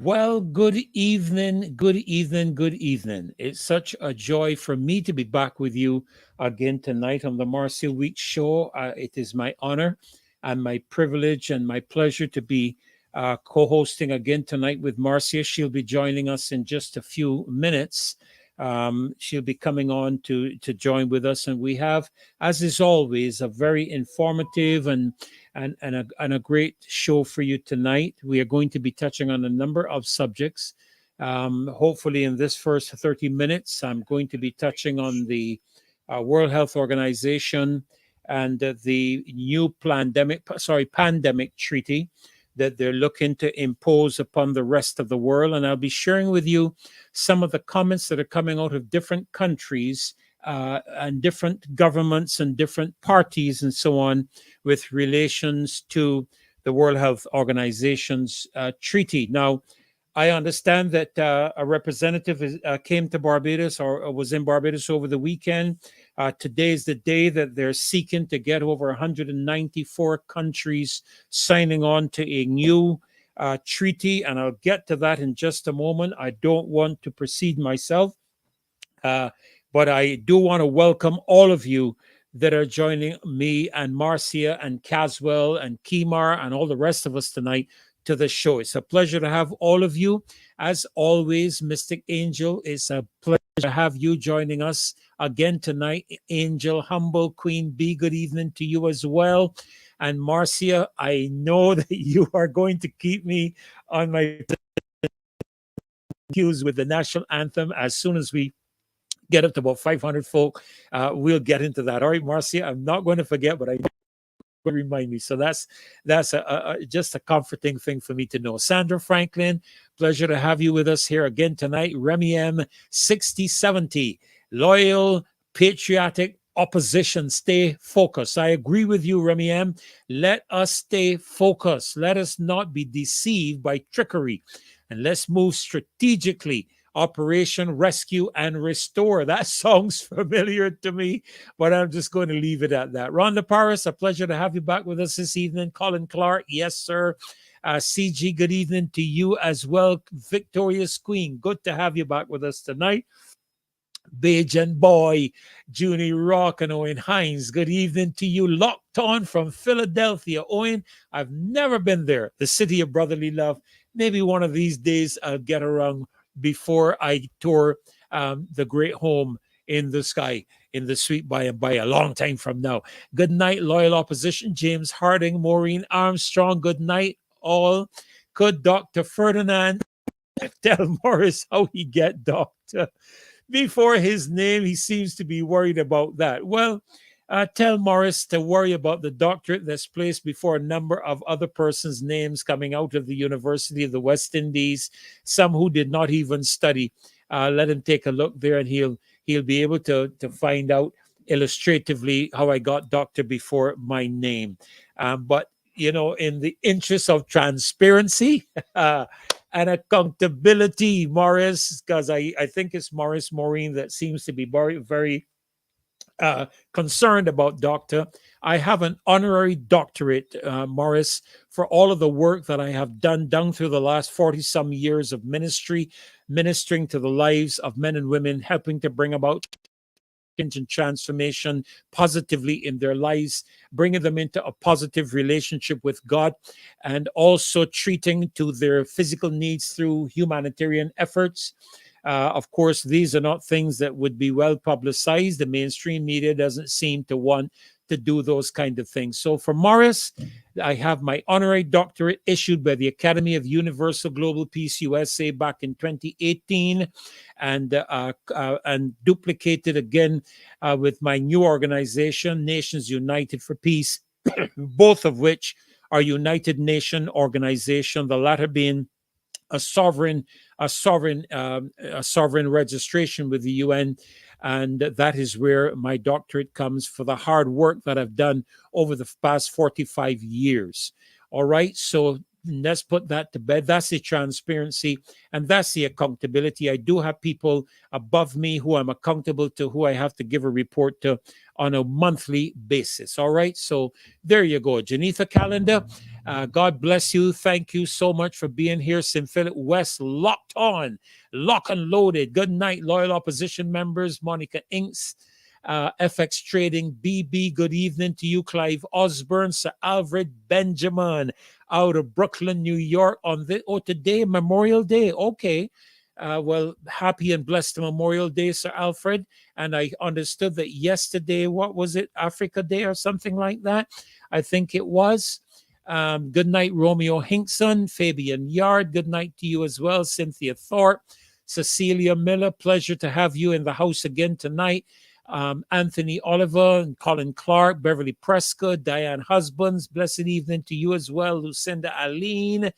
Well, good evening, good evening, good evening. It's such a joy for me to be back with you again tonight on the Marcia Week show. It is my honor and my privilege and my pleasure to be co hosting again tonight with Marcia. She'll be joining us in just a few minutes. She'll be coming on to join with us, and we have, as is always, a very informative and a great show for you tonight. We are going to be touching on a number of subjects. Hopefully, in this first 30 minutes, I'm going to be touching on the World Health Organization and the new pandemic treaty that they're looking to impose upon the rest of the world. And I'll be sharing with you some of the comments that are coming out of different countries and different governments and different parties and so on with relations to the World Health Organization's treaty. Now, I understand that a representative came to Barbados or was in Barbados over the weekend. Today is the day that they're seeking to get over 194 countries signing on to a new treaty, and I'll get to that in just a moment. I don't want to proceed myself, uh, but I do want to welcome all of you that are joining me and Marcia and Caswell and Kimar and all the rest of us tonight to the show. It's a pleasure to have all of you. As always, Mystic Angel, it's a pleasure to have you joining us again tonight. Angel, Humble, Queen B, good evening to you as well. And Marcia, I know that you are going to keep me on my cues with the national anthem as soon as we get up to about 500 folk. We'll get into that. All right, Marcia, I'm not going to forget, but I remind me. So that's just a comforting thing for me to know. Sandra Franklin, pleasure to have you with us here again tonight. Remy M, 6070, loyal, patriotic opposition. Stay focused. I agree with you, Remy M. Let us stay focused. Let us not be deceived by trickery, and let's move strategically. Operation Rescue and Restore. That sounds familiar to me, but I'm just going to leave it at that. Rhonda Paris, a pleasure to have you back with us this evening. Colin Clark, yes, sir. CG, good evening to you as well. Victorious Queen, good to have you back with us tonight. Bajan Boy, Junie Rock, and Owen Hines. Good evening to you. Locked on from Philadelphia. Owen, I've never been there. The city of brotherly love. Maybe one of these days I'll get around before I tour the great home in the sky, in the sweet by and by, a long time from now. Good night, loyal opposition. James Harding, Maureen Armstrong. Good night, all. Could Dr. Ferdinand tell Morris how he get doctor before his name? He seems to be worried about that. Well, tell Morris to worry about the doctorate that's placed before a number of other persons' names coming out of the University of the West Indies, some who did not even study. Let him take a look there, and he'll be able to find out illustratively how I got doctor before my name. But you know, in the interest of transparency and accountability, Morris, because I think it's Morris Maureen that seems to be very concerned about doctor. I have an honorary doctorate, Morris, for all of the work that I have done through the last 40 some years of ministry, ministering to the lives of men and women, helping to bring about change and transformation positively in their lives, bringing them into a positive relationship with God, and also treating to their physical needs through humanitarian efforts. Of course, these are not things that would be well publicized. The mainstream media doesn't seem to want to do those kind of things. So for Morris, I have my honorary doctorate issued by the Academy of Universal Global Peace USA back in 2018, and duplicated again with my new organization, Nations United for Peace, both of which are United Nation organization, the latter being a sovereign registration with the UN, and that is where my doctorate comes for the hard work that I've done over the past 45 years. All right, so let's put that to bed. That's the transparency and that's the accountability. I do have people above me who I'm accountable to, who I have to give a report to on a monthly basis. All right, so there you go. Janitha Calendar, God bless you. Thank you so much for being here. St. Philip West, locked on, lock and loaded. Good night, loyal opposition members. Monica Inks, FX Trading, BB, good evening to you. Clive Osborne, Sir Alfred Benjamin out of Brooklyn, New York on today, Memorial Day. Okay. Well, happy and blessed Memorial Day, Sir Alfred. And I understood that yesterday, what was it, Africa Day or something like that? I think it was. Good night, Romeo Hinkson, Fabian Yard. Good night to you as well, Cynthia Thorpe, Cecilia Miller. Pleasure to have you in the house again tonight. Anthony Oliver and Colin Clark, Beverly Prescott, Diane Husbands. Blessed evening to you as well, Lucinda Aline.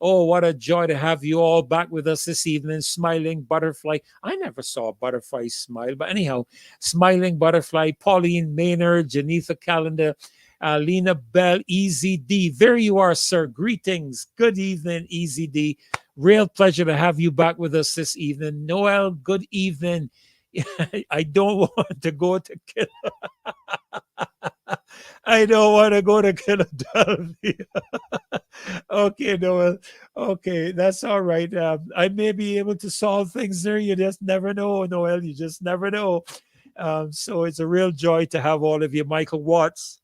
Oh, what a joy to have you all back with us this evening. Smiling Butterfly. I never saw a butterfly smile, but anyhow, Smiling Butterfly, Pauline Maynard, Janitha Calendar, Lena Bell, Easy D. There you are, sir. Greetings. Good evening, Easy D. Real pleasure to have you back with us this evening. Noel, good evening. I don't want to go to I don't want to go to Philadelphia. Okay, Noel. Okay, that's all right. I may be able to solve things there. You just never know, Noel. You just never know. So it's a real joy to have all of you. Michael Watts,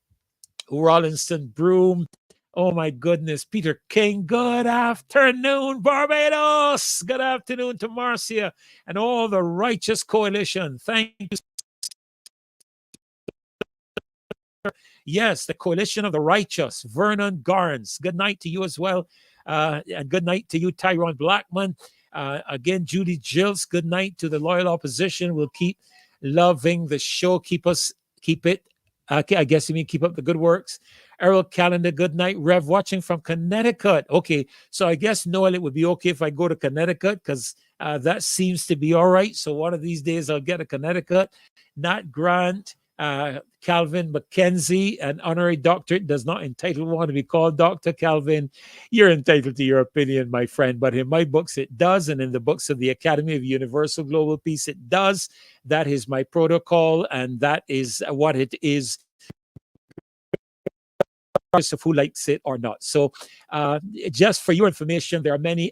Rollinston Broom. Oh my goodness, Peter King. Good afternoon, Barbados. Good afternoon to Marcia and all the Righteous Coalition. Thank you. Yes, the Coalition of the Righteous. Vernon Garns. Good night to you as well. And good night to you, Tyrone Blackman. Again, Judy Gills. Good night to the loyal opposition. We'll keep loving the show. Keep it. I guess you mean keep up the good works. Errol Calendar, good night. Rev, watching from Connecticut. Okay, so I guess, Noel, it would be okay if I go to Connecticut because that seems to be all right. So one of these days I'll get a Connecticut. Nat Grant, Calvin McKenzie, an honorary doctorate does not entitle one to be called Dr. Calvin. You're entitled to your opinion, my friend, but in my books it does, and in the books of the Academy of Universal Global Peace it does. That is my protocol, and that is what it is, of who likes it or not. So just for your information, there are many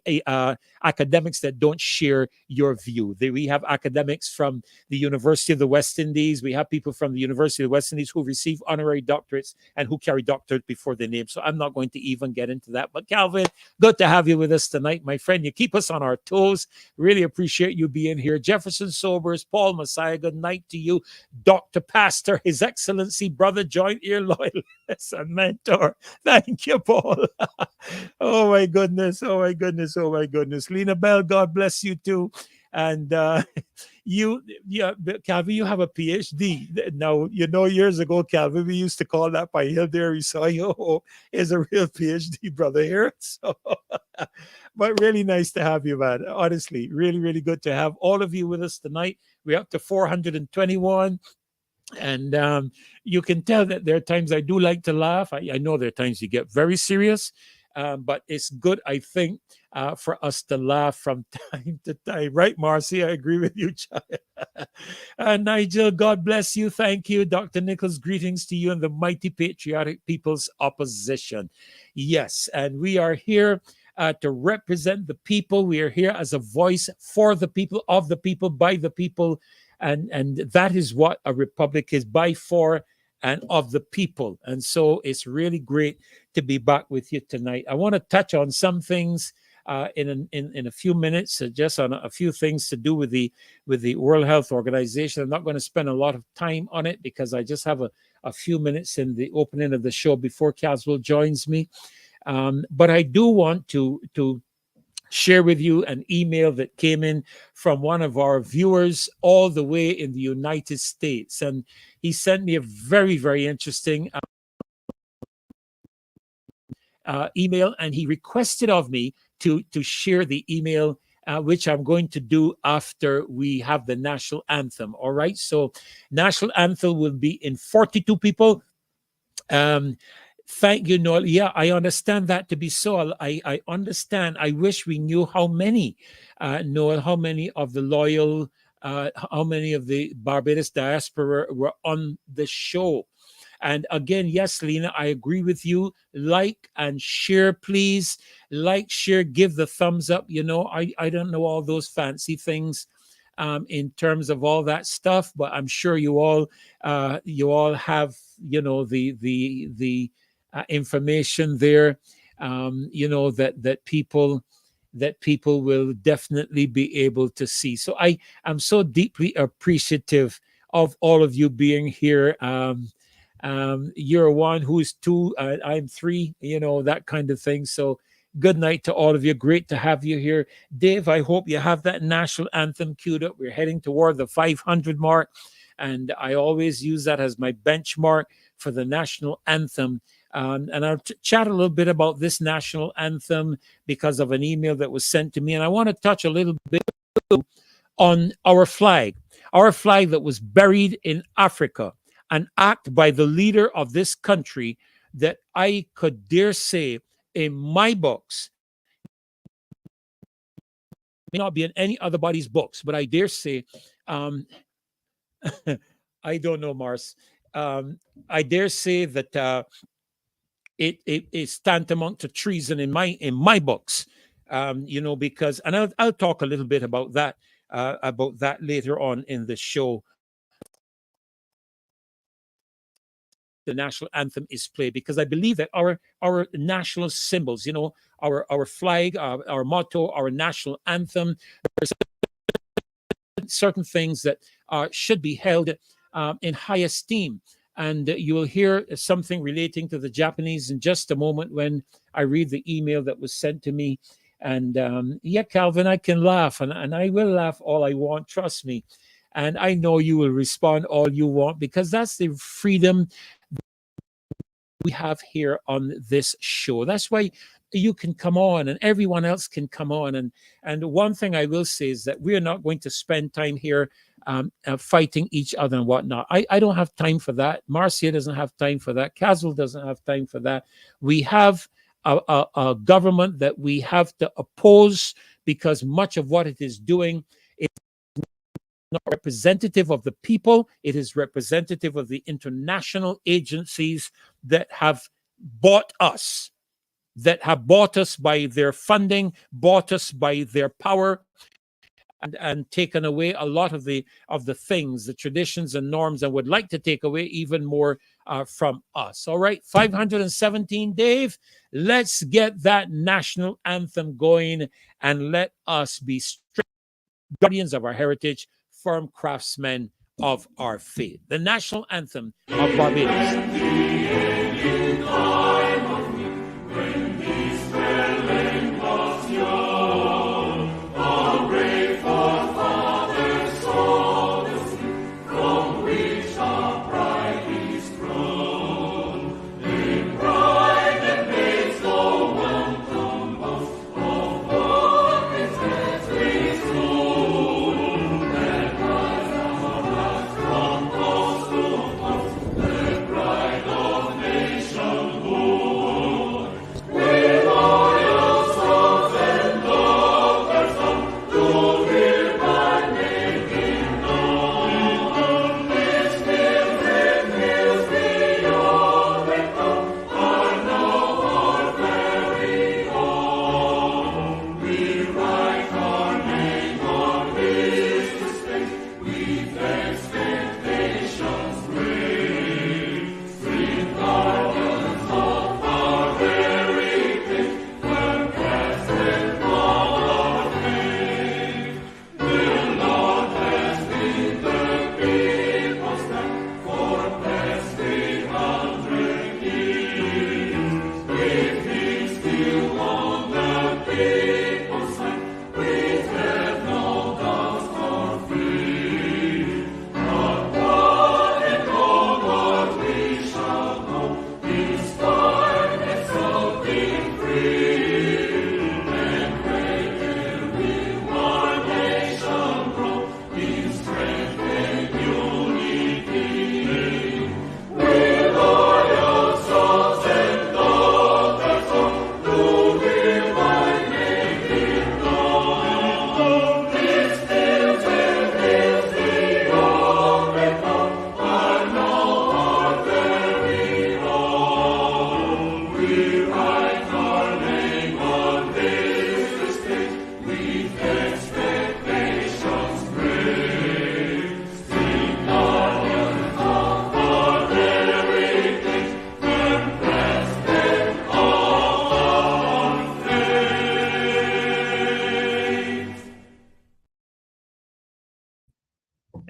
academics that don't share your view. We have academics from the University of the West Indies. We have people from the University of the West Indies who receive honorary doctorates and who carry doctorate before their name. So I'm not going to even get into that. But Calvin, good to have you with us tonight, my friend. You keep us on our toes. Really appreciate you being here. Jefferson Sobers, Paul Messiah, good night to you. Dr. Pastor, His Excellency, Brother Joint Ear Loyalist and Mentor. Thank you, Paul. Oh my goodness. Oh my goodness. Oh my goodness. Lena Bell, God bless you too. And Calvin, you have a PhD. Now, years ago, Calvin, we used to call that by Hill there. We saw you is a real PhD brother here. So, but really nice to have you, man. Honestly, really, really good to have all of you with us tonight. We're up to 421. And you can tell that there are times I do like to laugh. I know there are times you get very serious, but it's good, I think, for us to laugh from time to time. Right, Marcy? I agree with you, Nigel, God bless you. Thank you. Dr. Nichols, greetings to you and the mighty patriotic People's Opposition. Yes, and we are here to represent the people. We are here as a voice for the people, of the people, by the people. And that is what a republic is, by, for, and of the people. And so it's really great to be back with you tonight. I want to touch on some things in a few minutes, just on a few things to do with the World Health Organization. I'm not going to spend a lot of time on it because I just have a few minutes in the opening of the show before Caswell joins me. But I do want to share with you an email that came in from one of our viewers all the way in the United States. And he sent me a very, very interesting email, and he requested of me to share the email, which I'm going to do after we have the national anthem. All right. So national anthem will be in 42 people. Thank you, Noel. Yeah, I understand that to be so. I understand. I wish we knew how many, Noel, how many of the loyal, how many of the Barbados diaspora were on the show. And again, yes, Lena, I agree with you. Like and share, please. Like, share, give the thumbs up. I don't know all those fancy things in terms of all that stuff, but I'm sure you all have the information there. That people will definitely be able to see. So I am so deeply appreciative of all of you being here. You're one, who's two, I'm three, that kind of thing. So good night to all of you. Great to have you here. Dave, I hope you have that national anthem queued up. We're heading toward the 500 mark, and I always use that as my benchmark for the national anthem. And I'll chat a little bit about this national anthem because of an email that was sent to me. And I want to touch a little bit on our flag that was buried in Africa, an act by the leader of this country that I could dare say, in my books, may not be in any other body's books, but I dare say, I don't know, Mars. I dare say that it is tantamount to treason in my books, because, and I'll talk a little bit about that later on in the show. The national anthem is played, because I believe that our national symbols, our flag, our motto, our national anthem, there's certain things that should be held in high esteem. And you will hear something relating to the Japanese in just a moment when I read the email that was sent to me. And yeah, Calvin, I can laugh, and I will laugh all I want, trust me. And I know you will respond all you want, because that's the freedom we have here on this show. That's why you can come on and everyone else can come on. And one thing I will say is that we're not going to spend time here fighting each other and whatnot. I don't have time for that. Marcia doesn't have time for that. Caswell doesn't have time for that. We have a government that we have to oppose, because much of what it is doing is not representative of the people. It is representative of the international agencies that have bought us, by their funding, bought us by their power, and taken away a lot of the things, the traditions and norms, and would like to take away even more from us. All right, 517, Dave. Let's get that national anthem going, and let us be strict guardians of our heritage, firm craftsmen of our faith. The national anthem of Barbados.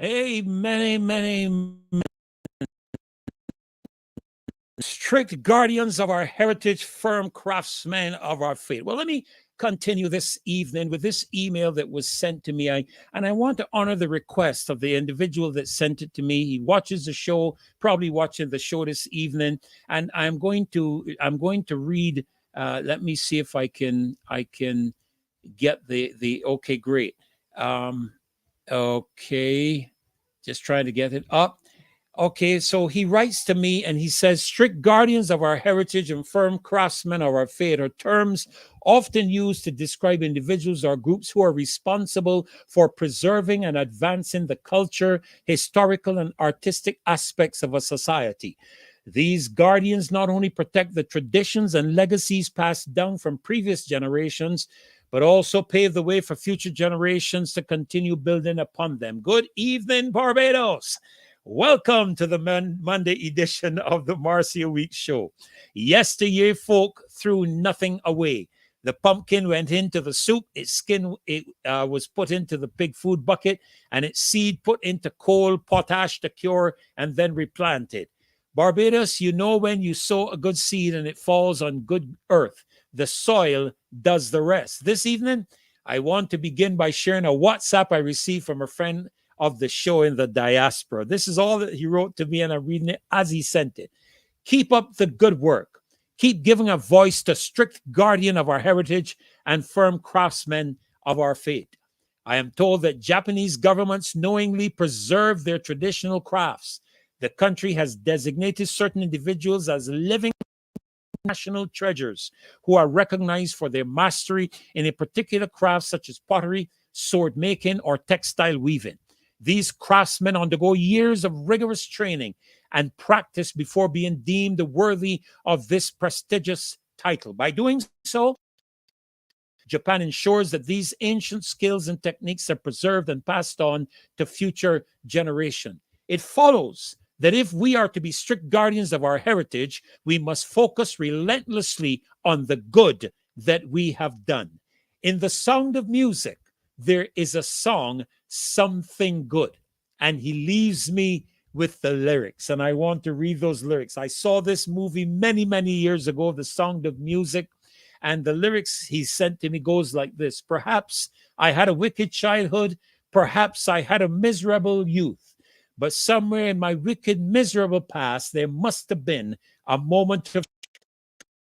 Amen, amen, strict guardians of our heritage, firm craftsmen of our faith. Well, let me continue this evening with this email that was sent to me. And I want to honor the request of the individual that sent it to me. He watches the show, probably watching the show this evening, and I'm going to read. Let me see if I can get the okay, great. Okay, just trying to get it up. Okay, so he writes to me and he says, strict guardians of our heritage and firm craftsmen of our faith are terms often used to describe individuals or groups who are responsible for preserving and advancing the culture, historical, and artistic aspects of a society. These guardians not only protect the traditions and legacies passed down from previous generations, but also pave the way for future generations to continue building upon them. Good evening, Barbados. Welcome to the Monday edition of the Marcia Week Show. Yesteryear folk threw nothing away. The pumpkin went into the soup, its skin was put into the pig food bucket, and its seed put into coal, potash to cure, and then replanted. Barbados, you know when you sow a good seed and it falls on good earth, the soil does the rest. This evening, I want to begin by sharing a WhatsApp I received from a friend of the show in the diaspora. This is all that he wrote to me, and I'm reading it as he sent it. Keep up the good work. Keep giving a voice to strict guardian of our heritage and firm craftsmen of our faith. I am told that Japanese governments knowingly preserve their traditional crafts. The country has designated certain individuals as living national treasures who are recognized for their mastery in a particular craft such as pottery, sword making, or textile weaving. These craftsmen undergo years of rigorous training and practice before being deemed worthy of this prestigious title. By doing so, Japan ensures that these ancient skills and techniques are preserved and passed on to future generations. It follows that if we are to be strict guardians of our heritage, we must focus relentlessly on the good that we have done. In The Sound of Music, there is a song, Something Good, and he leaves me with the lyrics, and I want to read those lyrics. I saw this movie many, many years ago, The Sound of Music, and the lyrics he sent to me goes like this. Perhaps I had a wicked childhood, perhaps I had a miserable youth, but somewhere in my wicked, miserable past, there must have been a moment of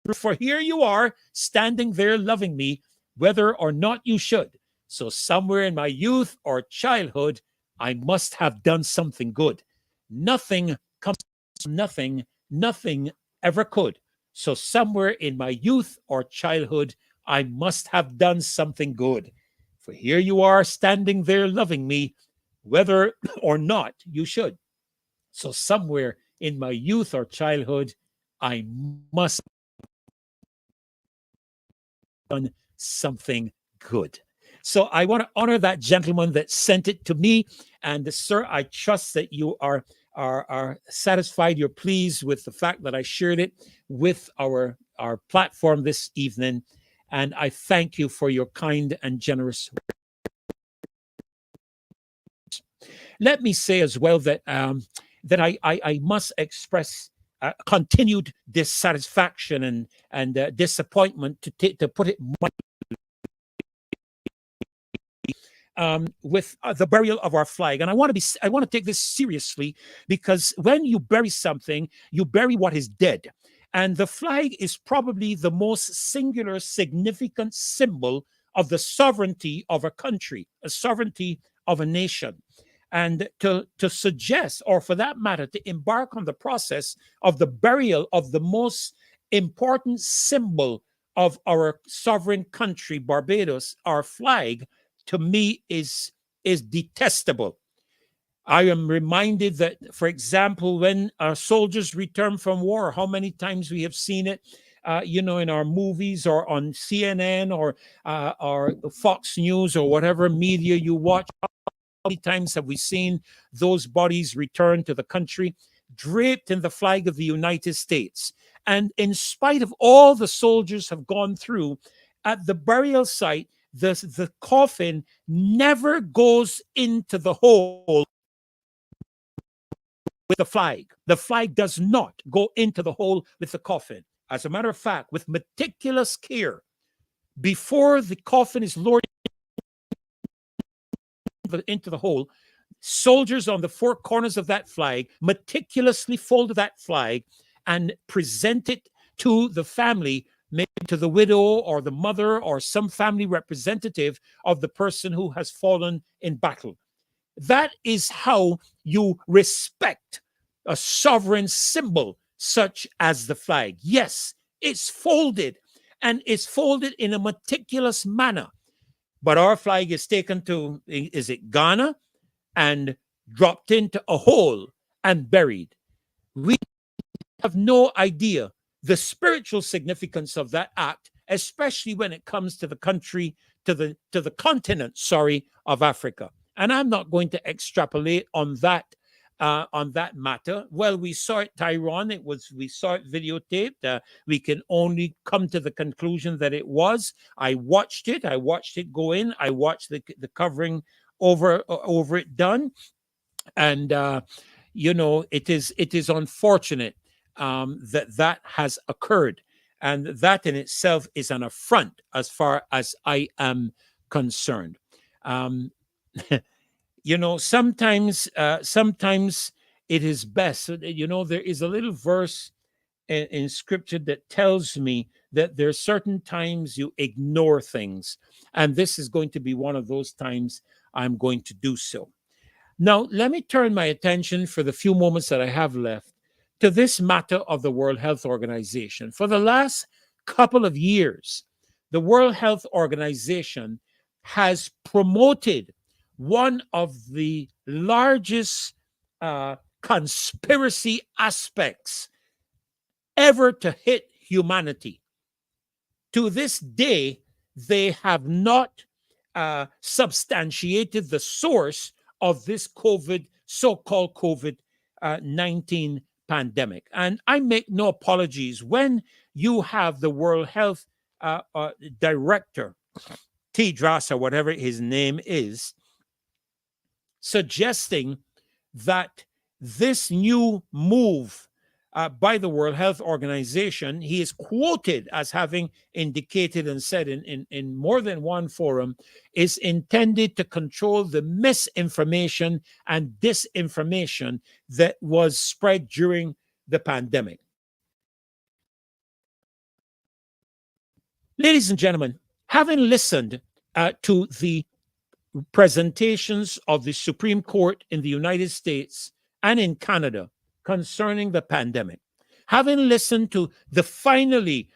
truth. For here you are, standing there loving me, whether or not you should. So somewhere in my youth or childhood, I must have done something good. Nothing comes from nothing, nothing ever could. So somewhere in my youth or childhood, I must have done something good. For here you are standing there loving me, whether or not you should. So somewhere in my youth or childhood, I must have done something good. So I want to honor that gentleman that sent it to me. And sir, I trust that you are satisfied, you're pleased with the fact that I shared it with our platform this evening. And I thank you for your kind and generous words. Let me say as well that I must express continued dissatisfaction and disappointment, to put it with the burial of our flag. And I want to take this seriously, because when you bury something, you bury what is dead. And the flag is probably the most singular, significant symbol of the sovereignty of a country, a sovereignty of a nation. And to suggest, or for that matter, to embark on the process of the burial of the most important symbol of our sovereign country, Barbados, our flag, to me is detestable. I am reminded that, for example, when our soldiers return from war, how many times we have seen it, in our movies or on CNN or Fox News or whatever media you watch. How many times have we seen those bodies return to the country draped in the flag of the United States? And in spite of all the soldiers have gone through, at the burial site, the coffin never goes into the hole the flag. The flag does not go into the hole with the coffin. As a matter of fact, with meticulous care, before the coffin is lowered into the hole, soldiers on the four corners of that flag meticulously fold that flag and present it to the family, maybe to the widow or the mother or some family representative of the person who has fallen in battle. That is how you respect a sovereign symbol such as the flag. Yes, it's folded, and it's folded in a meticulous manner. But our flag is taken to, is it Ghana, and dropped into a hole and buried. We have no idea the spiritual significance of that act, especially when it comes to the country, to the continent, of Africa. And I'm not going to extrapolate on that matter. Well, we saw it, Tyrone. We saw it videotaped. We can only come to the conclusion that it was. I watched it go in. I watched the covering over it done, and it is unfortunate that has occurred, and that in itself is an affront as far as I am concerned. Sometimes it is best. There is a little verse in scripture that tells me that there are certain times you ignore things, and this is going to be one of those times I'm going to do so. Now, let me turn my attention for the few moments that I have left to this matter of the World Health Organization. For the last couple of years, the World Health Organization has promoted one of the largest conspiracy aspects ever to hit humanity. To this day, they have not substantiated the source of this so-called COVID-19 pandemic. And I make no apologies when you have the World Health Director, Tedros, or whatever his name is, suggesting that this new move by the World Health Organization, he is quoted as having indicated and said in more than one forum, is intended to control the misinformation and disinformation that was spread during the pandemic. Ladies and gentlemen, having listened to the presentations of the Supreme Court in the United States and in Canada concerning the pandemic, having listened to the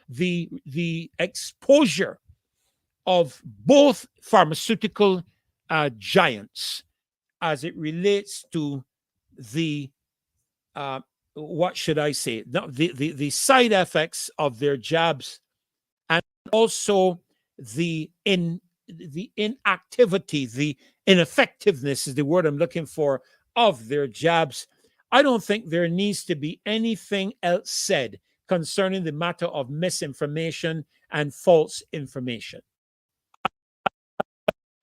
exposure of both pharmaceutical giants as it relates to the the side effects of their jabs, and also the inactivity, the ineffectiveness is the word I'm looking for, of their jabs. I don't think there needs to be anything else said concerning the matter of misinformation and false information. I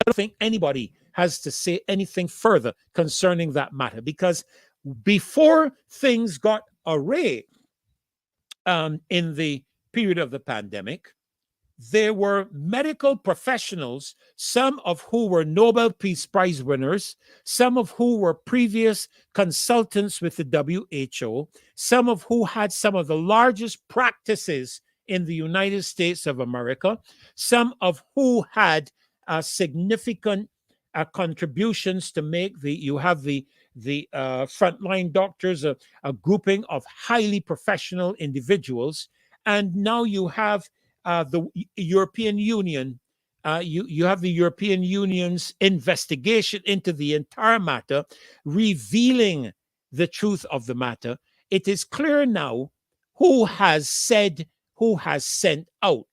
don't think anybody has to say anything further concerning that matter, because before things got array in the period of the pandemic, there were medical professionals, some of who were Nobel Peace Prize winners, some of who were previous consultants with the WHO, some of who had some of the largest practices in the United States of America, some of who had significant contributions to make. You have the frontline doctors, a grouping of highly professional individuals, and now you have the European Union. You have the European Union's investigation into the entire matter, revealing the truth of the matter. It is clear now who has sent out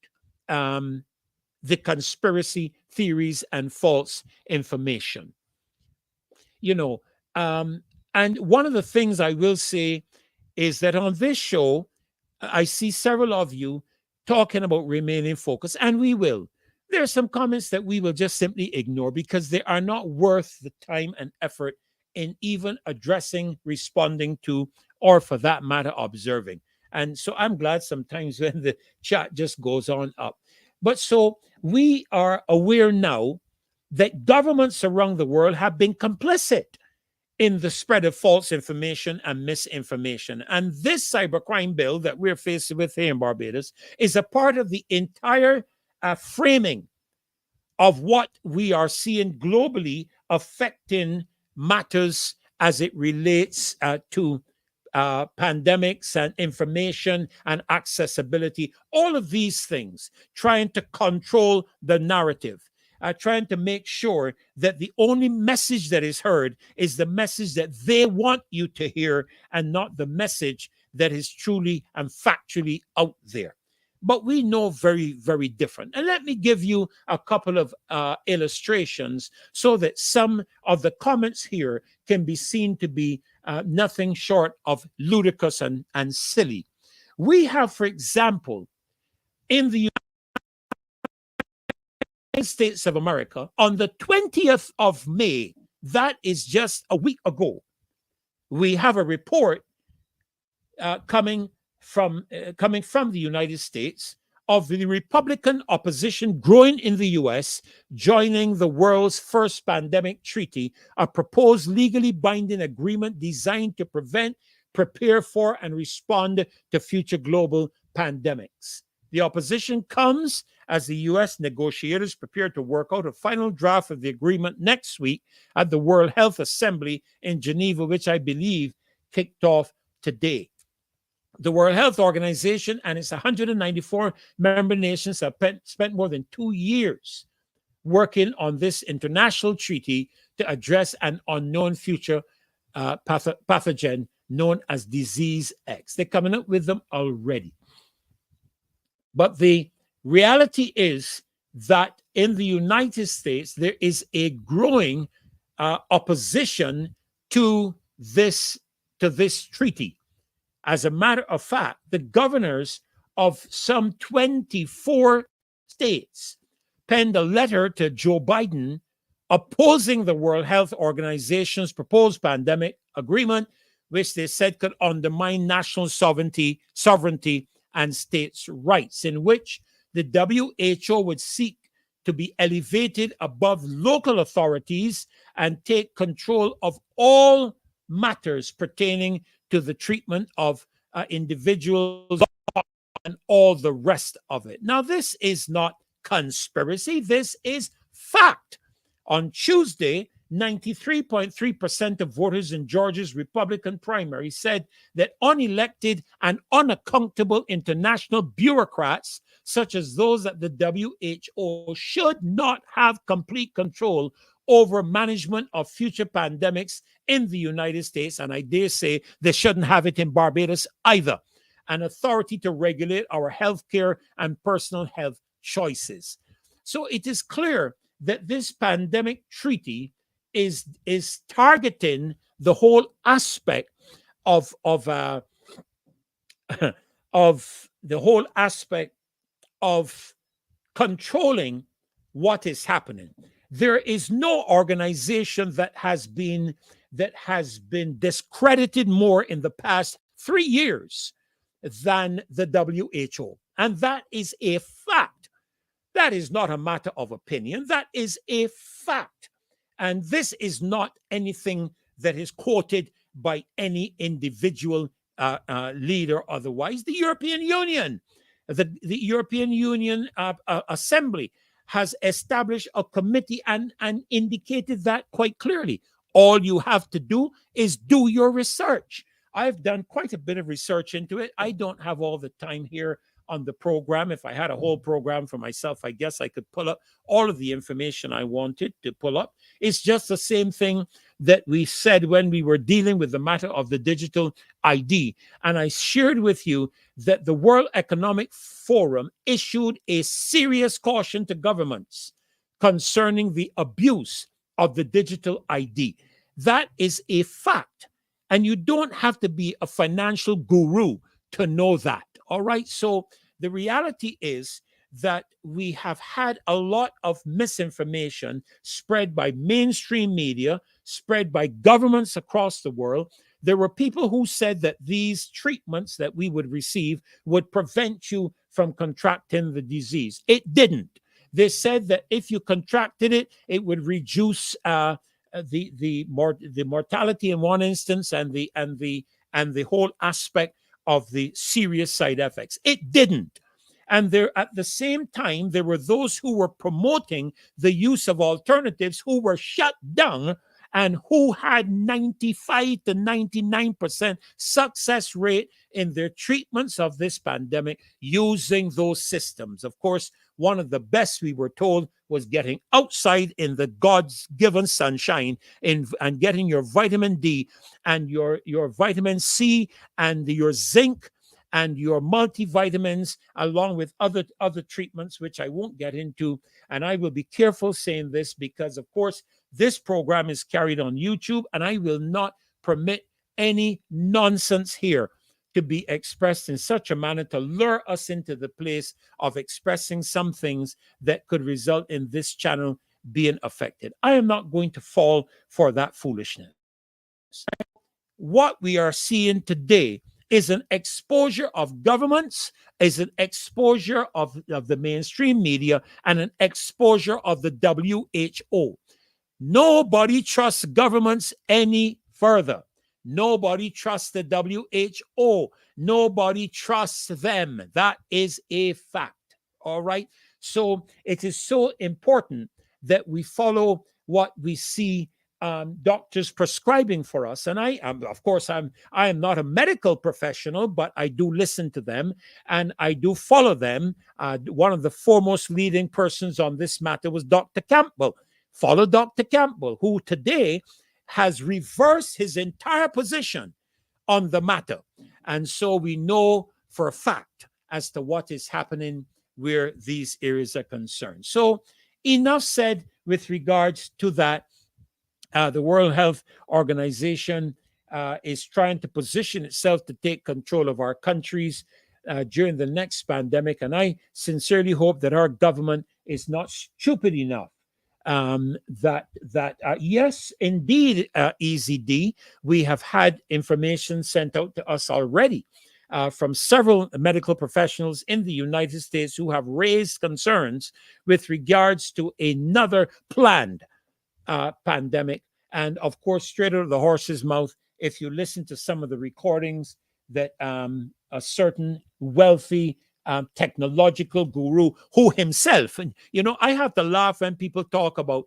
the conspiracy theories and false information. And one of the things I will say is that on this show, I see several of you talking about remaining focused, and we will. There are some comments that we will just simply ignore because they are not worth the time and effort in even addressing, responding to, or for that matter, observing. And so I'm glad sometimes when the chat just goes on up. But so we are aware now that governments around the world have been complicit in the spread of false information and misinformation. And this cybercrime bill that we're faced with here in Barbados is a part of the entire framing of what we are seeing globally affecting matters as it relates to pandemics and information and accessibility, all of these things, trying to control the narrative, trying to make sure that the only message that is heard is the message that they want you to hear and not the message that is truly and factually out there. But we know very, very different. And let me give you a couple of illustrations so that some of the comments here can be seen to be nothing short of ludicrous and silly. We have, for example, in the United States of America, on the 20th of May, that is just a week ago, we have a report coming from the United States of the Republican opposition growing in the U.S., joining the world's first pandemic treaty, a proposed legally binding agreement designed to prevent, prepare for, and respond to future global pandemics. The opposition comes as the U.S. negotiators prepare to work out a final draft of the agreement next week at the World Health Assembly in Geneva, which I believe kicked off today. The World Health Organization and its 194 member nations have spent more than 2 years working on this international treaty to address an unknown future pathogen known as Disease X. They're coming up with them already. But the reality is that in the United States, there is a growing opposition to this treaty. As a matter of fact, the governors of some 24 states penned a letter to Joe Biden opposing the World Health Organization's proposed pandemic agreement, which they said could undermine national sovereignty and states' rights, in which the WHO would seek to be elevated above local authorities and take control of all matters pertaining to the treatment of individuals and all the rest of it. Now, this is not conspiracy. This is fact. On Tuesday, 93.3% of voters in Georgia's Republican primary said that unelected and unaccountable international bureaucrats, such as those at the WHO, should not have complete control over management of future pandemics in the United States, and I dare say they shouldn't have it in Barbados either, an authority to regulate our healthcare and personal health choices. So it is clear that this pandemic treaty is targeting the whole aspect of the whole aspect of controlling what is happening. There is no organization that has been discredited more in the past 3 years than the WHO. And that is a fact. That is not a matter of opinion. That is a fact. And this is not anything that is quoted by any individual leader otherwise. The European Union, the European Union Assembly has established a committee and indicated that quite clearly. All you have to do is do your research. I've done quite a bit of research into it. I don't have all the time here on the program. If I had a whole program for myself, I guess I could pull up all of the information I wanted to pull up. It's just the same thing that we said when we were dealing with the matter of the digital ID. And I shared with you that the World Economic Forum issued a serious caution to governments concerning the abuse of the digital ID. That is a fact. And you don't have to be a financial guru to know that. All right. So the reality is that we have had a lot of misinformation spread by mainstream media, spread by governments across the world. There were people who said that these treatments that we would receive would prevent you from contracting the disease. It didn't. They said that if you contracted it, it would reduce the mortality in one instance and the whole aspect of the serious side effects. It didn't. And there, at the same time, there were those who were promoting the use of alternatives who were shut down and who had 95 to 99% success rate in their treatments of this pandemic using those systems. Of course, one of the best, we were told, was getting outside in the God's given sunshine and getting your vitamin D and your vitamin C and your zinc and your multivitamins, along with other treatments, which I won't get into. And I will be careful saying this because, of course, this program is carried on YouTube, and I will not permit any nonsense here to be expressed in such a manner to lure us into the place of expressing some things that could result in this channel being affected. I am not going to fall for that foolishness. What we are seeing today is an exposure of governments, is an exposure of the mainstream media, and an exposure of the WHO. Nobody trusts governments any further. Nobody trusts the WHO. Nobody trusts them. That is a fact. All right. So it is so important that we follow what we see doctors prescribing for us. And I am, of course, I am not a medical professional, but I do listen to them and I do follow them. One of the foremost leading persons on this matter was Dr. Campbell. Follow Dr. Campbell, who today has reversed his entire position on the matter. And so we know for a fact as to what is happening where these areas are concerned. So enough said with regards to that. The World Health Organization is trying to position itself to take control of our countries during the next pandemic. And I sincerely hope that our government is not stupid enough yes, indeed, EZD, we have had information sent out to us already from several medical professionals in the United States who have raised concerns with regards to another planned pandemic. And of course, straight out of the horse's mouth, if you listen to some of the recordings that a certain wealthy technological guru who himself, and I have to laugh when people talk about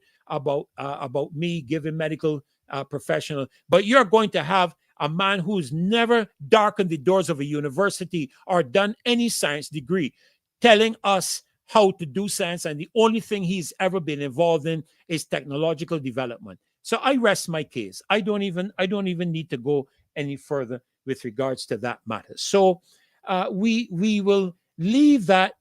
me giving medical professional, but you're going to have a man who's never darkened the doors of a university or done any science degree telling us how to do science, and the only thing he's ever been involved in is technological development. So I rest my case. I don't even need to go any further with regards to that matter. So we will leave that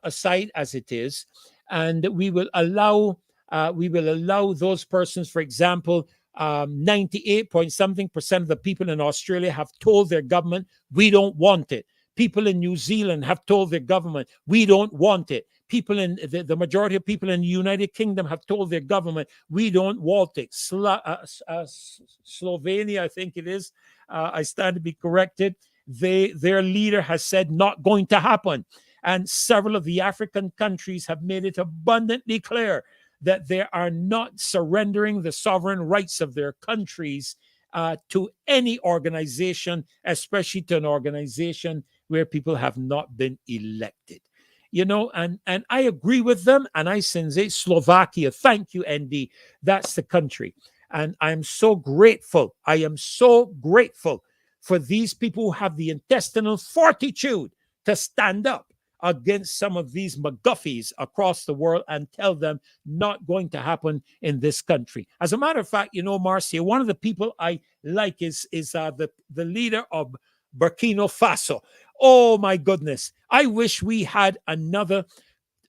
aside as it is, and we will allow those persons, for example, 98 point something percent of the people in Australia have told their government, we don't want it. People in New Zealand have told their government, we don't want it. People in the majority of people in the United Kingdom have told their government, we don't want it. Slovenia, I think it is, I stand to be corrected. Their leader has said not going to happen. And several of the African countries have made it abundantly clear that they are not surrendering the sovereign rights of their countries to any organization, especially to an organization where people have not been elected. And I agree with them, and I say Slovakia, thank you, ND. That's the country. And I'm so grateful. I am so grateful for these people who have the intestinal fortitude to stand up against some of these McGuffies across the world and tell them not going to happen in this country. As a matter of fact, Marcia, one of the people I like is the leader of Burkina Faso. Oh my goodness. I wish we had another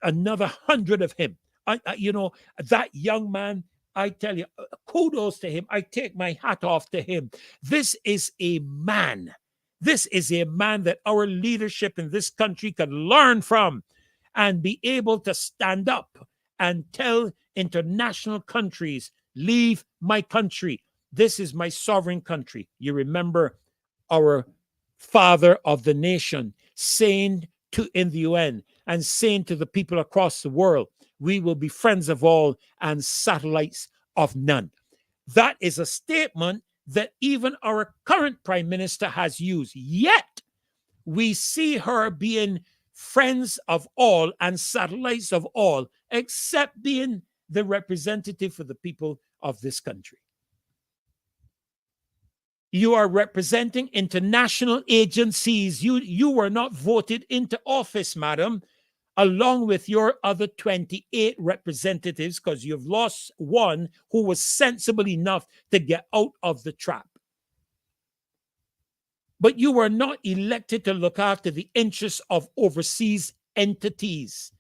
100 of him. That young man, I tell you, kudos to him. I take my hat off to him. This is a man. This is a man that our leadership in this country can learn from. and be able to stand up and tell international countries, leave my country. This is my sovereign country. You remember our father of the nation saying to in the UN and saying to the people across the world, we will be friends of all and satellites of none. That is a statement that even our current prime minister has used. Yet we see her being friends of all and satellites of all, except being the representative for the people of this country. You are representing international agencies. You were not voted into office, madam, along with your other 28 representatives, because you've lost one who was sensible enough to get out of the trap. But you were not elected to look after the interests of overseas entities.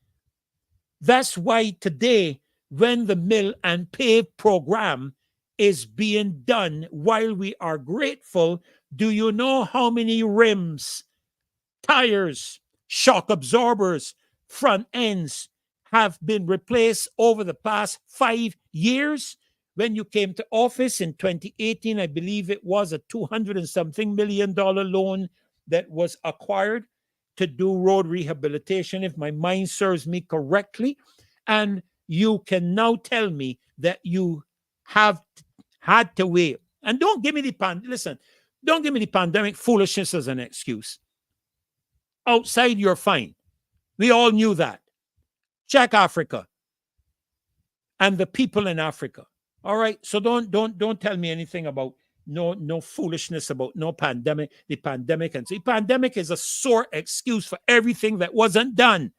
That's why today, when the Mill and Pave program is being done, while we are grateful, do you know how many rims, tires, shock absorbers, front ends have been replaced over the past 5 years? When you came to office in 2018, I believe it was a $200 and something million loan that was acquired to do road rehabilitation, if my mind serves me correctly. And you can now tell me that you have had to wait. And don't give me don't give me the pandemic foolishness as an excuse. Outside, you're fine. We all knew that. Check Africa and the people in Africa. All right. So don't tell me anything about no foolishness about no pandemic, the pandemic. And the pandemic is a sore excuse for everything that wasn't done.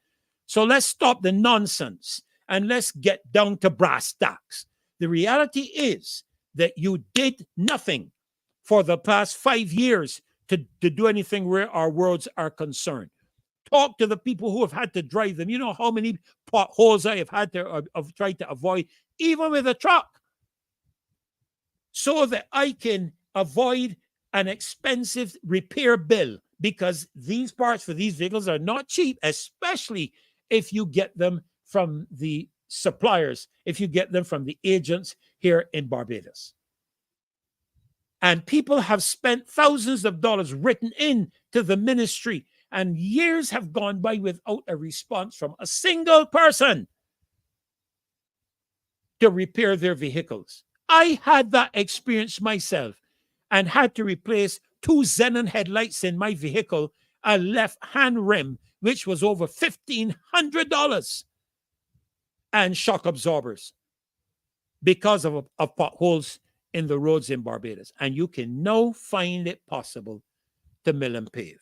So let's stop the nonsense and let's get down to brass tacks. The reality is that you did nothing for the past 5 years to do anything where our roads are concerned. Talk to the people who have had to drive them. You know how many potholes I have had to have tried to avoid, even with a truck, so that I can avoid an expensive repair bill, because these parts for these vehicles are not cheap, especially if you get them from the suppliers, if you get them from the agents here in Barbados. And people have spent thousands of dollars written in to the ministry, and years have gone by without a response from a single person to repair their vehicles. I had that experience myself and had to replace 2 xenon headlights in my vehicle, a left-hand rim, which was over $1,500, and shock absorbers because of potholes in the roads in Barbados. And you can now find it possible to mill and pave.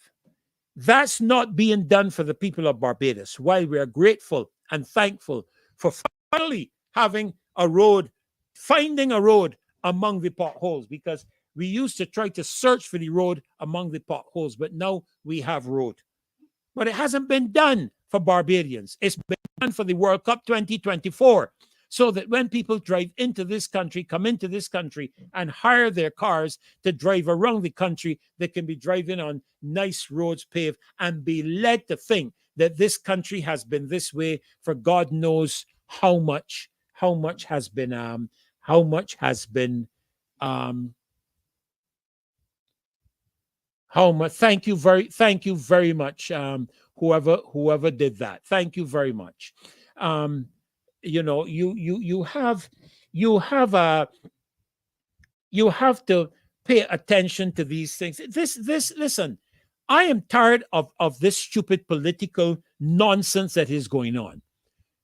That's not being done for the people of Barbados. While we are grateful and thankful for finally having a road, finding a road among the potholes, because we used to try to search for the road among the potholes, but now we have road. But it hasn't been done for Barbadians. It's been done for the World Cup 2024, so that when people drive into this country, come into this country and hire their cars to drive around the country, they can be driving on nice roads paved and be led to think that this country has been this way for God knows how much has been thank you very much, whoever did that. Thank you very much. You have to pay attention to these things. Listen, I am tired of this stupid political nonsense that is going on.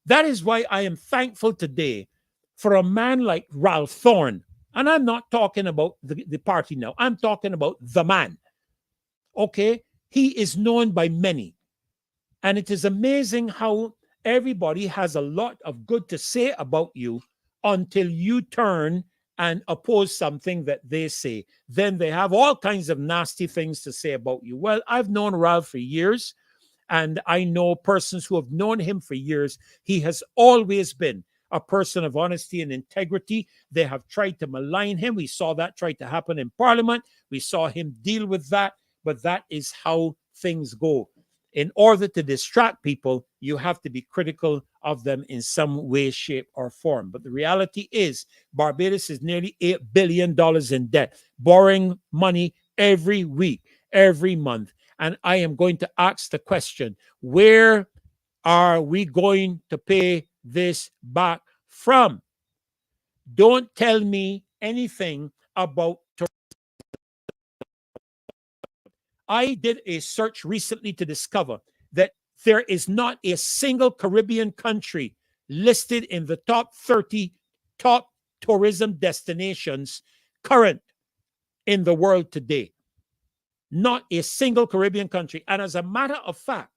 That is why I am thankful today for a man like Ralph Thorne. And I'm not talking about the party now. I'm talking about the man. Okay? He is known by many. And it is amazing how everybody has a lot of good to say about you until you turn and oppose something that they say. Then they have all kinds of nasty things to say about you. Well, I've known Ralph for years, and I know persons who have known him for years. He has always been a person of honesty and integrity. They have tried to malign him. We saw that try to happen in Parliament. We saw him deal with that, but that is how things go. in order to distract people, you have to be critical of them in some way, shape, or form. But the reality is, Barbados is nearly $8 billion in debt, borrowing money every week, every month. And I am going to ask the question, where are we going to pay this back from? Don't tell me anything about. I did a search recently to discover that there is not a single Caribbean country listed in the top 30 top tourism destinations current in the world today. Not a single Caribbean country. And as a matter of fact,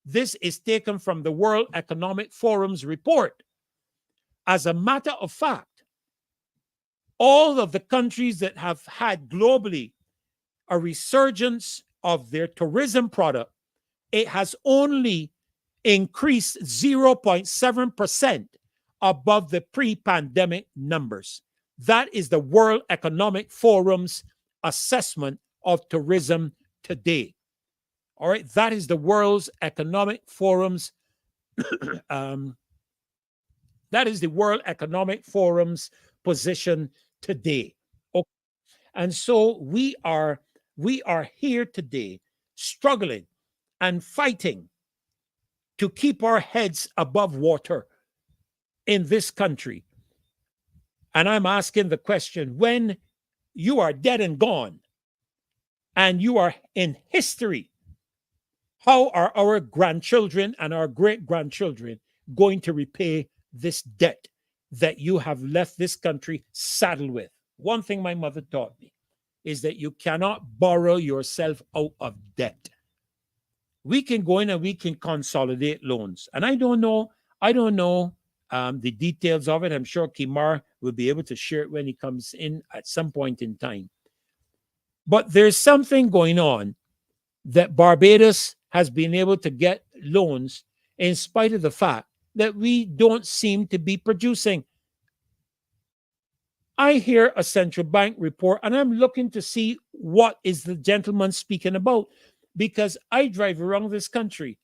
this is taken from the World Economic Forum's report. As a matter of fact, all of the countries that have had globally a resurgence of their tourism product, it has only increased 0.7% above the pre-pandemic numbers. That is the World Economic Forum's assessment of tourism today. All right, that is the World Economic Forum's that is the World Economic Forum's position today. Okay. And so we are here today struggling and fighting to keep our heads above water in this country. And I'm asking the question, when you are dead and gone and you are in history, how are our grandchildren and our great-grandchildren going to repay this debt that you have left this country saddled with? One thing my mother taught me is that you cannot borrow yourself out of debt. We can go in and we can consolidate loans. And I don't know the details of it. I'm sure Kimar will be able to share it when he comes in at some point in time. But there's something going on that Barbados has been able to get loans in spite of the fact that we don't seem to be producing. I hear a central bank report and I'm looking to see what is the gentleman speaking about, because I drive around this country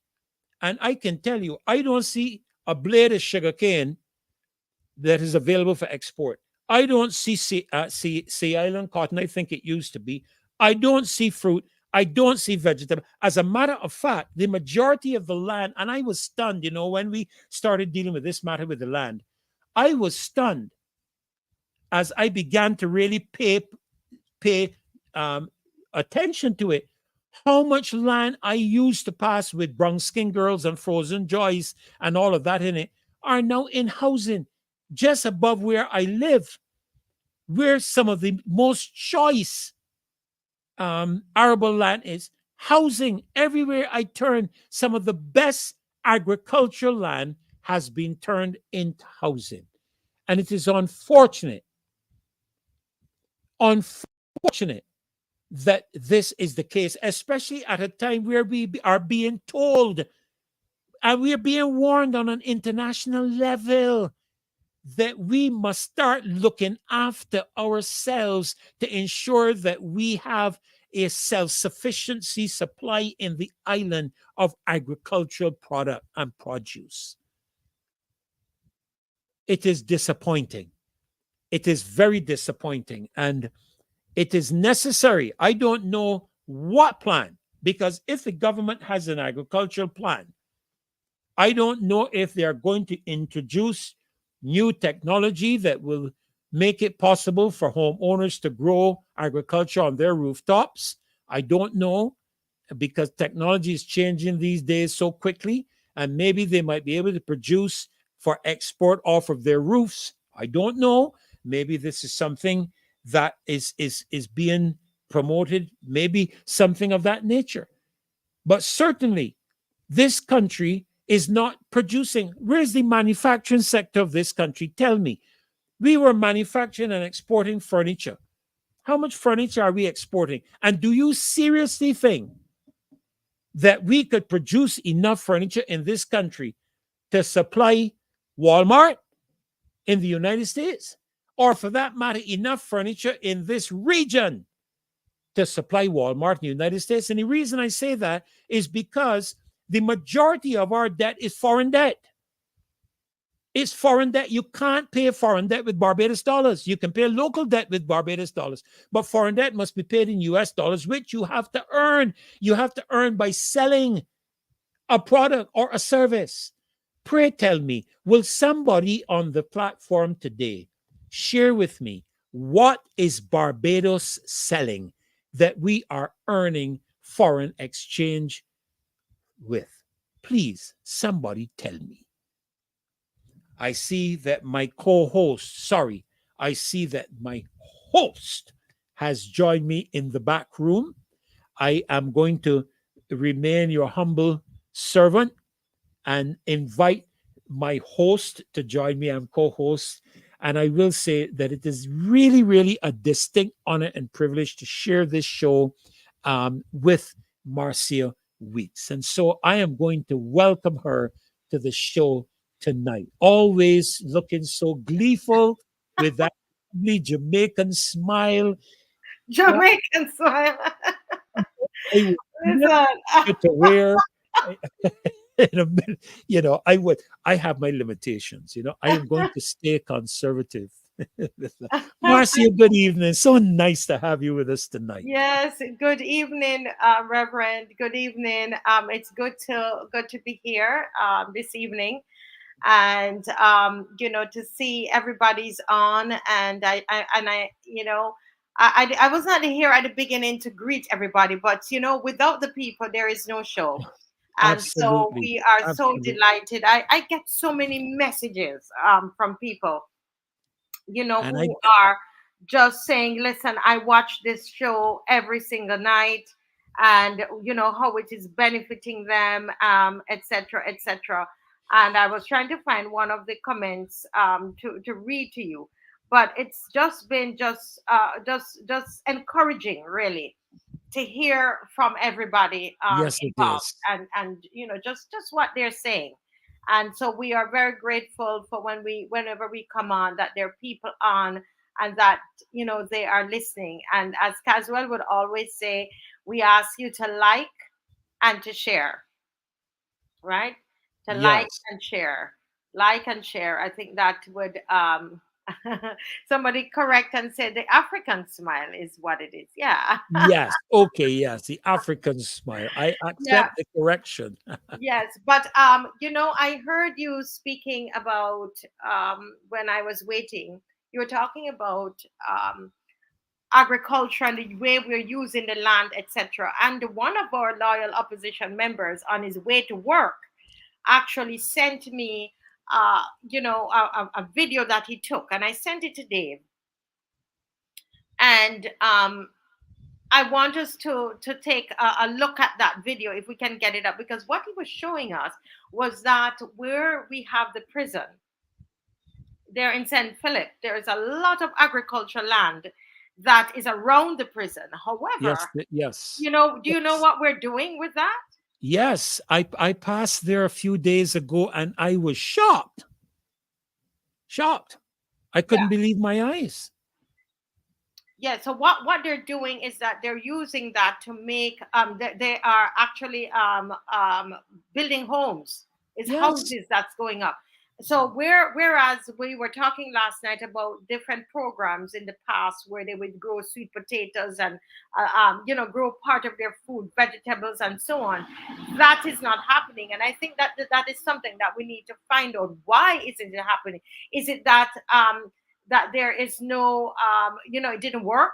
and I can tell you, I don't see a blade of sugarcane that is available for export. I don't see sea island cotton. I think it used to be. I don't see fruit. I don't see vegetable. As a matter of fact, the majority of the land, and I was stunned, when we started dealing with this matter with the land, I was stunned as I began to really pay attention to it, how much land I used to pass with brown skin girls and frozen joys and all of that in it are now in housing just above where I live, where some of the most choice arable land is. Housing everywhere I turn, some of the best agricultural land has been turned into housing. And it is unfortunate that this is the case, especially at a time where we are being told and we are being warned on an international level that we must start looking after ourselves to ensure that we have a self-sufficiency supply in the island of agricultural product and produce. It is disappointing. It is very disappointing, and it is necessary. I don't know what plan, because if the government has an agricultural plan, I don't know if they are going to introduce new technology that will make it possible for homeowners to grow agriculture on their rooftops. I don't know, because technology is changing these days so quickly, and maybe they might be able to produce for export off of their roofs. I don't know. Maybe this is something that is being promoted, maybe something of that nature. But certainly, this country is not producing. Where's the manufacturing sector of this country? Tell me. We were manufacturing and exporting furniture. How much furniture are we exporting? And do you seriously think that we could produce enough furniture in this country to supply Walmart in the United States? Or for that matter, enough furniture in this region to supply Walmart in the United States. And the reason I say that is because the majority of our debt is foreign debt. It's foreign debt. You can't pay foreign debt with Barbados dollars. You can pay local debt with Barbados dollars, but foreign debt must be paid in US dollars, which you have to earn. You have to earn by selling a product or a service. Pray tell me, will somebody on the platform today share with me what is Barbados selling that we are earning foreign exchange with? Please, somebody tell me. I see that my I see that my host has joined me in the back room. I am going to remain your humble servant and invite my host to join me. I'm co-host. And I will say that it is really, really a distinct honor and privilege to share this show with Marcia Weeks. And so I am going to welcome her to the show tonight. Always looking so gleeful with that lovely Jamaican smile. Jamaican smile. I would never Listen. get to wear. In a minute, I have my limitations. I am going to stay conservative. Marcia, good evening. So nice to have you with us tonight. Yes, good evening, Reverend. Good evening. It's good to be here this evening, and to see everybody's on, and I was not here at the beginning to greet everybody, but without the people there is no show. And so Absolutely. we are so Absolutely. delighted. I get so many messages from people And I, who are just saying, listen, I watch this show every single night, and how it is benefiting them, etc., etc. And I was trying to find one of the comments to read to you, but it's just been just encouraging, really, to hear from everybody yes, it involved, is. and just what they're saying. And so we are very grateful for whenever we come on, that there are people on, and that they are listening. And as Caswell would always say, we ask you to like and to share, right? To Yes. like and share. I think that would somebody correct and say the African smile is what it is. Yeah. Yes. Okay. Yes. The African smile. I Yeah. accept the correction. Yes, but I heard you speaking about, when I was waiting. You were talking about agriculture and the way we're using the land, etc. And one of our loyal opposition members, on his way to work, actually sent me, a video that he took, and I sent it to Dave. And I want us to take a look at that video if we can get it up, because what he was showing us was that where we have the prison there in St. Philip, there is a lot of agricultural land that is around the prison. Yes. However, Yes. do you know Yes. what we're doing with that? Yes. I passed there a few days ago and I was shocked. Shocked. I couldn't Yeah. believe my eyes. Yeah, so what they're doing is that they're using that to make they are actually building homes. It's Yes. houses that's going up. So whereas we were talking last night about different programs in the past where they would grow sweet potatoes and grow part of their food, vegetables and so on, that is not happening. And I think that is something that we need to find out. Why isn't it happening? Is it that there is no it didn't work?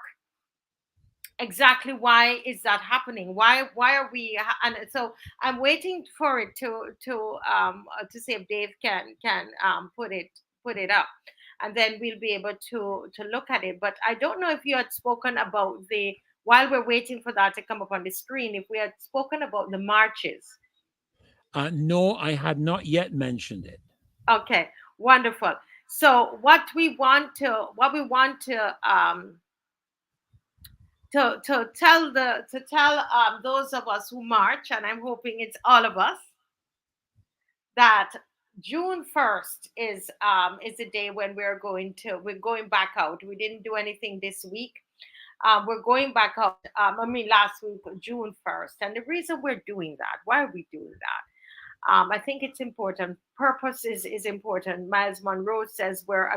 Exactly, why is that happening? Why are we and so I'm waiting for it to see if Dave can put it up, and then we'll be able to look at it. But I don't know if you had spoken about the while we're waiting for that to come up on the screen, if we had spoken about the marches. No, I had not yet mentioned it. Okay, wonderful. So what we want to tell those of us who march, and I'm hoping it's all of us, that June 1st is the day when we're going back out. We didn't do anything this week. We're going back out, last week, June 1st. And the reason we're doing that, why are we doing that? I think it's important. Purpose is important. Miles Monroe says where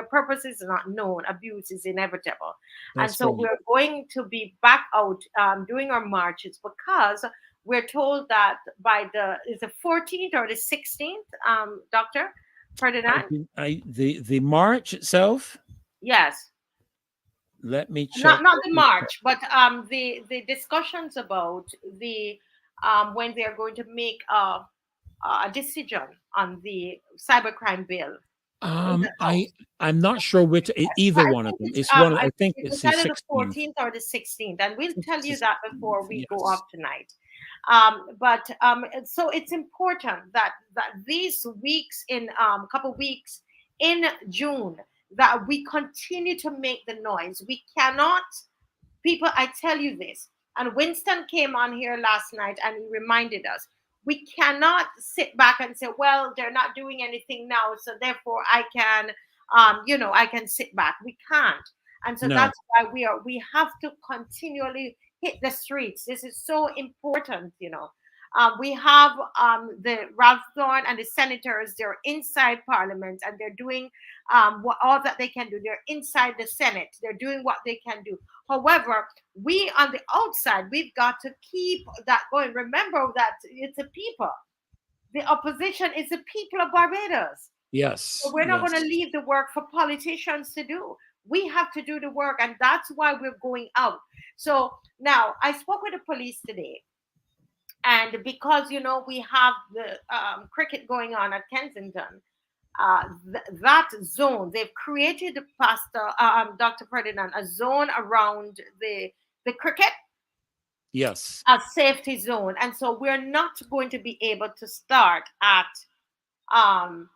purpose is not known, abuse is inevitable. And That's so right. we're going to be back out doing our marches because we're told that by is the 14th or the 16th, Dr. Ferdinand? The march itself. Yes. Let me not check. not the march, but the discussions about the when they are going to make a decision on the cybercrime bill in the I House. I'm not sure which either I one of think them. It's one. I think it it's was the either the 16th. 14th or the 16th, and we'll It's tell the you that 16th. before we go Yes. off tonight. But so it's important that these weeks in couple weeks in June that we continue to make the noise. We cannot, people, I tell you this, and Winston came on here last night and he reminded us, we cannot sit back and say, well, they're not doing anything now, so therefore I can sit back. We can't. And so No. that's why we have to continually hit the streets. This is so important. We have the Ralph Thorne and the senators. They're inside Parliament and they're doing all that they can do. They're inside the Senate. They're doing what they can do. However, we on the outside, we've got to keep that going. Remember that it's a people. The opposition is the people of Barbados. So Yes. we're not going to Yes. leave the work for politicians to do. We have to do the work, and that's why we're going out. So now I spoke with the police today, and because we have the cricket going on at Kensington, that zone they've created, Pastor Dr. Ferdinand, a zone around the cricket, Yes. a safety zone, and so we're not going to be able to start at um,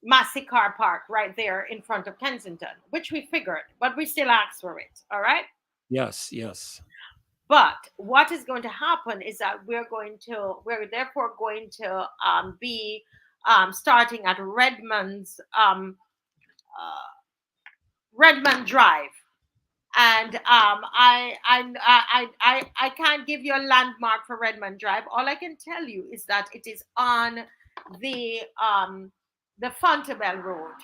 Massey Car Park right there in front of Kensington, which we figured, but we still asked for it. All right. Yes. Yes. But what is going to happen is that we're therefore going to be starting at Redmond Drive, and I can't give you a landmark for Redmond Drive. All I can tell you is that it is on the um, the Fontebelle Road.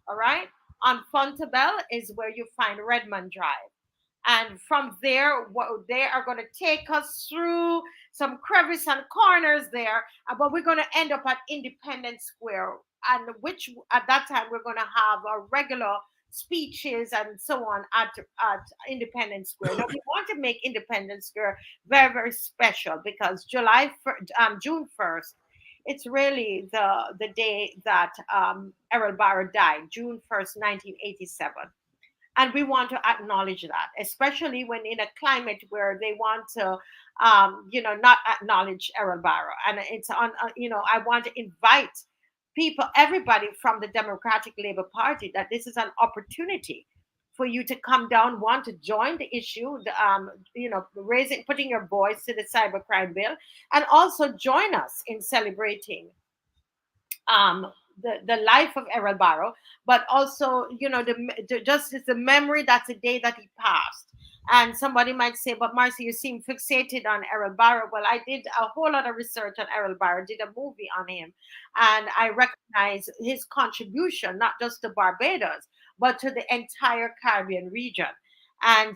All right, on Fontebelle is where you find Redmond Drive. And from there, what they are going to take us through some crevice and corners there, but we're going to end up at Independence Square, and which at that time we're going to have a regular speeches and so on at Independence Square. Now we want to make Independence Square very, very special because June 1st, it's really the day that Errol Barrow died, June 1st, 1987. And we want to acknowledge that, especially when in a climate where they want to not acknowledge Errol Barrow. And it's on I want to invite people, everybody from the Democratic Labour Party, that this is an opportunity for you to come down, want to join the issue, putting your voice to the cybercrime bill, and also join us in celebrating um, the life of Errol Barrow, but also, just as the memory, that's the day that he passed. And somebody might say, but Marcy, you seem fixated on Errol Barrow. Well, I did a whole lot of research on Errol Barrow, did a movie on him, and I recognize his contribution, not just to Barbados, but to the entire Caribbean region. And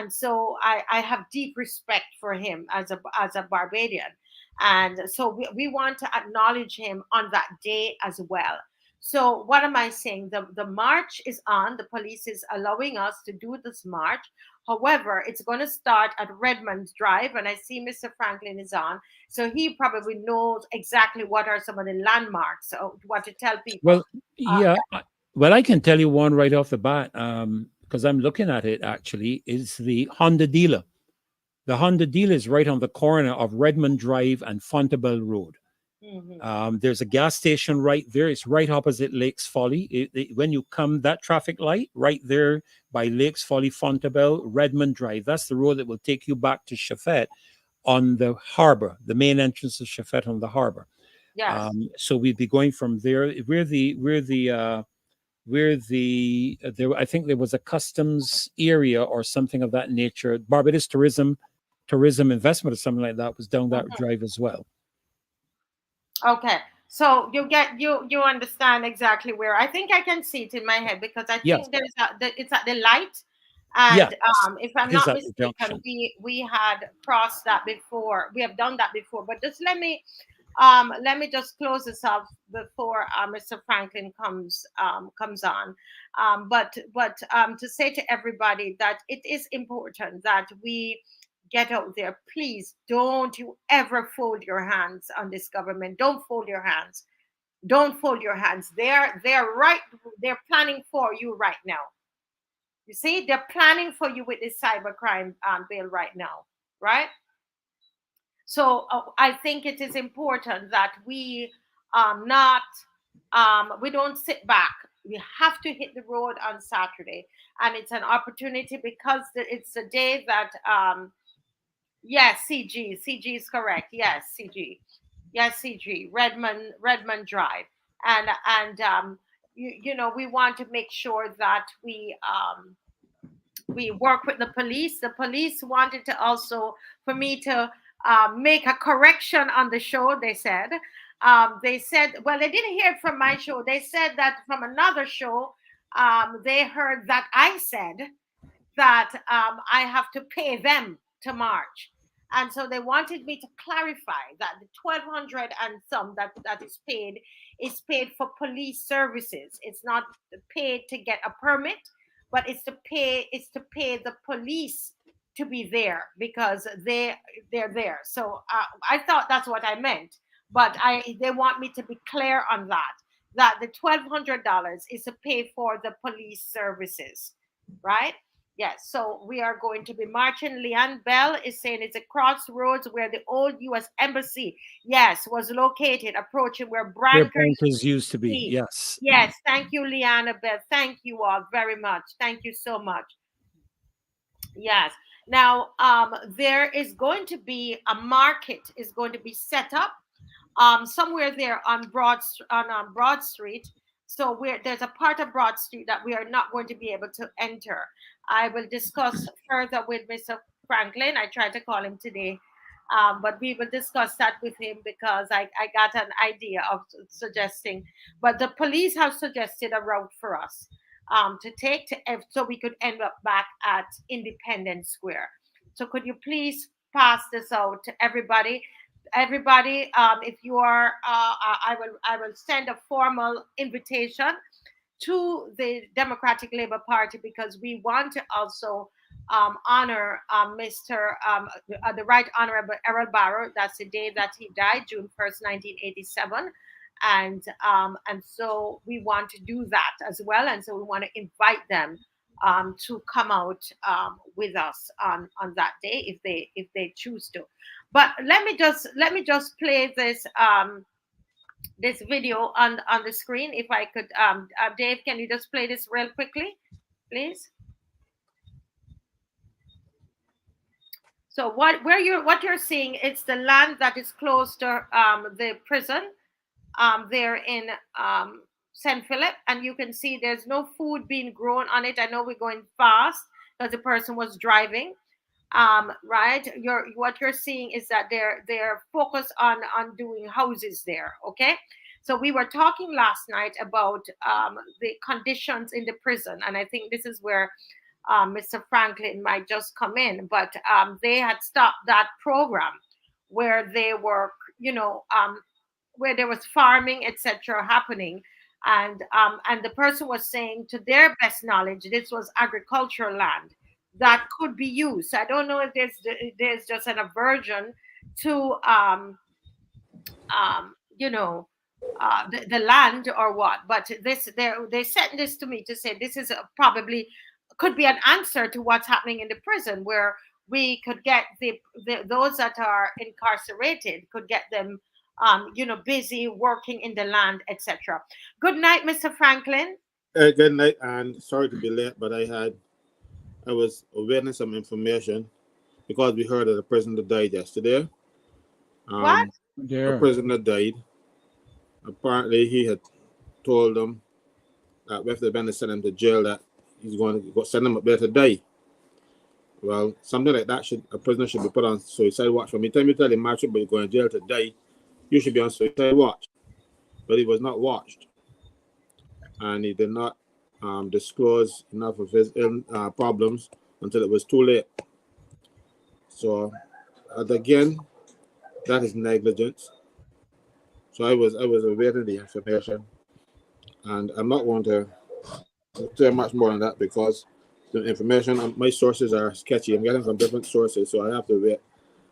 so I have deep respect for him as a Barbadian. And so we want to acknowledge him on that day as well. So what am I saying? The march is on. The police is allowing us to do this march. However, it's going to start at Redmond Drive, and I see Mr. Franklin is on, so he probably knows exactly what are some of the landmarks, so what to tell people. Well, yeah. Well, I can tell you one right off the bat, because I'm looking at it actually, is the Honda dealer. The Honda dealer is right on the corner of Redmond Drive and Fontebelle Road. There's a gas station right there. It's right opposite Lakes Folly. When you come, that traffic light right there by Lakes Folly, Fontebelle, Redmond Drive, that's the road that will take you back to Chafet on the harbor, the main entrance of Chafet on the harbor. Yes. So we'd be going from there. We're the where there, I think there was a customs area or something of that nature. Barbados tourism investment or something like that was down that drive as well. Okay. So you understand exactly where. I think I can see it in my head because I Yes. think it's at the light, and Yes. if I'm It is not at the junction. mistaken, we had crossed that before. We have done that before. But just let me just close this up before Mr. Franklin comes on. But to say to everybody that it is important that we get out there. Please don't you ever fold your hands on this government. Don't fold your hands. Don't fold your hands. They're right. They're planning for you right now. You see, they're planning for you with this cybercrime bill right now, right? So I think it is important that not we don't sit back. We have to hit the road on Saturday, and it's an opportunity because it's a day that yes, CG is correct. Yes, CG, yes, CG, Redmond Drive, and you know we want to make sure that we work with the police. The police wanted to also for me to make a correction on the show. They said, well, they didn't hear it from my show. They said that from another show, they heard that I said that I have to pay them to march. And so they wanted me to clarify that the 1,200 and some that is paid for police services. It's not paid to get a permit, but it's to pay the police to be there because they're there. So I thought that's what I meant, but they want me to be clear on that the $1,200 is to pay for the police services, right? Yes, so we are going to be marching. Leanne Bell is saying it's a crossroads where the old U.S. Embassy, yes, was located, approaching where Where Brankers bankers used to be. be. Yes. Yes, thank you, Leanne Bell. Thank you all very much. Thank you so much. Yes. Now, there is going to be a market is going to be set up somewhere there on Broad Street. So there's a part of Broad Street that we are not going to be able to enter. I will discuss further with Mr. Franklin. I tried to call him today, but we will discuss that with him because I got an idea of suggesting. But the police have suggested a route for us to take so we could end up back at Independence Square. So could you please pass this out to everybody? Everybody, if you are I will send a formal invitation to the Democratic Labour Party because we want to also honor Mr. The Right Honorable Errol Barrow. That's the day that he died, June 1st, 1987. And so we want to do that as well, and so we want to invite them to come out with us on that day if they choose to. But let me just play this video on the screen. If I could, Dave, can you just play this real quickly, please? So what you're seeing, it's the land that is close to the prison there in St. Philip, and you can see there's no food being grown on it. I know we're going fast because the person was driving. Right, what you're seeing is that they're focused on doing houses there. Okay, so we were talking last night about the conditions in the prison, and I think this is where Mr. Franklin might just come in, but they had stopped that program where they were, where there was farming, etc., happening, and the person was saying, to their best knowledge, this was agricultural land that could be used. I don't know if there's just an aversion to the land or what, but they sent this to me to say this is probably could be an answer to what's happening in the prison, where we could get those that are incarcerated, could get them busy working in the land, etc. Good night, Mr. Franklin. Good night, and sorry to be late, but I was awaiting some information because we heard that a prisoner died yesterday. What? A prisoner died. Apparently, he had told them if they're going to send him to jail, that he's going to send him up there to die. Well, something like that a prisoner should be put on suicide watch. From the time you tell him, but you're going to jail to die, you should be on suicide watch. But he was not watched, and he did not disclose enough of his problems until it was too late. So, again, that is negligence. So I was awaiting the information, and I'm not going to say much more on that because the information, my sources are sketchy. I'm getting from different sources, so I have to wait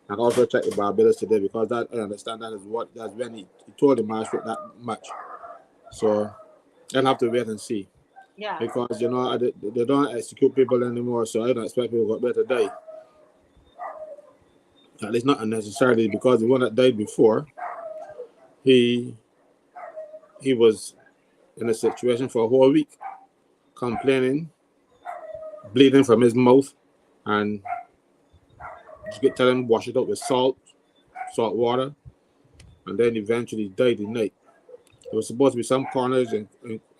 and also check the Barbados today because that I understand that's when he told the magistrate that much. So I'll have to wait and see. Yeah. Because they don't execute people anymore, so I don't expect people to go better die. At least not unnecessarily, because the one that died before, he was in a situation for a whole week, complaining, bleeding from his mouth, and you could tell him wash it out with salt water, and then eventually died in night. There was supposed to be some coroner's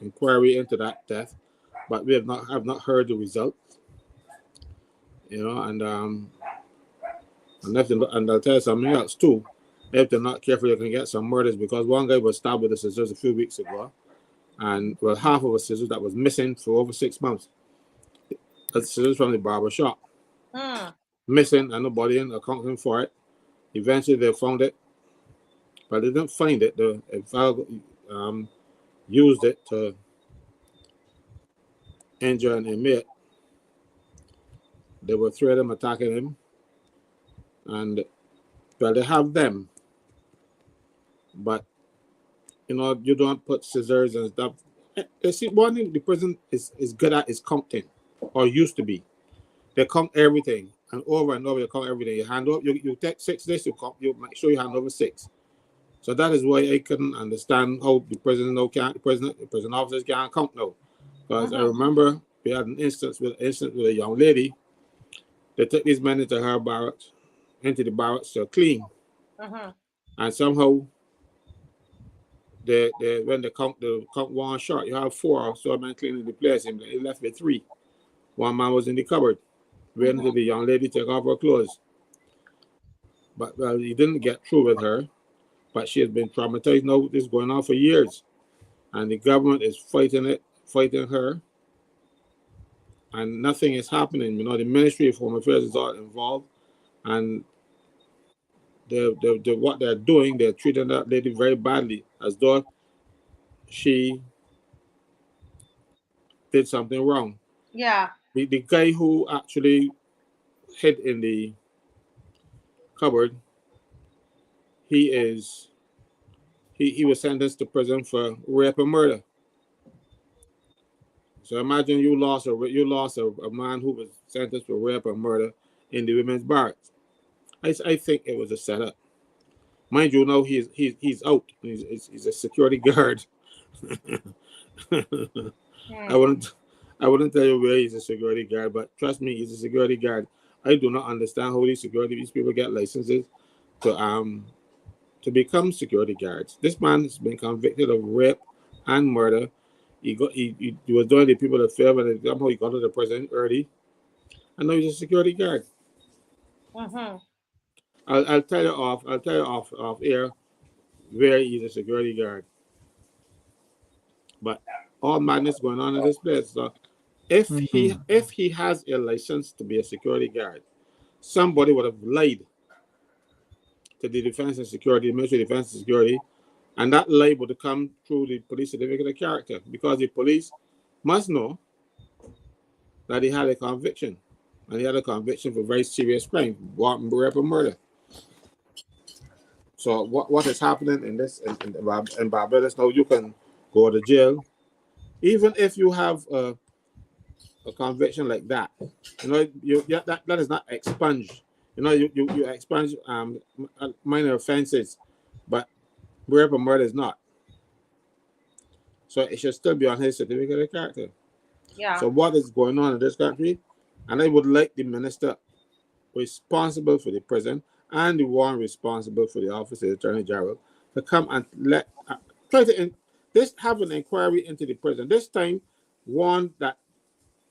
inquiry into that death, but we have not heard the result. And I'll tell you something else too. If they're not careful, you can get some murders because one guy was stabbed with a scissors a few weeks ago, and half of a scissors that was missing for over 6 months. That's scissors from the barber shop. Missing, and nobody accounting for it. Eventually, they found it, but they didn't find it. They used it to injure an inmate. There were 3 of them attacking him, and they have them, but you don't put scissors and stuff. You see, one thing the prison is good at is counting, or used to be. They count everything, and over you count everything. You hand over, you take 6 days, you make sure you hand over 6. So that is why I couldn't understand how the prison prison officers can't count now. Because I remember we had an instance with a young lady. They took these men into the barracks to clean, and somehow when they count one short, you have 4, so a man cleaning the place, and they left with 3. One man was in the cupboard, waiting until the young lady take off her clothes. But he didn't get through with her. But she has been traumatized now. This is going on for years, and the government is fighting her, and nothing is happening. The Ministry of Home Affairs is all involved, and what they're doing, they're treating that lady very badly, as though she did something wrong. Yeah. The guy who actually hid in the cupboard, he was sentenced to prison for rape and murder. So imagine you lost a man who was sentenced for rape and murder in the women's barracks. I think it was a setup. Mind you, now he's out. He's a security guard. I wouldn't tell you where he's a security guard, but trust me, he's a security guard. I do not understand how these people get licenses to become security guards. This man has been convicted of rape and murder. He was doing the people a favor, and somehow he got to the prison early. And now he's a security guard. I'll tell you off air where he's a security guard. But all madness going on in this place. So if he has a license to be a security guard, somebody would have lied to the Defense and Security, the Ministry of Defense and Security, and that lie would have come through the police certificate of character, because the police must know that he had a conviction, and he had a conviction for very serious crime, rape and murder. So what is happening in Barbados now? You can go to jail, even if you have a conviction like that. That is not expunged. You expunge minor offenses, but rape and murder is not. So it should still be on his certificate of character. Yeah. So what is going on in this country? And I would like the minister responsible for the prison and the one responsible for the office of the Attorney General to come and try to This have an inquiry into the prison. This time, one that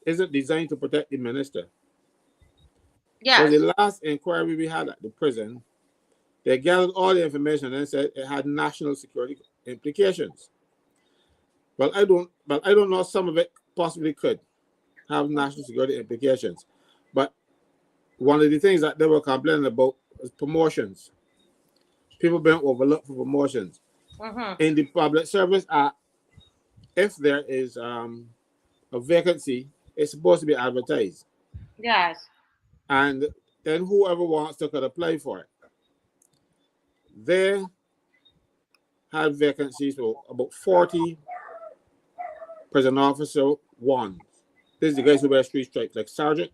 isn't designed to protect the minister. Yes. So the last inquiry we had at the prison, they gathered all the information and said it had national security implications. Well, I don't know. Some of it possibly could have national security implications, but one of the things that they were complaining about was promotions. People being overlooked for promotions. In the Public Service Act, if there is a vacancy, it's supposed to be advertised. Yes. And then whoever wants to could apply for it. They had vacancies for about 40 prison officer ones. This is the guys who wear street stripes, like sergeant.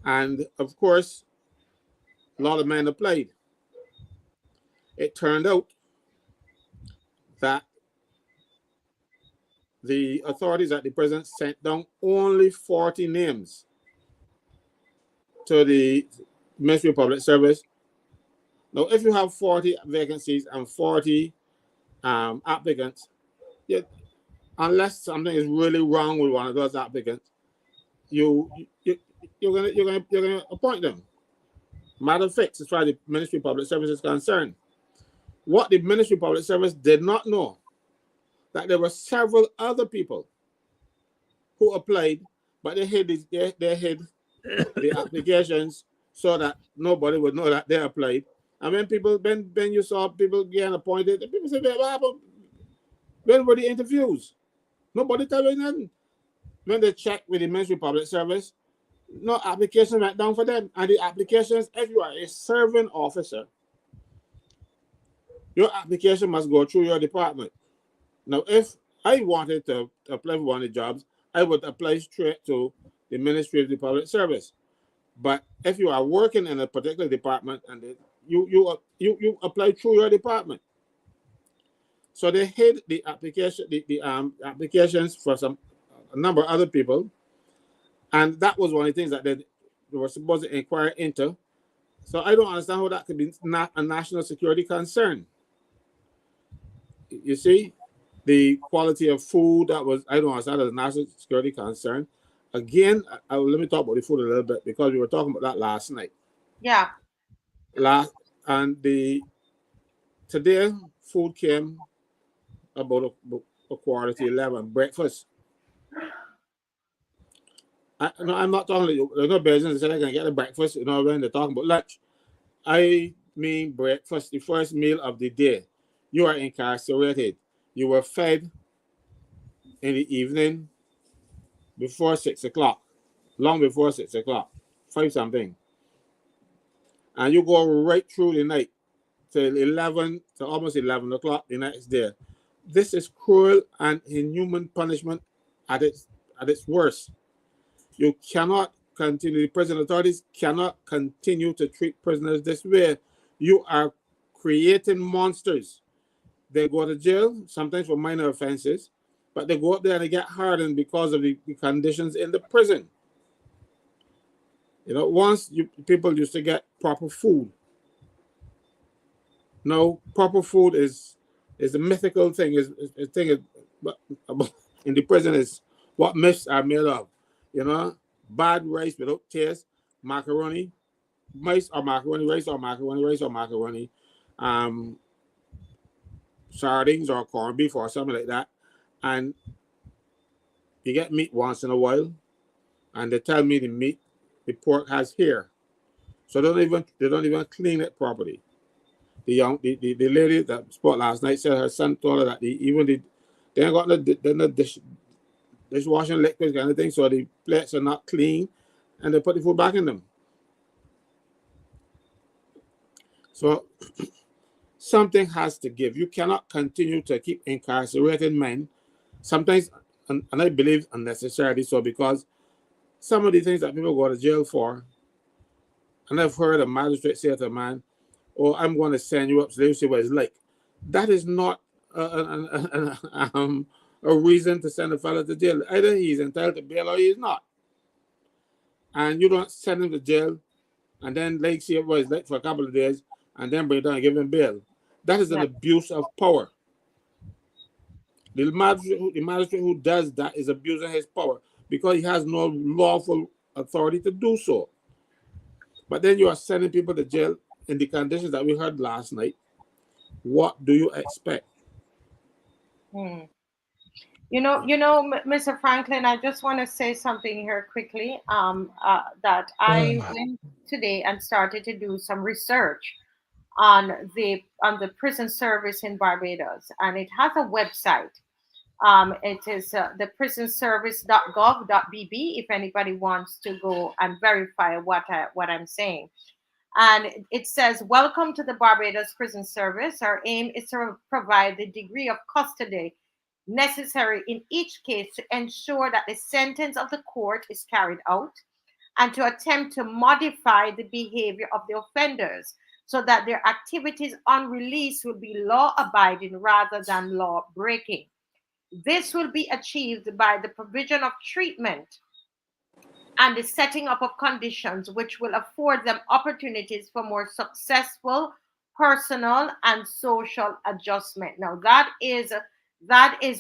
And of course, a lot of men applied. It turned out that the authorities at the prison sent down only 40 names to the Ministry of Public Service. Now, if you have 40 vacancies and 40 applicants, unless something is really wrong with one of those applicants, you're gonna appoint them. Matter fixed as far as the Ministry of Public Service is concerned. What the Ministry of Public Service did not know, that there were several other people who applied, but they hid the applications so that nobody would know that they applied. And when you saw people getting appointed, people said, "What happened? When were the interviews?" Nobody tell you nothing. When they checked with the Ministry of Public Service, no application went down for them. And the applications, if you are a serving officer, your application must go through your department. Now, if I wanted to apply for one of the jobs, I would apply straight to the Ministry of the Public Service. But if you are working in a particular department and you apply through your department, so they hid the application, the applications for a number of other people, and that was one of the things that they were supposed to inquire into. So I don't understand how that could be not a national security concern. You see, the quality of food that was, I don't understand as a national security concern. Again, let me talk about the food a little bit because we were talking about that last night. Yeah. Today food came about a quarter to 11, breakfast. I'm not talking to you. There's no business that I can get the breakfast, when they're talking about lunch. I mean breakfast, the first meal of the day. You are incarcerated. You were fed in the evening before 6 o'clock, long before 6 o'clock, 5 something. And you go right through the night till 11 to almost 11 o'clock the next day. This is cruel and inhuman punishment at its worst. You cannot continue, the prison authorities cannot continue to treat prisoners this way. You are creating monsters. They go to jail, sometimes for minor offenses, but they go up there and they get hardened because of the conditions in the prison. Once people used to get proper food. Now, proper food is a mythical thing. In the prison is what myths are made of. Bad rice without taste, macaroni, rice or macaroni, rice or macaroni, rice or macaroni, sardines or corned beef or something like that. And you get meat once in a while, and they tell me the pork has hair. So they don't even clean it properly. The lady that spoke last night said her son told her that they ain't got no dishwashing liquids kind of thing, so the plates are not clean, and they put the food back in them. So something has to give. You cannot continue to keep incarcerated men, sometimes, and I believe unnecessarily so, because some of the things that people go to jail for, and I've heard a magistrate say to a man, "Oh, I'm going to send you up so they see what it's like." That is not a reason to send a fellow to jail. Either he's entitled to bail or he's not. And you don't send him to jail and then see what it's like for a couple of days and then bring it down and give him bail. That is an abuse of power. The magistrate who does that is abusing his power because he has no lawful authority to do so. But then you are sending people to jail in the conditions that we heard last night. What do you expect? Mr. Franklin, I just want to say something here quickly. That I went today and started to do some research on the prison service in Barbados, and it has a website. It is the prisonservice.gov.bb if anybody wants to go and verify what I'm saying. And it says, "Welcome to the Barbados Prison Service. Our aim is to provide the degree of custody necessary in each case to ensure that the sentence of the court is carried out and to attempt to modify the behavior of the offenders so that their activities on release will be law-abiding rather than law-breaking. This will be achieved by the provision of treatment and the setting up of conditions which will afford them opportunities for more successful personal and social adjustment." Now, that is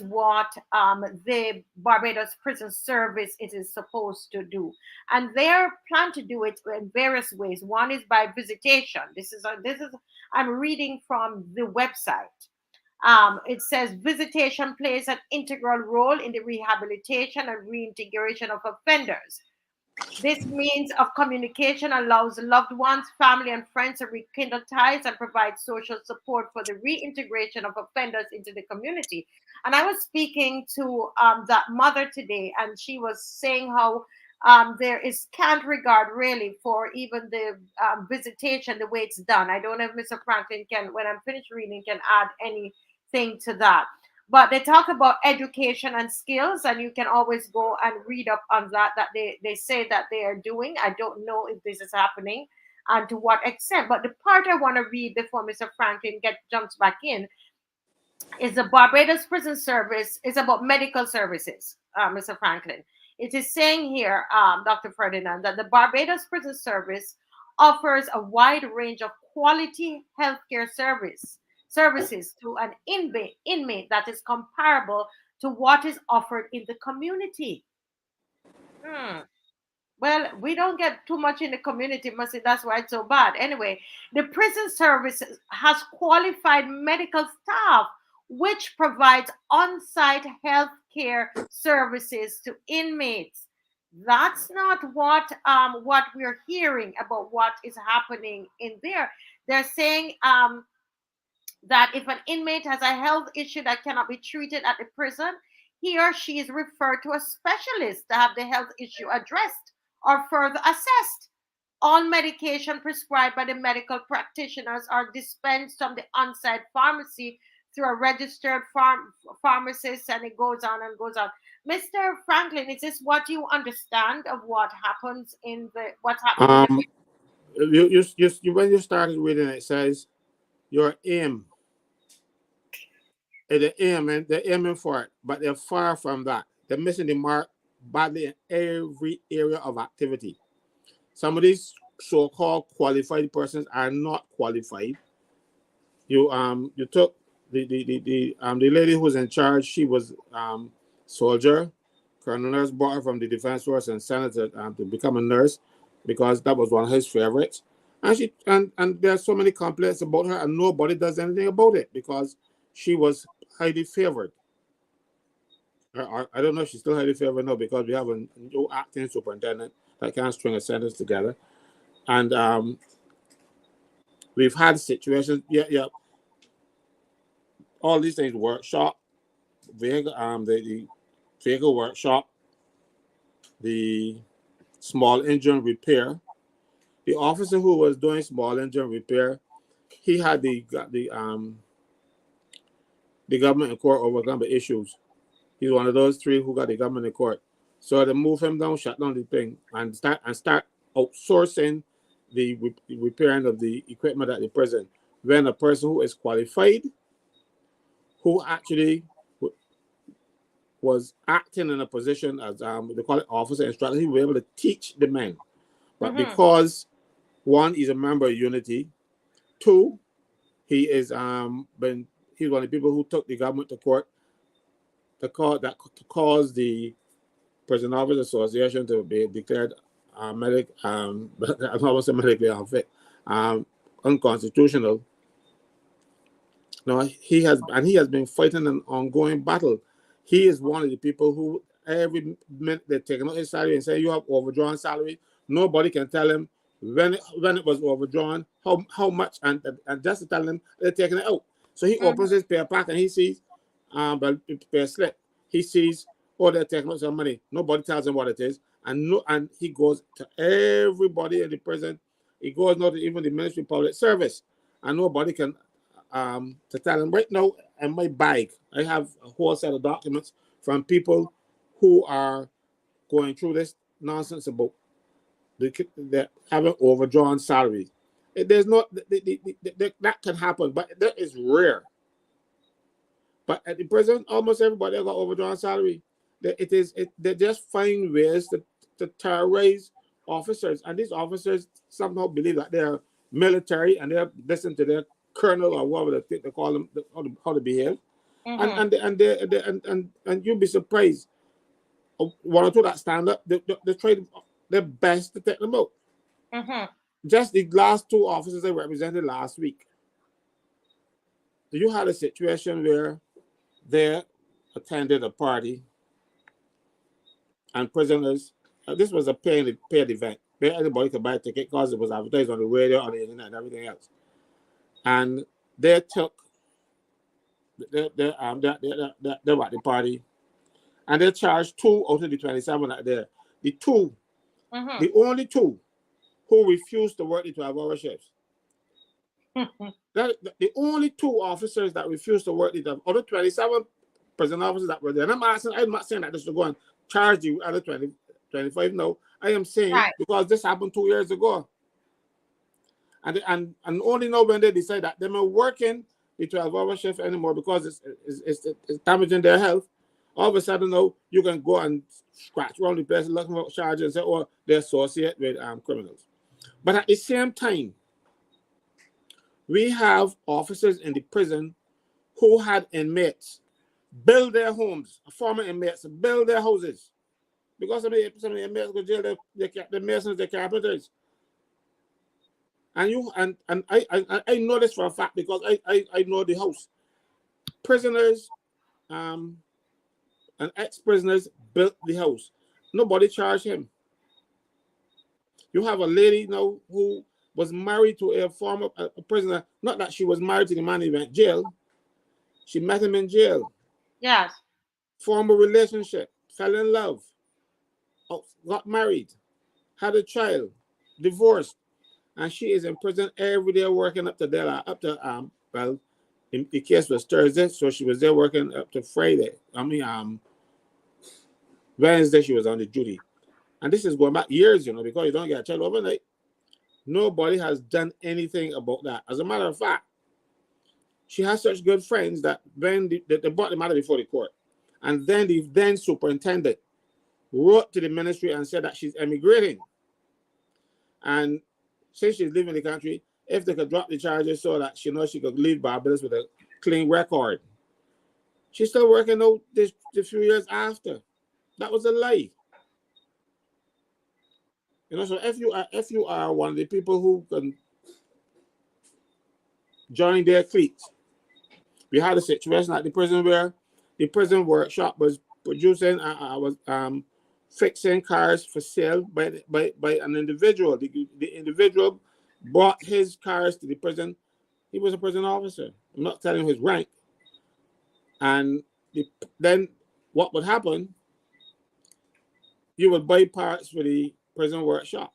what the Barbados Prison Service is supposed to do, and they plan to do it in various ways. One is by visitation. This is I'm reading from the website. It says visitation plays an integral role in the rehabilitation and reintegration of offenders. This means of communication allows loved ones, family, and friends to rekindle ties and provide social support for the reintegration of offenders into the community. And I was speaking to that mother today, and she was saying how there is scant regard really for even the visitation, the way it's done. I don't know if Mr. Franklin can, when I'm finished reading, can add anything to that. But they talk about education and skills, and you can always go and read up on that they say that they are doing. I don't know if this is happening and to what extent. But the part I want to read before Mr. Franklin jumps back in is the Barbados Prison Service is about medical services, Mr. Franklin. It is saying here, Dr. Ferdinand, that the Barbados Prison Service offers a wide range of quality healthcare services to an inmate that is comparable to what is offered in the community. Well, we don't get too much in the community, Mercy. That's why it's so bad. Anyway, the prison service has qualified medical staff which provides on-site health care services to inmates. That's not what we're hearing about what is happening in there. They're saying that if an inmate has a health issue that cannot be treated at the prison, he or she is referred to a specialist to have the health issue addressed or further assessed. All medication prescribed by the medical practitioners are dispensed from the on-site pharmacy through a registered pharmacist, and it goes on and goes on. Mr. Franklin, is this what you understand of what happens what's happening? When you started reading, it says your aim. They're aiming for it, but they're far from that. They're missing the mark badly in every area of activity. Some of these so-called qualified persons are not qualified. You took the lady who was in charge. She was soldier. Colonel Nurse brought her from the Defense Force and sent her to become a nurse because that was one of his favorites. And there's so many complaints about her, and nobody does anything about it because she was highly favored. I don't know if she's still highly favored now because we have a new acting superintendent that can't string a sentence together. And we've had situations, all these things, workshop, the vehicle workshop, the small engine repair. The officer who was doing small engine repair, he had the government in court over government issues. He's one of those three who got the government in court. So they move him down, shut down the thing, and start outsourcing the repairing of the equipment at the prison. When a person who is qualified, who actually was acting in a position as they call it officer instructor, he was able to teach the men. But because one is a member of Unity, two, He is he's one of the people who took the government to court to cause the Prison Officers Association to be declared medically unfit, unconstitutional. Now he has been fighting an ongoing battle. He is one of the people who every minute they're taking out his salary and say you have overdrawn salary. Nobody can tell him when it was overdrawn, how much, and just to tell him they're taking it out. So he opens his pay pack and he sees pay slip. He sees, oh, they're taking out some money. Nobody tells him what it is. And he goes to everybody in the prison. He goes not to even the Ministry of Public Service. And nobody can to tell him right now in my bag, I have a whole set of documents from people who are going through this nonsense about the having overdrawn salary. There's not that can happen, but that is rare. But at the prison, almost everybody got overdrawn salary. They just find ways to terrorize officers, and these officers somehow believe that they're military and they listen to their colonel or whatever they call them, how to behave. And you'll be surprised. One or two that stand up, they try their best to take them out. Just the last two officers I represented last week, you had a situation where they attended a party and prisoners, this was a paid event where anybody could buy a ticket because it was advertised on the radio, on the internet, and everything else. And they took they were at the party and they charged 2 out of the 27 out there. The only 2 who refused to work the 12-hour shifts. The only 2 officers that refused to work the other 27 prison officers that were there. And I'm not saying that this should go and charge the other 25. No, I am saying because this happened 2 years ago. And only now when they decide that they're not working the 12-hour shift anymore because it's damaging their health, all of a sudden now you can go and scratch around the place looking for charges and say, oh, they associate with criminals. But at the same time, we have officers in the prison who had inmates build their homes, former inmates build their houses. Because some of the inmates go to jail, they're masons, they're carpenters. And I know this for a fact because I know the house. Prisoners and ex-prisoners built the house. Nobody charged him. You have a lady now who was married to a former prisoner. Not that she was married to the man who went jail. She met him in jail. Yes. Formed a relationship, fell in love, got married, had a child, divorced, and she is in prison every day working up to well, the case was Thursday, so she was there working up to Friday. Wednesday she was on the duty. And this is going back years, because you don't get a child overnight. Nobody has done anything about that. As a matter of fact, she has such good friends that when they brought the matter before the court, and then the then superintendent wrote to the ministry and said that she's emigrating. And since she's leaving the country, if they could drop the charges so that she knows she could leave Barbados with a clean record. She's still working out this few years after. That was a lie. So if you are one of the people who can join their cliques, we had a situation at the prison where the prison workshop was producing, fixing cars for sale by an individual. The individual brought his cars to the prison. He was a prison officer. I'm not telling you his rank. And then what would happen? You would buy parts for the prison workshop,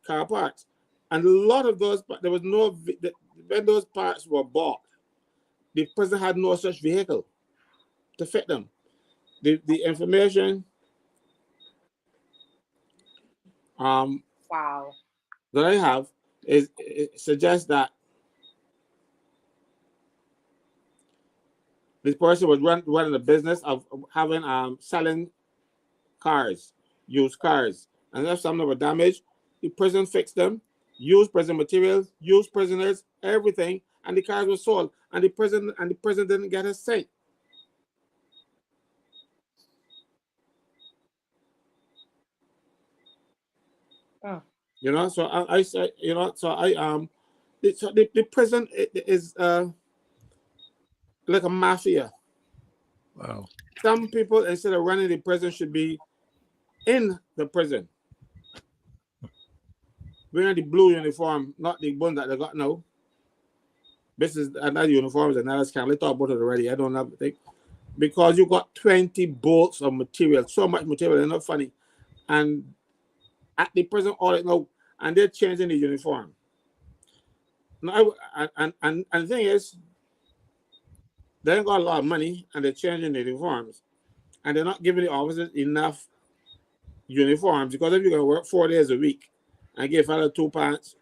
car parts, and a lot of those. But there was no when those parts were bought, the prison had no such vehicle to fit them. The information wow that I have it suggests that this person was running a business of having selling cars, used cars, and if some were damaged, the prison fixed them use prison materials, use prisoners, everything, and the cars were sold, and the prison didn't get a cent. Oh. You know, so I say, you know, so the prison is like a mafia. Wow. Some people, instead of running the prison, should be in the prison, wearing the blue uniform, not the one that they got now. This is another uniforms and another scam. Let's talk about it already. I don't have to think. Because you got 20 bolts of material, so much material, they're not funny. And at the prison audit now, and they're changing the uniform. Now, and the thing is, they ain't got a lot of money and they're changing the uniforms. And they're not giving the officers enough uniforms, because if you're going to work 4 days a week and give fellas 2 pants,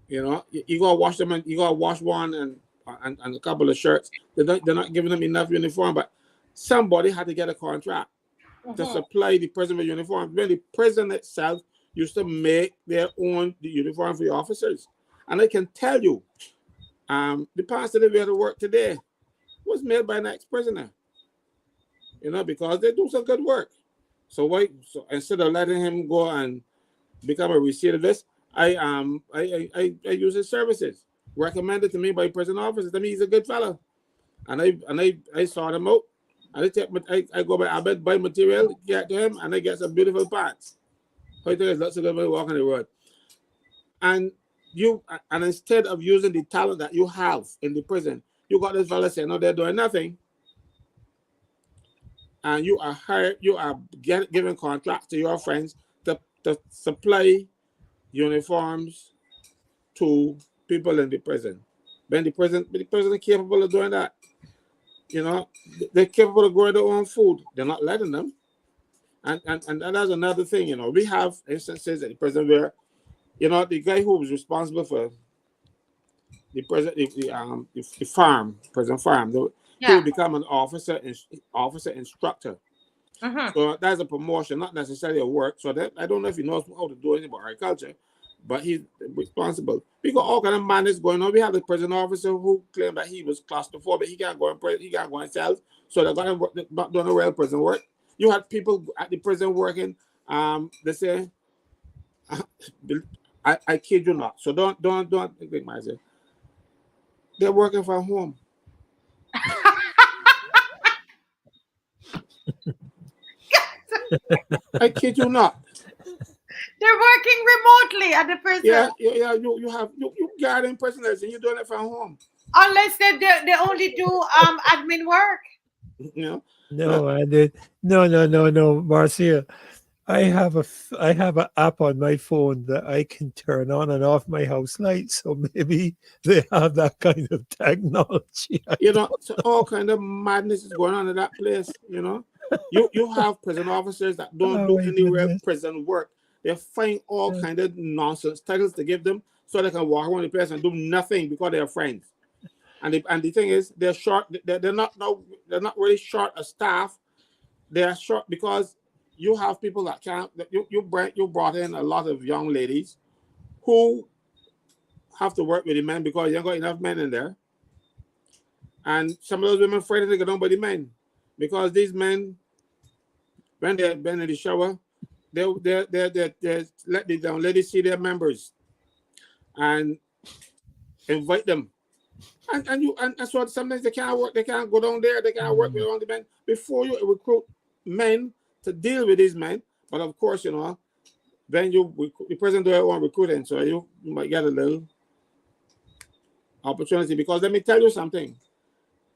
you know, you got to wash them, and you got to wash one and a couple of shirts. They're not giving them enough uniform, but somebody had to get a contract to supply the prison with uniforms. When the prison itself used to make their own uniform for the officers. And I can tell you, the pants that they wear to work today was made by an ex-prisoner. You know, because they do some good work. So instead of letting him go and become a recidivist, I use his services, recommended to me by prison officers. To me, he's a good fellow, and I sought him out, and I go by, I buy material, get to him, and I get some beautiful pants. I tell you, lots of good men walking the road, and instead of using the talent that you have in the prison, you got this fella saying, no, they're doing nothing. And you are hired, you are giving contracts to your friends to supply uniforms to people in the prison. When the prison is capable of doing that. You know, they're capable of growing their own food. They're not letting them. And that's another thing, you know. We have instances at the prison where, you know, the guy who was responsible for the farm, prison farm, he will become an officer instructor. So that's a promotion, not necessarily a work. So that I don't know if he knows how to do anything about agriculture, but he's responsible. We got all kind of madness going on. We have the prison officer who claimed that he was claustrophobic. He can't go in prison, he can't go in cells. So they're going to not doing a real prison work. You had people at the prison working. They say, I kid you not. So don't think myself. They're working from home. I kid you not. They're working remotely at the prison. Yeah. You guarding prisoners and you're doing it from home. Unless they only do admin work. You know. No, I did. No, Marcia. I have an app on my phone that I can turn on and off my house lights. So maybe they have that kind of technology. You know, so all kind of madness is going on in that place. You know, you have prison officers that don't do any real prison work. They find all kind of nonsense titles to give them so they can walk around the place and do nothing because they're friends. And the thing is, they're short. They're not really short of staff. They're short because you have people that can't. You brought in a lot of young ladies who have to work with the men because you ain't got enough men in there. And some of those women afraid to get on by the men because these men, when they're been in the shower, they let the young ladies see their members and invite them. And so sometimes they can't work. They can't go down there. They can't work with all the men before you recruit men to deal with these men. But of course, you know, then the president don't want recruiting, so you might get a little opportunity. Because let me tell you something,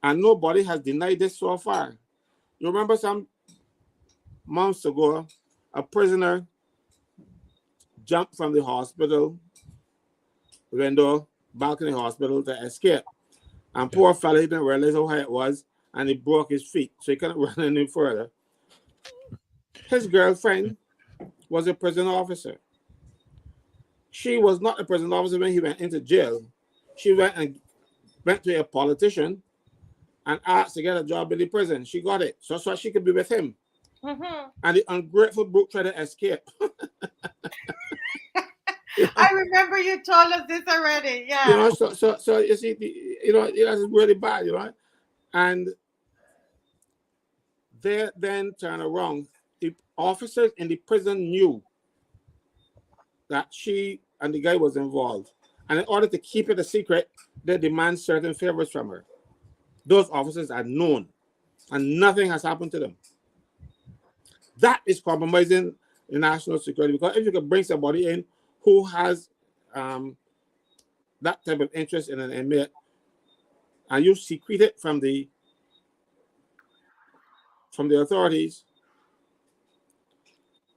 and nobody has denied this so far. You remember some months ago, a prisoner jumped from the hospital window, balcony hospital, to escape. And poor fella, he didn't realize how high it was, and he broke his feet, so he couldn't run any further. His girlfriend was a prison officer. She was not a prison officer when he went into jail. She went to a politician and asked to get a job in the prison. She got it, so she could be with him. And the ungrateful brute tried to escape. I remember you told us this already. Yeah. You know, so you see, that's really bad, and they then turn around. The officers in the prison knew that she and the guy was involved, and in order to keep it a secret, they demand certain favors from her. Those officers are known, and nothing has happened to them. That is compromising the national security, because if you can bring somebody in who has that type of interest in an inmate, and you secret it from the authorities,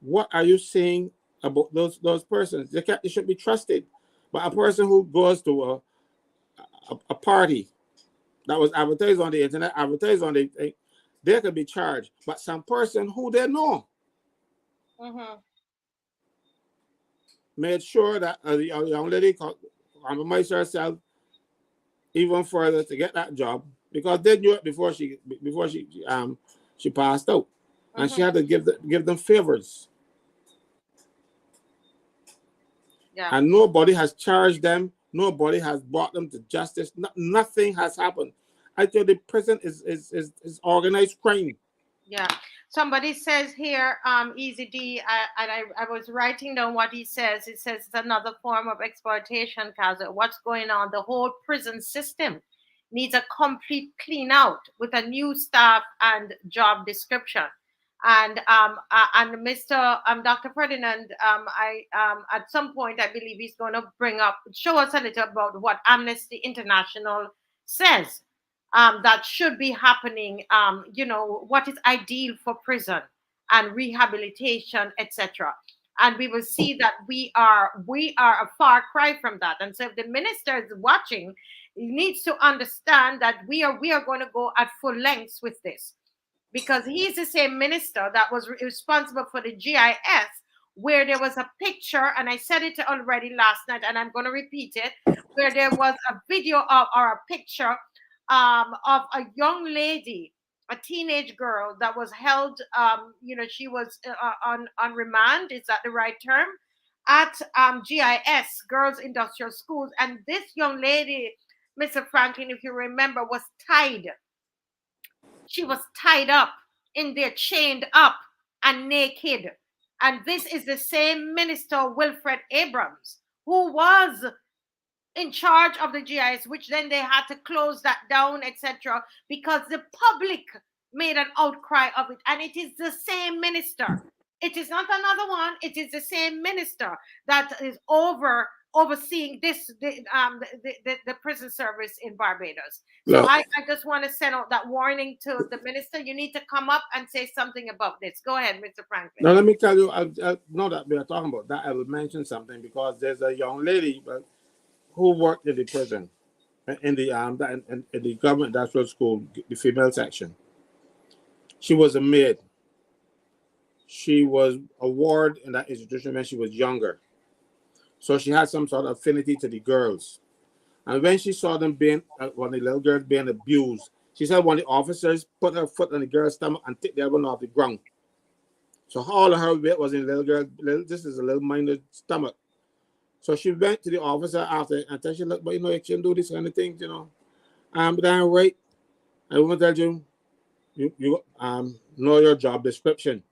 what are you saying about those persons? They should be trusted. But a person who goes to a party that was advertised on the internet, advertised on they could be charged. But some person who they know made sure that a young lady compromised herself even further to get that job, because they knew it before she passed out, and she had to give them favors. Yeah. And nobody has charged them. Nobody has brought them to justice. Nothing has happened. I tell you, the prison is organized crime. Yeah. Somebody says here, Easy D, I was writing down what he says. It says it's another form of exploitation, because what's going on? The whole prison system needs a complete clean out with a new staff and job description. And Mr. Dr. Ferdinand, at some point, I believe he's going to show us a little about what Amnesty International says that should be happening. What is ideal for prison and rehabilitation, etc. And we will see that we are a far cry from that. And so, if the minister is watching, he needs to understand that we are going to go at full lengths with this. Because he's the same minister that was responsible for the GIS, where there was a picture, and I said it already last night, and I'm going to repeat it, where there was a video or a picture of a young lady, a teenage girl that was held, she was on remand, is that the right term, at GIS, Girls Industrial Schools. And this young lady, Mr. Franklin, if you remember, was tied. She was tied up in there, chained up and naked. And this is the same minister, Wilfred Abrams, who was in charge of the GIS, which then they had to close that down, etc., because the public made an outcry of it. And it is the same minister. It is not another one. It is the same minister that is overseeing the prison service in Barbados. So I just want to send out that warning to the minister. You need to come up and say something about this. Go ahead, Mr. Franklin. Now, let me tell you, I know that we are talking about that. I will mention something, because there's a young lady who worked in the prison, in the government industrial school, the female section. She was a maid. She was a ward in that institution when she was younger. So she had some sort of affinity to the girls. And when she saw them one of the little girls being abused, she said one of the officers put her foot on the girl's stomach and took the other one off the ground. So all of her weight was in the little girl. This is a little minor stomach. So she went to the officer after and said, "Look, but you shouldn't do this kind of things, But then, right, I want to tell you know your job description."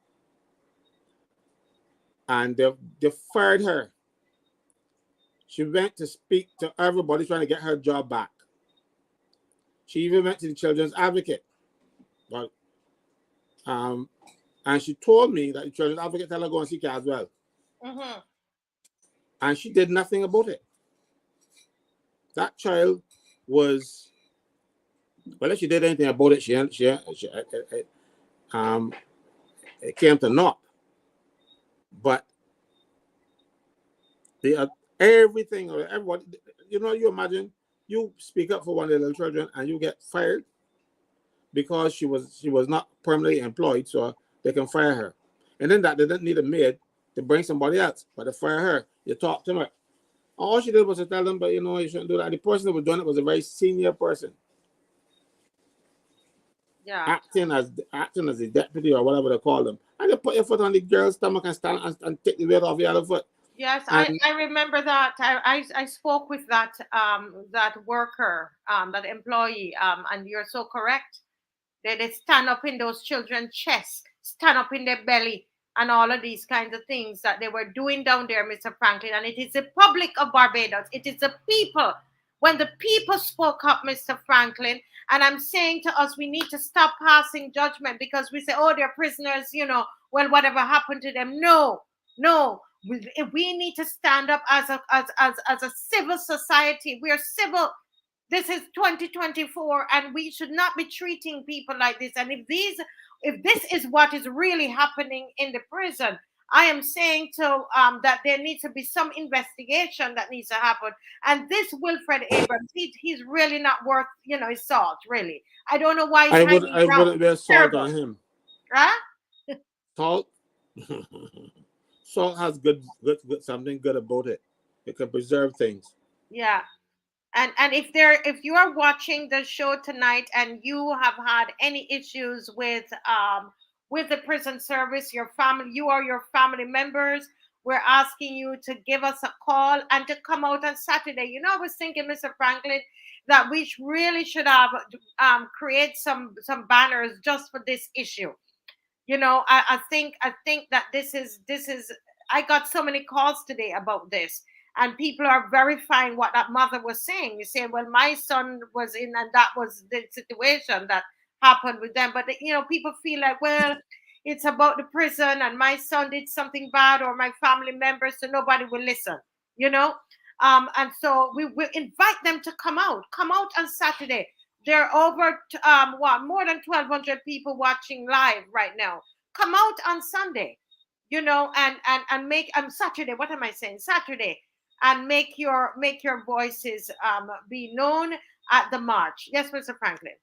And they fired her. She went to speak to everybody trying to get her job back. She even went to the children's advocate. But, and she told me that the children's advocate told her to go and seek her as well. And she did nothing about it. That child was, well, if she did anything about it, it came to naught. But everything, or everybody, you imagine you speak up for one of the little children and you get fired because she was not permanently employed, so they can fire her. And then that they didn't need a maid to bring somebody else, but to fire her, you talk to her. All she did was to tell them, but you shouldn't do that. The person that was doing it was a very senior person. Yeah. acting as the deputy or whatever they call them, and you put your foot on the girl's stomach and stand and take the weight off the other foot. Yes, And I remember that. I spoke with that that worker, that employee, and you're so correct. They stand up in those children's chests, stand up in their belly, and all of these kinds of things that they were doing down there, Mr. Franklin. And it is the public of Barbados, it is the people. When the people spoke up, Mr. Franklin, and I'm saying to us, we need to stop passing judgment because we say, oh, they're prisoners, well, whatever happened to them. No, no. We need to stand up as a civil society. We are civil. This is 2024, and we should not be treating people like this. And if this is what is really happening in the prison, I am saying to that there needs to be some investigation that needs to happen. And this Wilfred Abrams, he's really not worth his salt. Really, I don't know why he's hanging I around. wouldn't wear salt on him. Huh? Salt, salt has good something good about it. It can preserve things. Yeah. And if you are watching the show tonight and you have had any issues with the prison service, your family, you or your family members, we're asking you to give us a call and to come out on Saturday. I was thinking, Mr. Franklin, that we really should have create some banners just for this issue. I think that this is I got so many calls today about this, and people are verifying what that mother was saying. You say, well, my son was in, and that was the situation that happened with them. But people feel like, well, it's about the prison, and my son did something bad, or my family members, so nobody will listen. And so we will invite them to come out on Saturday. There are over more than 1,200 people watching live right now. Come out on Sunday, and make Saturday. What am I saying? Saturday, and make your voices be known at the march. Yes, Mr. Franklin.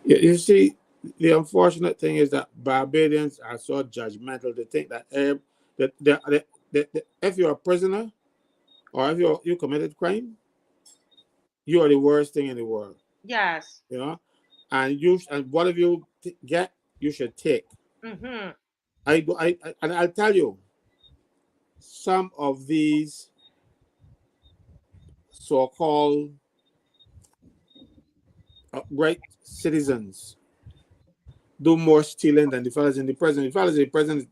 You see, the unfortunate thing is that Barbadians are so judgmental. They think that if you're a prisoner or if you committed crime, you are the worst thing in the world. Yes. And whatever you get, you should take. Mm-hmm. And I'll tell you, some of these so-called upright citizens do more stealing than the fellas in the prison. The fellas in the prison,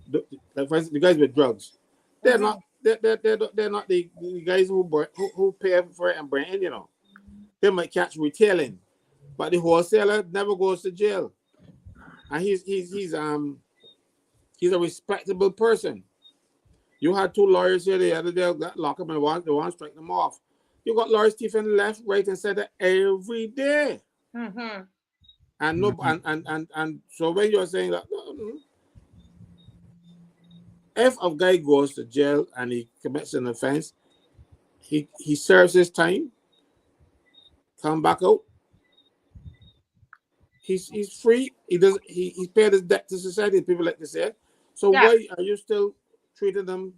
the guys with drugs, they're not. They're not the guys who pay for it and bring in. They might catch retailing, but the wholesaler never goes to jail, and he's a respectable person. You had two lawyers here the other day that lock up and they want to strike them off. You got lawyers thieving left, right, and center every day. Mm-hmm. And so when you're saying that, if a guy goes to jail and he commits an offense, he serves his time, come back out, he's free. He's paid his debt to society. People like to say. So why are you still treating them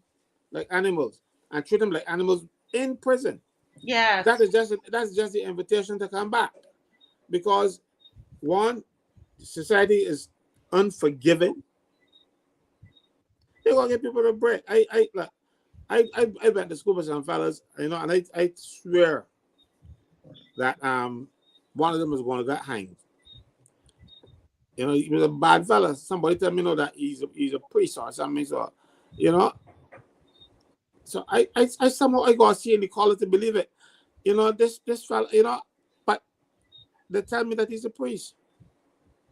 like animals and treat them like animals in prison? Yes. That's just the invitation to come back, because one, society is unforgiving. They're gonna get people to break. I went to school with some fellas, and I swear that one of them was going to get hanged. He was a bad fella. Somebody tell me that he's a priest or something. So, so I somehow I gotta see and call it to believe it. This fella, but they tell me that he's a priest.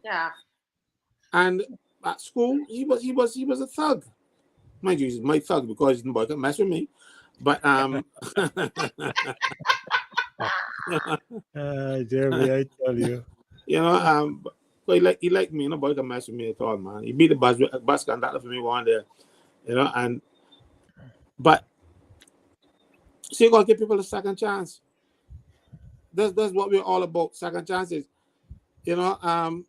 Yeah. And at school, he was a thug. Mind you, he's my thug because nobody can mess with me. But Jeremy, I tell you. But he like me, nobody can mess with me at all, man. He beat the bus conductor for me one day, but so you gotta give people a second chance. That's what we're all about, second chances. You gotta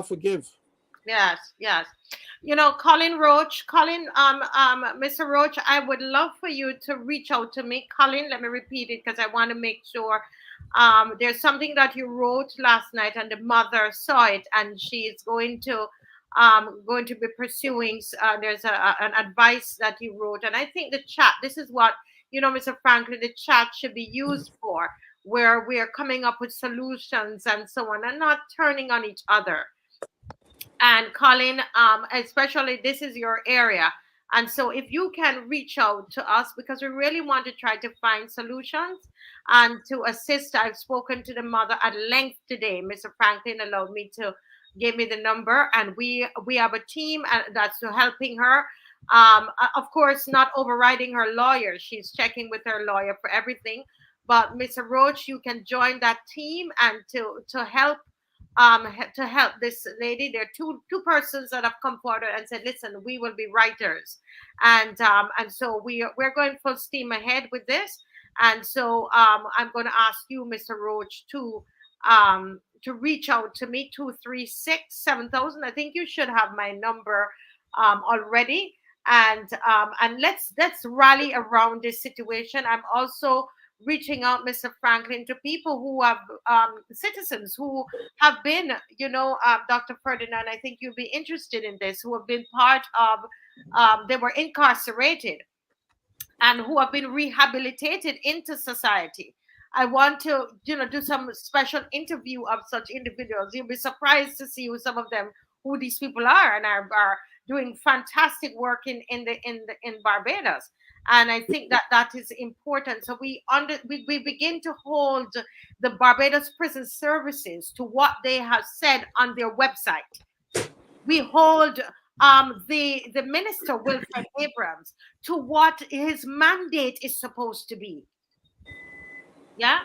forgive. Yes, yes. Colin Roach, Mr. Roach, I would love for you to reach out to me. Colin, let me repeat it because I want to make sure There's something that you wrote last night, and the mother saw it, and she's going to be pursuing. There's an advice that you wrote, and I think the chat. This is what, Mr. Franklin. The chat should be used for, where we are coming up with solutions and so on, and not turning on each other. And Colin, especially this is your area. And so if you can reach out to us, because we really want to try to find solutions and to assist. I've spoken to the mother at length today. Mr. Franklin allowed me to give me the number, and we have a team that's helping her. Of course, not overriding her lawyer. She's checking with her lawyer for everything. But Mr. Roach, you can join that team and to help this lady. There are two persons that have come forward and said, listen, we will be writers, and so we're going full steam ahead with this. And so I'm going to ask you, Mr. Roach, to reach out to me, 236-7000. I think you should have my number already, and let's rally around this situation. I'm also reaching out, Mr. Franklin, to people who have citizens who have been, Dr. Ferdinand, I think you'd be interested in this, who have been part of, they were incarcerated and who have been rehabilitated into society. I want to, do some special interview of such individuals. You'll be surprised to see who these people are, and are doing fantastic work in Barbados. And I think that is important. So we begin to hold the Barbados Prison Services to what they have said on their website. We hold the Minister Wilfred Abrams to what his mandate is supposed to be. Yeah,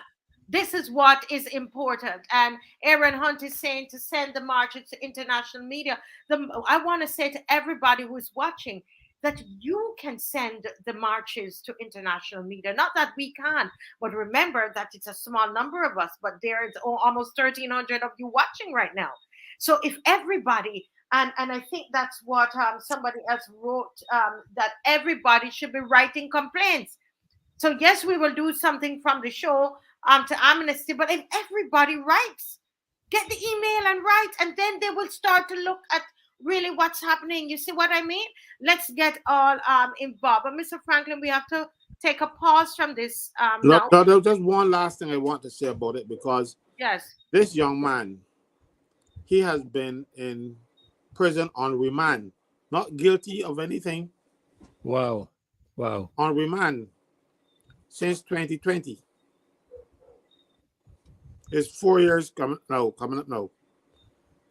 this is what is important. And Aaron Hunt is saying to send the marches to international media. I want to say to everybody who is watching that you can send the marches to international media. Not that we can, but remember that it's a small number of us, but there's almost 1,300 of you watching right now. So if everybody, and I think that's what somebody else wrote, that everybody should be writing complaints. So yes, we will do something from the show to Amnesty, but if everybody writes, get the email and write, and then they will start to look at really what's happening. You see what I mean? Let's get all involved. But Mr. Franklin, we have to take a pause from this now. No, there's just one last thing I want to say about it, because yes, this young man, he has been in prison on remand, not guilty of anything. Wow. On remand since 2020. It's 4 years coming up now.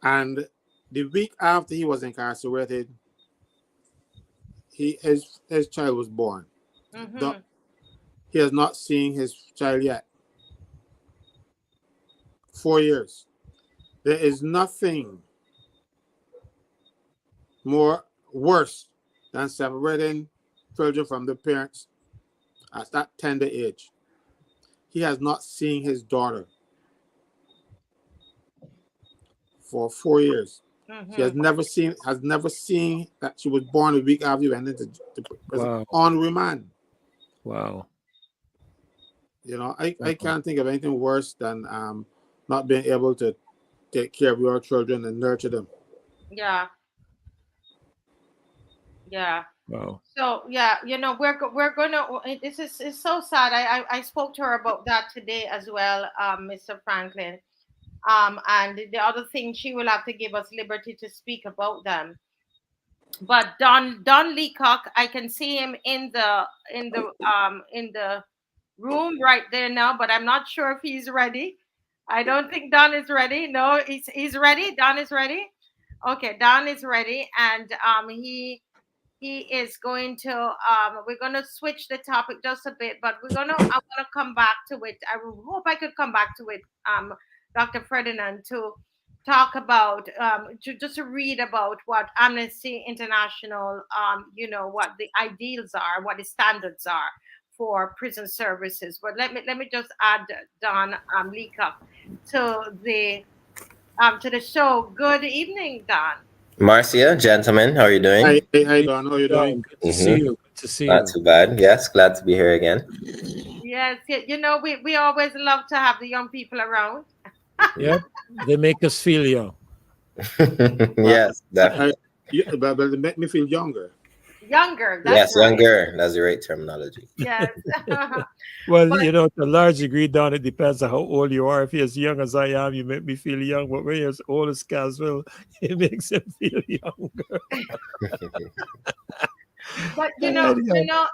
And the week after he was incarcerated, his child was born. Mm-hmm. He has not seen his child yet. 4 years. There is nothing worse than separating children from the parents at that tender age. He has not seen his daughter for 4 years. Mm-hmm. She has never seen that she was born a week after he went into the prison on remand. Wow. I can't think of anything worse than not being able to take care of your children and nurture them. Yeah. Wow. So yeah, we're gonna. It's so sad. I spoke to her about that today as well, Mr. Franklin. And the other thing, she will have to give us liberty to speak about them. But Don Leacock, I can see him in the room right there now, but I'm not sure if he's ready. I don't think Don is ready. No, he's ready. Don is ready. Okay, Don is ready, and he is going to we're going to switch the topic just a bit, but I want to come back to it. I hope I could come back to it, Dr. Ferdinand, to talk about to read about what Amnesty International what the ideals are, what the standards are for prison services. But let me just add Don Leacock to the show. Good evening, Don. Marcia, gentlemen, how are you doing? Hi, Don. How are you doing? Good to see you. Good to see Not too bad. Yes, glad to be here again. Yes, you know, we always love to have the young people around. Yep, they make us feel young. But Yes, definitely. but they make me feel younger. Younger, that's Yes, right. younger. That's the right terminology. Yes. Well, But to a large degree, Don, it depends on how old you are. If you're as young as I am, you make me feel young. But when you're as old as Caswell, it makes him feel younger. but Anyhow, Don, Don,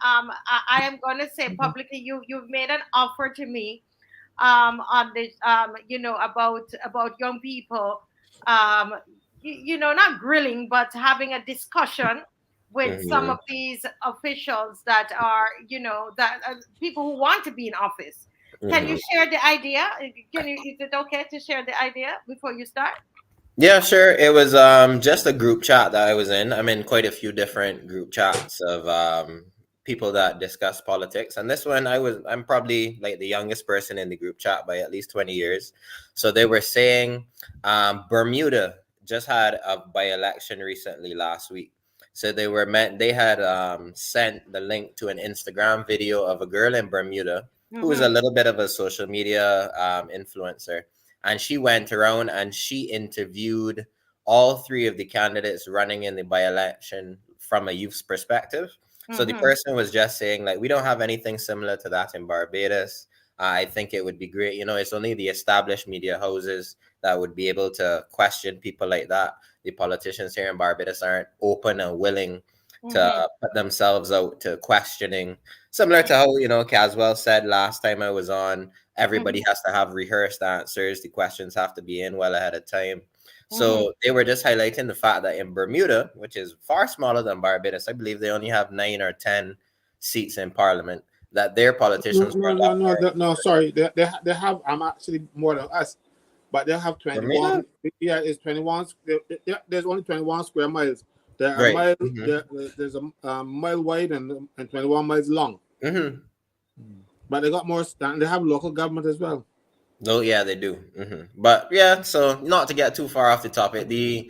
I am going to say publicly, you've made an offer to me, on this, about young people, um, not grilling, but having a discussion with some Hmm. of these officials that are, that people who want to be in office. Can you Hmm. share the idea? Is it okay to share the idea before you start? Yeah, sure. It was just a group chat that I was in. I'm in quite a few different group chats of people that discuss politics. And this one I'm probably like the youngest person in the group chat by at least 20 years. So they were saying Bermuda just had a by-election recently last week. So they had sent the link to an Instagram video of a girl in Bermuda who was a Mm-hmm. little bit of a social media influencer, and she went around and she interviewed all three of the candidates running in the by-election from a youth's perspective. So the Mm-hmm. person was just saying, like, we don't have anything similar to that in Barbados. I think it would be great. It's only the established media houses that would be able to question people like that. The politicians here in Barbados aren't open and willing Mm-hmm. to put themselves out to questioning. Similar to how, Caswell said last time I was on, Mm-hmm. everybody has to have rehearsed answers. The questions have to be in well ahead of time. Mm-hmm. So they were just highlighting the fact that in Bermuda, which is far smaller than Barbados, I believe they only have 9 or 10 seats in parliament, that their No, politicians were no, a no, lot no, more no. Sorry, they have. I'm actually more than us, but they have Bermuda. 21. Yeah, it's 21. There's only 21 square miles. There are Right. mile. There's a mile wide and 21 miles long. Mm-hmm. But they got more. They have local government as well. Oh yeah, they do. But yeah, so not to get too far off the topic, the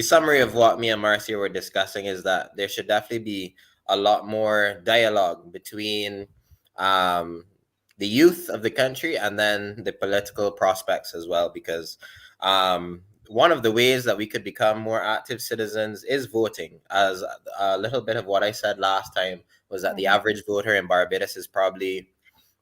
summary of what me and Marcia were discussing is that there should definitely be a lot more dialogue between um the youth of the country and then the political prospects as well, because one of the ways that we could become more active citizens is voting. As a little bit of what I said last time was that the Mm-hmm. average voter in Barbados is probably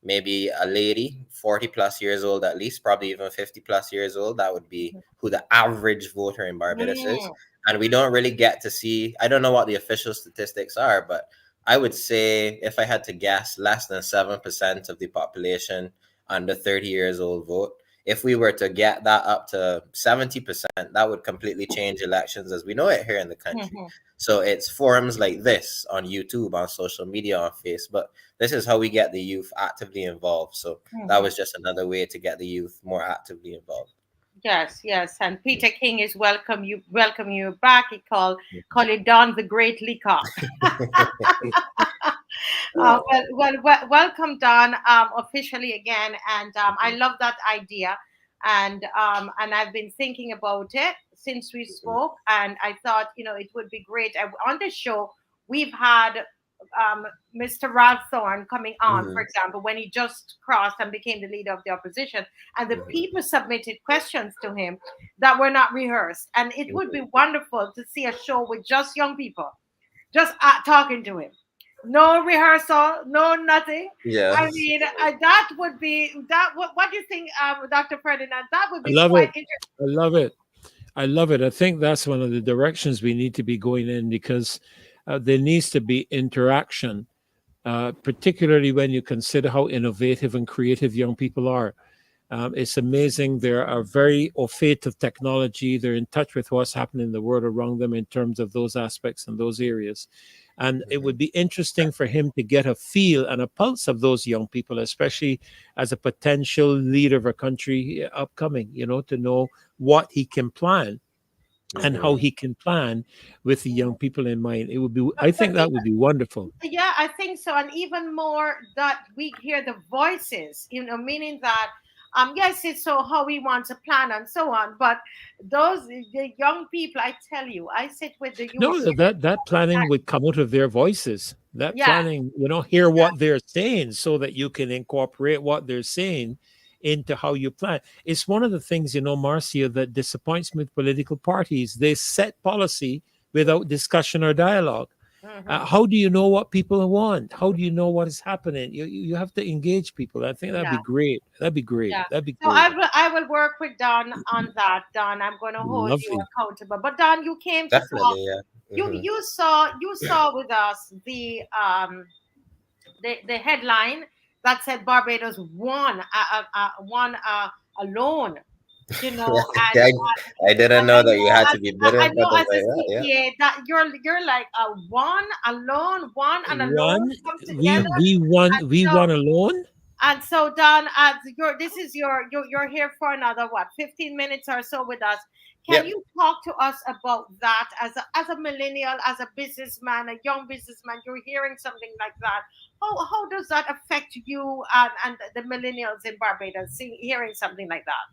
maybe a lady 40 plus years old, at least probably even 50 plus years old. That would be who the average voter in Barbados is. And we don't really get to see, I don't know what the official statistics are, but I would say, if I had to guess, less than 7% of the population under 30 years old vote. If we were to get that up to 70%, that would completely change elections as we know it here in the country. Mm-hmm. So it's forums like this on YouTube, on social media, on Facebook. This is how we get the youth actively involved. So that Mm-hmm. was just another way to get the youth more actively involved. Yes, yes. And Peter King is welcome you back. He call it Don the Great Liquor. Welcome, Don, officially again. And I love that idea. And I've been thinking about it since we spoke. And I thought, it would be great. On the show, we've had Mr. Ralph Thorne coming on, for Mhm. example, when he just crossed and became the leader of the opposition. And the Mhm. people submitted questions to him that were not rehearsed. And it would be wonderful to see a show with just young people, just talking to him. No rehearsal, no nothing. I Yes. mean, that would be that. What do you think, Dr. Ferdinand? That would I be love quite it. interesting. I love it. I love it. I think that's one of the directions we need to be going in, because there needs to be interaction, particularly when you consider how innovative and creative young people are. It's amazing. They are very au fait of technology. They're in touch with what's happening in the world around them in terms of those aspects and those areas. And it Mhm. would be interesting for him to get a feel and a pulse of those young people, especially as a potential leader of a country upcoming, to know what he can plan and how Mhm. he can plan with the young people in mind. It would be, I But think that would be wonderful. yeah, I think so. And even more that we hear the voices, meaning that Yes, it's so how we want to plan and so on. But the young people, I tell you, I sit with the youth. No, that planning would come out of their voices. That Yeah, planning, hear what they're saying so that you can incorporate what they're saying into how you plan. It's one of the things, Marcia, that disappoints me with political parties. They set policy without discussion or dialogue. hmm, How do you know what people want? How do you know what is happening? You have to engage people. I think that'd be yeah. great. That'd be great. Yeah. That'd be So great. I will work with Don on that. Don, I'm going to hold you Lovely. accountable. But Don, you came to talk. Definitely, yeah. You Hmm. you saw with us the headline that said Barbados won alone. You know, and Yeah, I didn't and know that you had to be I bidding for know things as a like that. Yeah. CPA that you're like a one alone, one and alone One, come we together. we won. And We so won alone. and so, Don, this is you're here for another what, 15 minutes or so with us. Can Yep. you talk to us about that as a millennial, as a businessman, a young businessman? You're hearing something like that. How does that affect you and the millennials in Barbados, hearing something like that?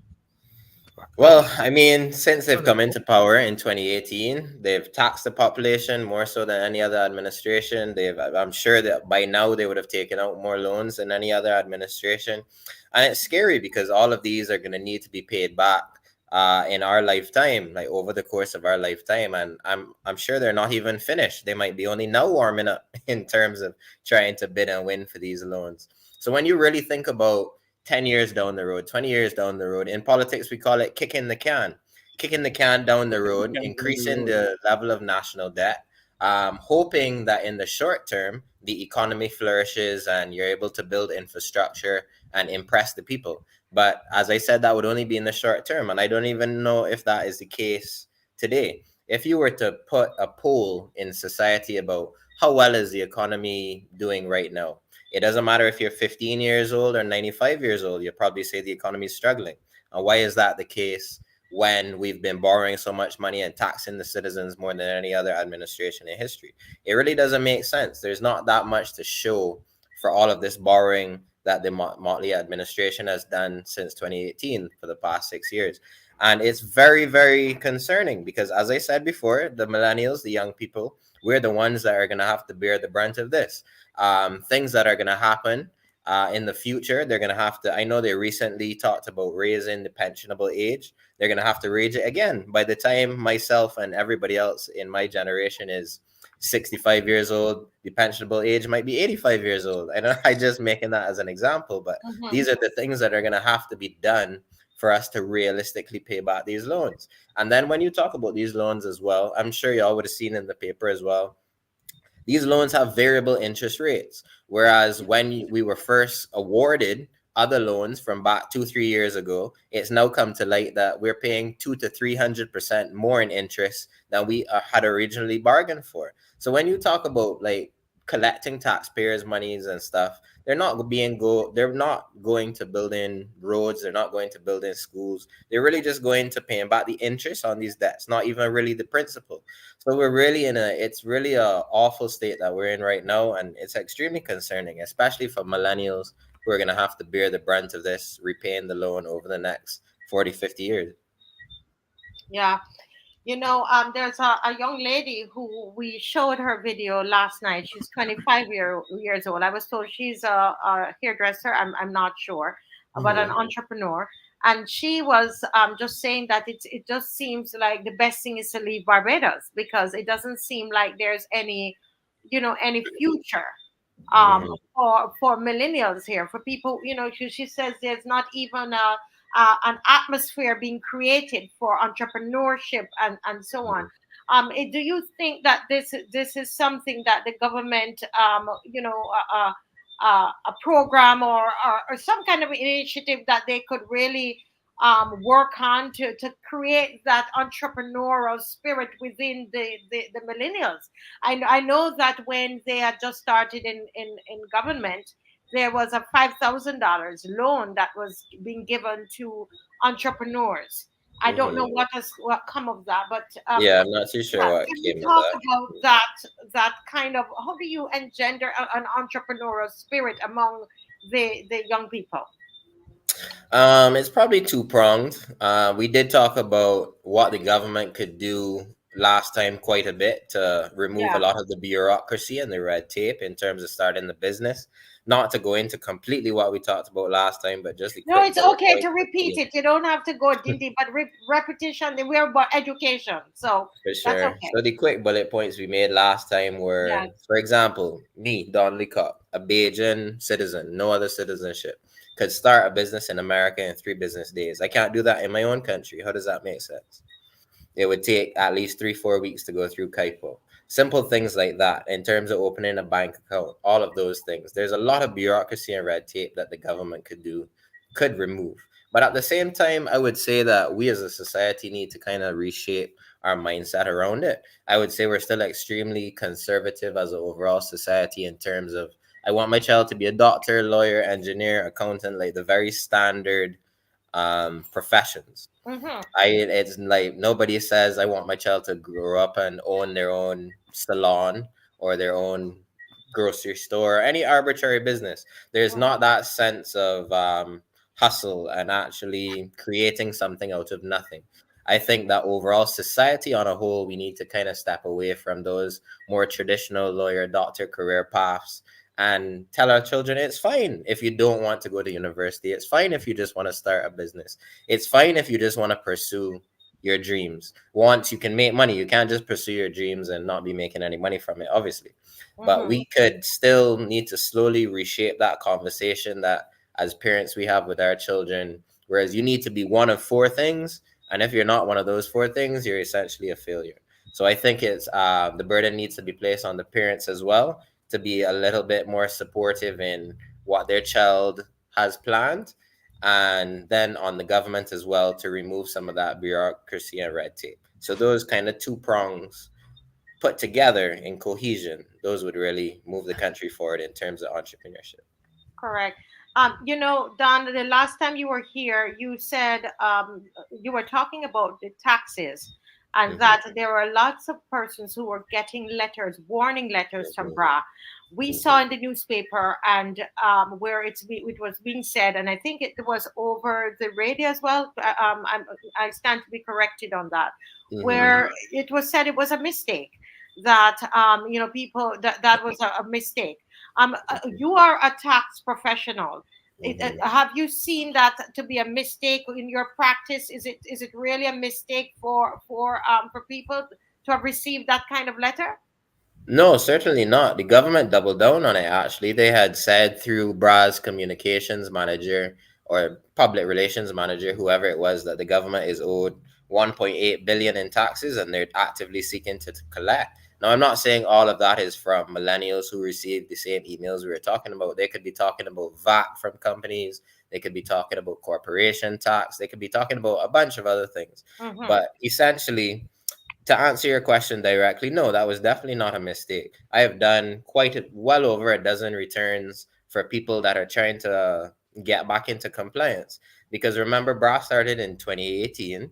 Well, I mean, since they've come into power in 2018, they've taxed the population more so than any other administration. I'm sure that by now they would have taken out more loans than any other administration. And it's scary because all of these are going to need to be paid back in our lifetime, like over the course of our lifetime. And I'm sure they're not even finished. They might be only now warming up in terms of trying to bid and win for these loans. So when you really think about 10 years down the road, 20 years down the road. In politics, we call it kicking the can down the road, increasing the level of national debt, hoping that in the short term, the economy flourishes and you're able to build infrastructure and impress the people. But as I said, that would only be in the short term. And I don't even know if that is the case today. If you were to put a poll in society about how well is the economy doing right now, it doesn't matter if you're 15 years old or 95 years old, you'll probably say the economy is struggling. And why is that the case when we've been borrowing so much money and taxing the citizens more than any other administration in history? It really doesn't make sense. There's not that much to show for all of this borrowing that the Motley administration has done since 2018 for the past 6 years. And it's very, very concerning because, as I said before, the millennials, the young people, we're the ones that are going to have to bear the brunt of this. Things that are going to happen in the future. They're going to have to, I know they recently talked about raising the pensionable age. They're going to have to raise it again. By the time myself and everybody else in my generation is 65 years old, the pensionable age might be 85 years old. I just making that as an example, but Mhm. these are the things that are going to have to be done for us to realistically pay back these loans. And then when you talk about these loans as well, I'm sure y'all would have seen in the paper as well, these loans have variable interest rates. Whereas when we were first awarded other loans from back 2-3 years ago, it's now come to light that we're paying 200 to 300% more in interest than we had originally bargained for. So when you talk about like collecting taxpayers' monies and stuff, they're not going to building roads, they're not going to building schools. They're really just going to paying back the interest on these debts, not even really the principal. So we're really it's really a awful state that we're in right now, and it's extremely concerning, especially for millennials who are going to have to bear the brunt of this, repaying the loan over the next 40, 50 years. Yeah. There's a young lady who we showed her video last night. She's 25 years old. I was told she's a hairdresser. I'm not sure, but an entrepreneur. And she was just saying that it just seems like the best thing is to leave Barbados because it doesn't seem like there's any future Mhm. for millennials here, for people. She says there's not even an atmosphere being created for entrepreneurship and so on. Do you think that this is something that the government, a program or some kind of initiative that they could really work on to create that entrepreneurial spirit within the millennials? I know that when they had just started in government, there was a $5,000 loan that was being given to entrepreneurs. I don't know Mhm. what come of that, but Yeah, I'm not too yeah, sure what can you came of talk that. about that kind of, how do you engender an entrepreneurial spirit among the young people? It's probably two pronged. We did talk about what the government could do last time quite a bit to remove a Yeah. lot of the bureaucracy and the red tape in terms of starting the business. Not to go into completely what we talked about last time, but just the No, quick it's bullet okay to points. repeat it. You don't have to go dindy, but repetition. We're about education, so For that's sure. okay. So the quick bullet points we made last time were, Yeah. for example, me, Don Cup, a Bajan citizen, no other citizenship, could start a business in America in 3 business days. I can't do that in my own country. How does that make sense? It would take at least 3, 4 weeks to go through Kaipo. Simple things like that in terms of opening a bank account, all of those things. There's a lot of bureaucracy and red tape that the government could do, could remove. But at the same time, I would say that we as a society need to kind of reshape our mindset around it. I would say we're still extremely conservative as an overall society in terms of I want my child to be a doctor, lawyer, engineer, accountant, like the very standard professions. Mm-hmm. It's like nobody says I want my child to grow up and own their own salon or their own grocery store or any arbitrary business. There's not that sense of hustle and actually creating something out of nothing. I think that overall society on a whole, we need to kind of step away from those more traditional lawyer, doctor career paths and tell our children it's fine if you don't want to go to university. It's fine if you just want to start a business. It's fine if you just want to pursue your dreams. Once you can make money, you can't just pursue your dreams and not be making any money from it, obviously. But Mm-hmm. we could still need to slowly reshape that conversation that as parents we have with our children. Whereas you need to be one of 4 things. And if you're not one of those 4 things, you're essentially a failure. So I think it's the burden needs to be placed on the parents as well to be a little bit more supportive in what their child has planned and then on the government as well to remove some of that bureaucracy and red tape. So those kind of 2 prongs put together in cohesion, those would really move the country forward in terms of entrepreneurship. Correct. Don, the last time you were here, you said you were talking about the taxes and Mm-hmm. that there were lots of persons who were getting letters, warning letters from Mm-hmm. BRA. We saw in the newspaper and where it was being said, and I think it was over the radio as well. I stand to be corrected on that, Mm-hmm. where it was said it was a mistake that people that was a mistake. You are a tax professional. Mm-hmm. Have you seen that to be a mistake in your practice? Is it really a mistake for people to have received that kind of letter? No, certainly not. The government doubled down on it, actually. They had said through BRA's communications manager or public relations manager, whoever it was, that the government is owed 1.8 billion in taxes and they're actively seeking to collect. Now, I'm not saying all of that is from millennials who received the same emails we were talking about. They could be talking about VAT from companies. They could be talking about corporation tax. They could be talking about a bunch of other things. Mm-hmm. But essentially, to answer your question directly, no, that was definitely not a mistake. I have done well over a dozen returns for people that are trying to get back into compliance. Because remember, BRA started in 2018.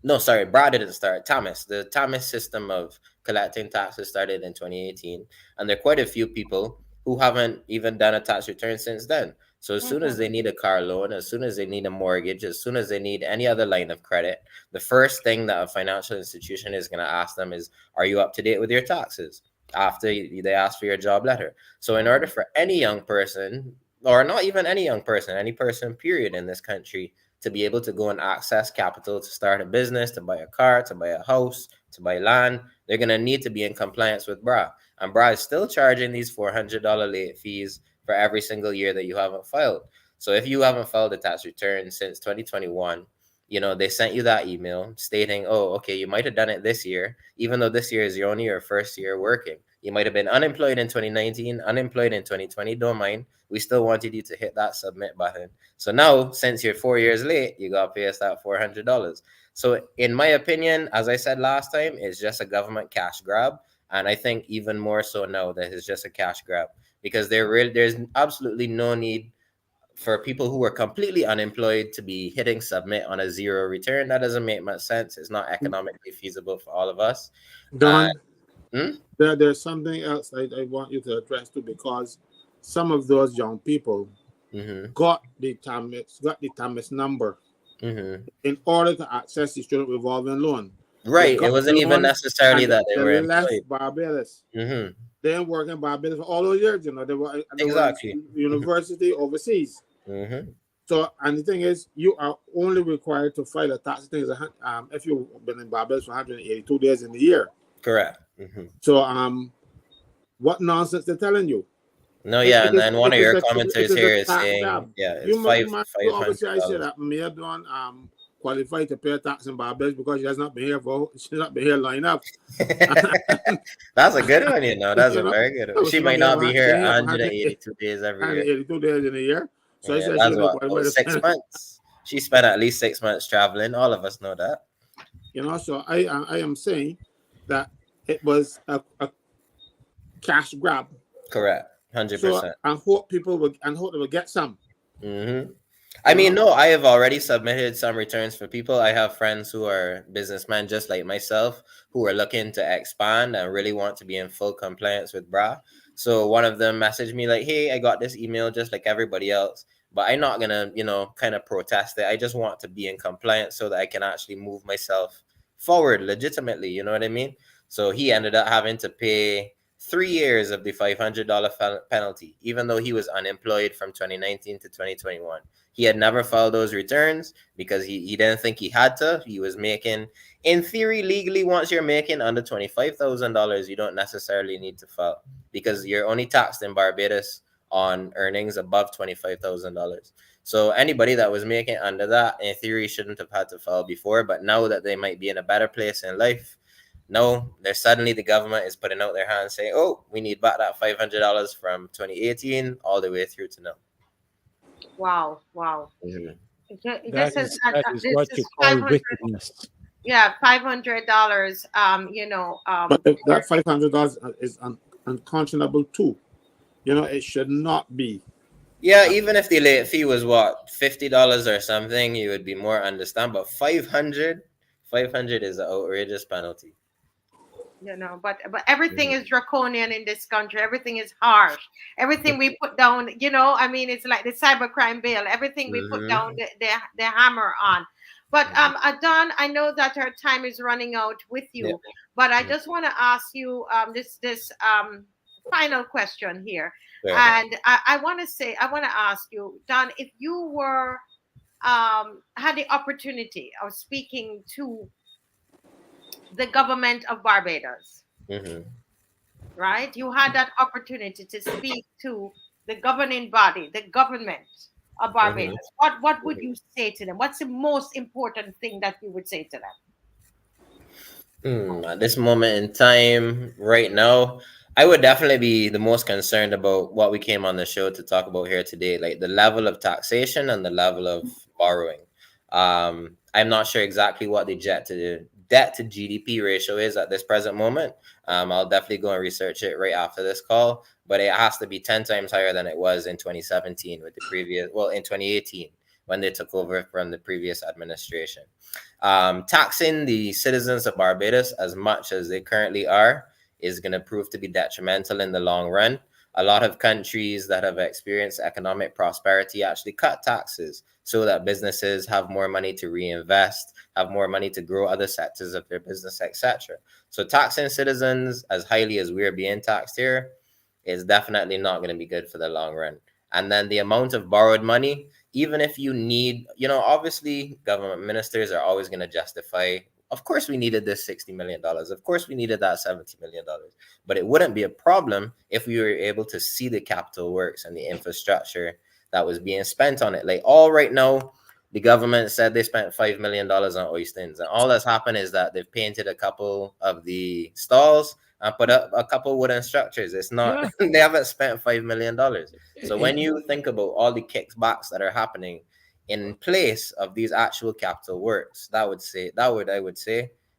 No, sorry, BRA didn't start. Thomas, the Thomas system of collecting taxes started in 2018. And there are quite a few people who haven't even done a tax return since then. So as soon as Mm-hmm. they need a car loan, as soon as they need a mortgage, as soon as they need any other line of credit, the first thing that a financial institution is going to ask them is, are you up to date with your taxes? After they ask for your job letter. So in order Mm-hmm. for any young person, or not even any young person, any person period in this country to be able to go and access capital to start a business, to buy a car, to buy a house, to buy land, they're going to need to be in compliance with BRA. And BRA is still charging these $400 late fees for every single year that you haven't filed. So if you haven't filed a tax return since 2021, they sent you that email stating, oh, okay, you might have done it this year, even though this year is your only your first year working. You might have been unemployed in 2019, unemployed in 2020, don't mind. We still wanted you to hit that submit button. So now, since you're 4 years late, you got to pay us that $400. So, in my opinion, as I said last time, it's just a government cash grab. And I think even more so now that it's just a cash grab because there's absolutely no need for people who are completely unemployed to be hitting submit on a zero return. That doesn't make much sense. It's not economically feasible for all of us. And Don, there's something else I want you to address too, because some of those young people got the TAMIS number in order to access the student revolving loan. Right. It wasn't even necessarily that they were left employed. Barbados. They didn't work in Barbados for all those years. They were Exactly. university overseas. So, and the thing is, you are only required to file a tax. The thing is, if you've been in Barbados for 182 days in the year. Correct. So, what nonsense they're telling you? No, yeah, and then one of your commenters here is saying, yeah, it's 500. Obviously, I said that Mayor don't qualified to pay tax in Barbados because she has not been here long enough. That's a good one, That's a very good one. She might not be here 182 days every year. 182 days in a year. So yeah, that's what, 6 months. She spent at least 6 months traveling. All of us know that. So I am saying that it was a cash grab. Correct. 100%. So I hope they will get some. I mean, no, I have already submitted some returns for people. I have friends who are businessmen just like myself who are looking to expand and really want to be in full compliance with BRA. So one of them messaged me like, hey, I got this email just like everybody else, but I'm not going to, kind of protest it. I just want to be in compliance so that I can actually move myself forward legitimately. You know what I mean? So he ended up having to pay 3 years of the $500 penalty, even though he was unemployed from 2019 to 2021. He had never filed those returns because he didn't think he had to. He was making, in theory, legally, once you're making under $25,000, you don't necessarily need to file because you're only taxed in Barbados on earnings above $25,000. So anybody that was making under that, in theory, shouldn't have had to file before. But now that they might be in a better place in life, no, there's suddenly the government is putting out their hands saying, oh, we need back that $500 from 2018 all the way through to now. Wow. That is what you call wickedness. Yeah, $500. But that $500 is unconscionable too. It should not be. Yeah, even if the late fee was what, $50 or something, you would be more understand. But $500 is an outrageous penalty. But everything is draconian in this country. Everything is harsh. Everything we put down, it's like the cybercrime bill. Everything we put down the hammer on. But Don, I know that our time is running out with you, but I just want to ask you this final question here. And I want to ask you, Don, if you were had the opportunity of speaking to the government of Barbados, right? You had that opportunity to speak to the governing body, the government of Barbados. What would you say to them? What's the most important thing that you would say to them? At this moment in time, right now, I would definitely be the most concerned about what we came on the show to talk about here today, like the level of taxation and the level of borrowing. I'm not sure exactly what the debt to GDP ratio is at this present moment. I'll definitely go and research it right after this call, but it has to be 10 times higher than it was in 2017 with in 2018 when they took over from the previous administration. Taxing the citizens of Barbados as much as they currently are is going to prove to be detrimental in the long run. A lot of countries that have experienced economic prosperity actually cut taxes so that businesses have more money to reinvest, have more money to grow other sectors of their business, etc. So taxing citizens as highly as we're being taxed here is definitely not going to be good for the long run. And then the amount of borrowed money, even if you need, obviously government ministers are always going to justify, of course we needed this $60 million. Of course we needed that $70 million. But it wouldn't be a problem if we were able to see the capital works and the infrastructure that was being spent on it. Like all right now, the government said they spent $5 million on oysters. And all that's happened is that they've painted a couple of the stalls and put up a couple wooden structures. It's not, they haven't spent $5 million. So when you think about all the kickbacks that are happening in place of these actual capital works, I would say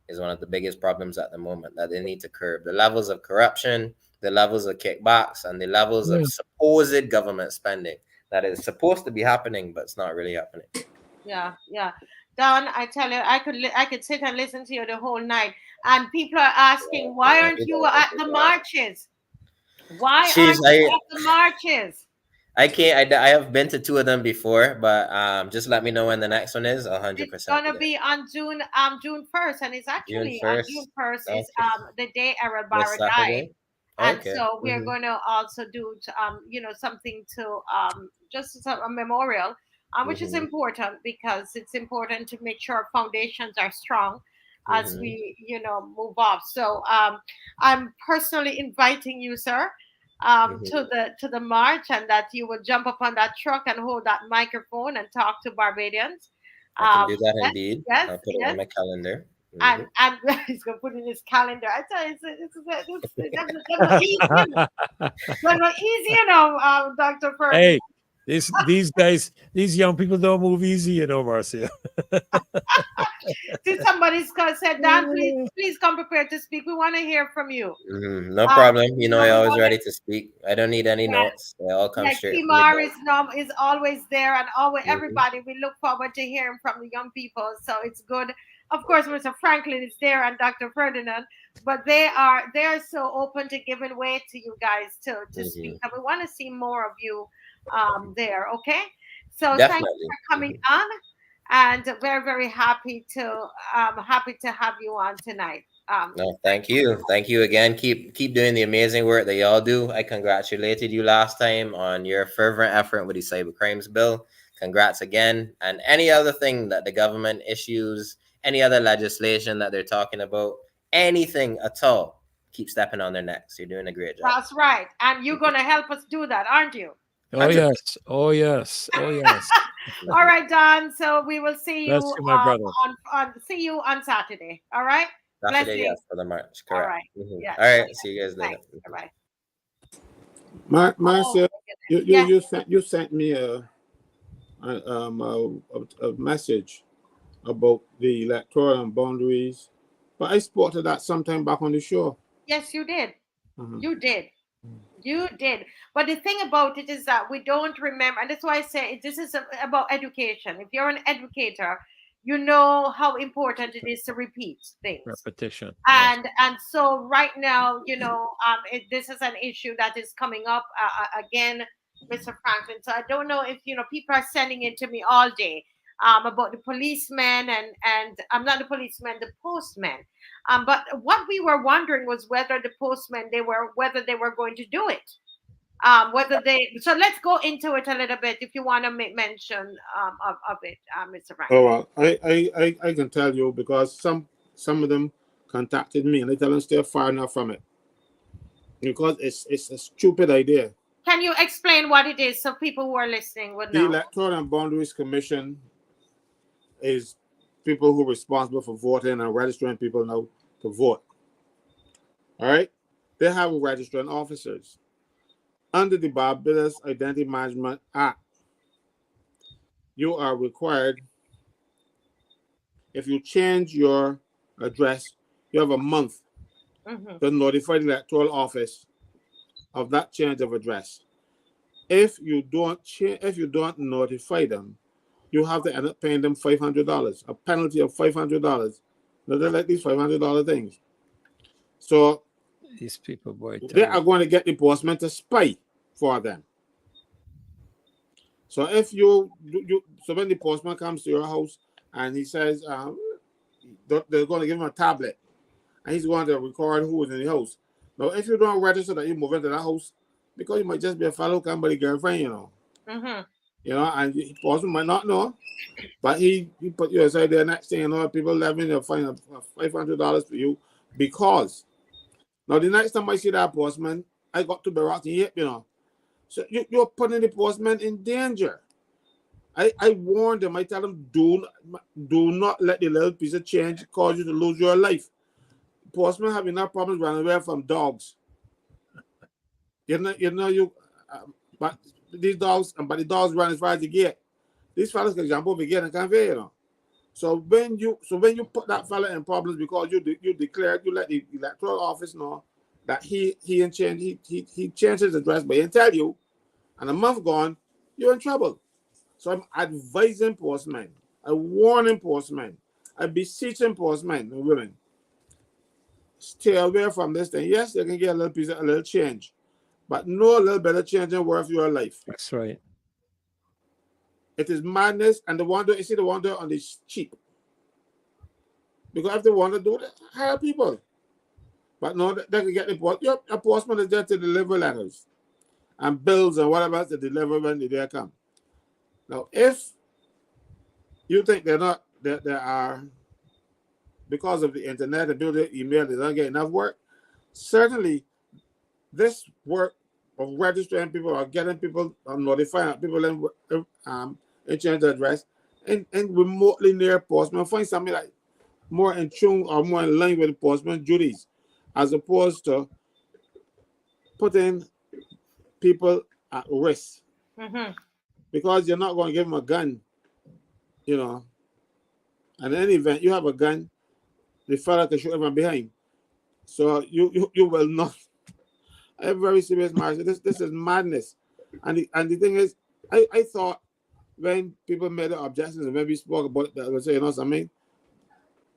is one of the biggest problems at the moment that they need to curb. The levels of corruption, the levels of kickbacks, and the levels of supposed government spending that is supposed to be happening, but it's not really happening. Yeah. Don, I tell you, I could sit and listen to you the whole night. And people are asking, why aren't you at the marches? Why aren't you at the marches? I have been to 2 of them before, but just let me know when the next one is. 100% It's gonna there. be on June 1st, and it's June actually on June 1st. 1st is Okay. the day ERROL This BARROW died. Saturday. And Okay. so we're going to also do something to just as a memorial, which is important because it's important to make sure our foundations are strong as we move off. So I'm personally inviting you, sir, to the march, and that you will jump up on that truck and hold that microphone and talk to Barbadians. I can do that Yes, indeed. yes, I'll put it yes. on my calendar. And he's gonna put it in his calendar. I tell you, that's easy, that's easy, Dr. Ferdinand. Hey, these guys, these young people don't move easy, Marcia. See, somebody's said, Dan, please come prepared to speak. We want to hear from you. No problem. We I'm always wanna- ready to speak. I don't need any notes. They all come straight from the Kimar gut. is always there, and always everybody. We look forward to hearing from the young people. So it's good. Of course, Mr. Franklin is there and Dr. Ferdinand, but they're so open to giving way to you guys to speak. And we want to see more of you there. Okay. So Definitely. thank you for coming on, and we're very happy to have you on tonight. No, thank you again. Keep doing the amazing work that y'all do. I congratulated you last time on your fervent effort with the cyber crimes bill. Congrats again. And any other thing that the government issues, any other legislation that they're talking about, anything at all, keep stepping on their necks. You're doing a great job. That's right. And you're going to help us do that, aren't you? Oh yes, oh yes, oh yes. All right, Don. So we will see you Bless you, my brother. see you on Saturday. All right. Saturday, yes, for the march. Correct. All right. Yeah. Yes. All right. See you guys later. Bye. Marcia, you sent me a message about the electoral and boundaries, but I spoke to that sometime back on the show. Yes, you did. You did. You did. But the thing about it is that we don't remember, and that's why I say this is about education. If you're an educator, you know how important it is to repeat things. Repetition. And so right now, this is an issue that is coming up again, Mr. Franklin. So I don't know if people are sending it to me all day about the policemen and I'm not the policeman, the postmen. But what we were wondering was whether the postmen whether they were going to do it. So let's go into it a little bit if you want to make mention of it, Mr. Franklin. Oh well, I can tell you because some of them contacted me and they tell them stay far enough from it because it's a stupid idea. Can you explain what it is so people who are listening would know? The Electoral and Boundaries Commission is people who are responsible for voting and registering people now to vote. All right, they have registering officers under the Barbados Identity Management Act. You are required, if you change your address, you have a month to notify the electoral office of that change of address. If you don't notify them, you have to end up paying them $500, a penalty of $500. Now they like these $500 things. So these people, boy, they are going to get the postman to spy for them. So if so when the postman comes to your house and he says they're going to give him a tablet and he's going to record who is in the house. Now, if you don't register that you move into that house, because you might just be a fellow company girlfriend, and the postman might not know, but he put you aside there next thing people levying a fine of $500 for you because now the next time I see that postman, I got to Barack and hip, So you're putting the postman in danger. I warned them. I tell them, do not let the little piece of change cause you to lose your life. Postmen have enough problems running away from dogs. But these dogs, but the dogs run as far as you get. These fellas can jump over again and can't fail, So when you put that fella in problems because you declared, you let the electoral office know that he changed his address, but he didn't tell you, and a month gone, you're in trouble. So I'm advising postmen, I warning postmen, I beseeching postmen and women, stay away from this thing. Yes, they can get a little change, but no little bit of change in worth your life. That's right. It is madness, and the wonder, you see the wonder on this cheap. Because if they want to do it, hire people. But no, they can get the post. A postman is there to deliver letters and bills and whatever else to deliver when they come. Now, if you think they are, because of the internet and the email, they don't get enough work, certainly this work of registering people or getting people, notifying people in change the address and remotely near postman, find something like more in tune or more in line with the postman's duties, as opposed to putting people at risk. Because you're not going to give them a gun, you know. And in any event, you have a gun, the fella can shoot everyone behind. So you will not. I'm very serious, Marcia. This is madness. And the thing is, I thought when people made the objections and when we spoke about it, that was saying, you know something,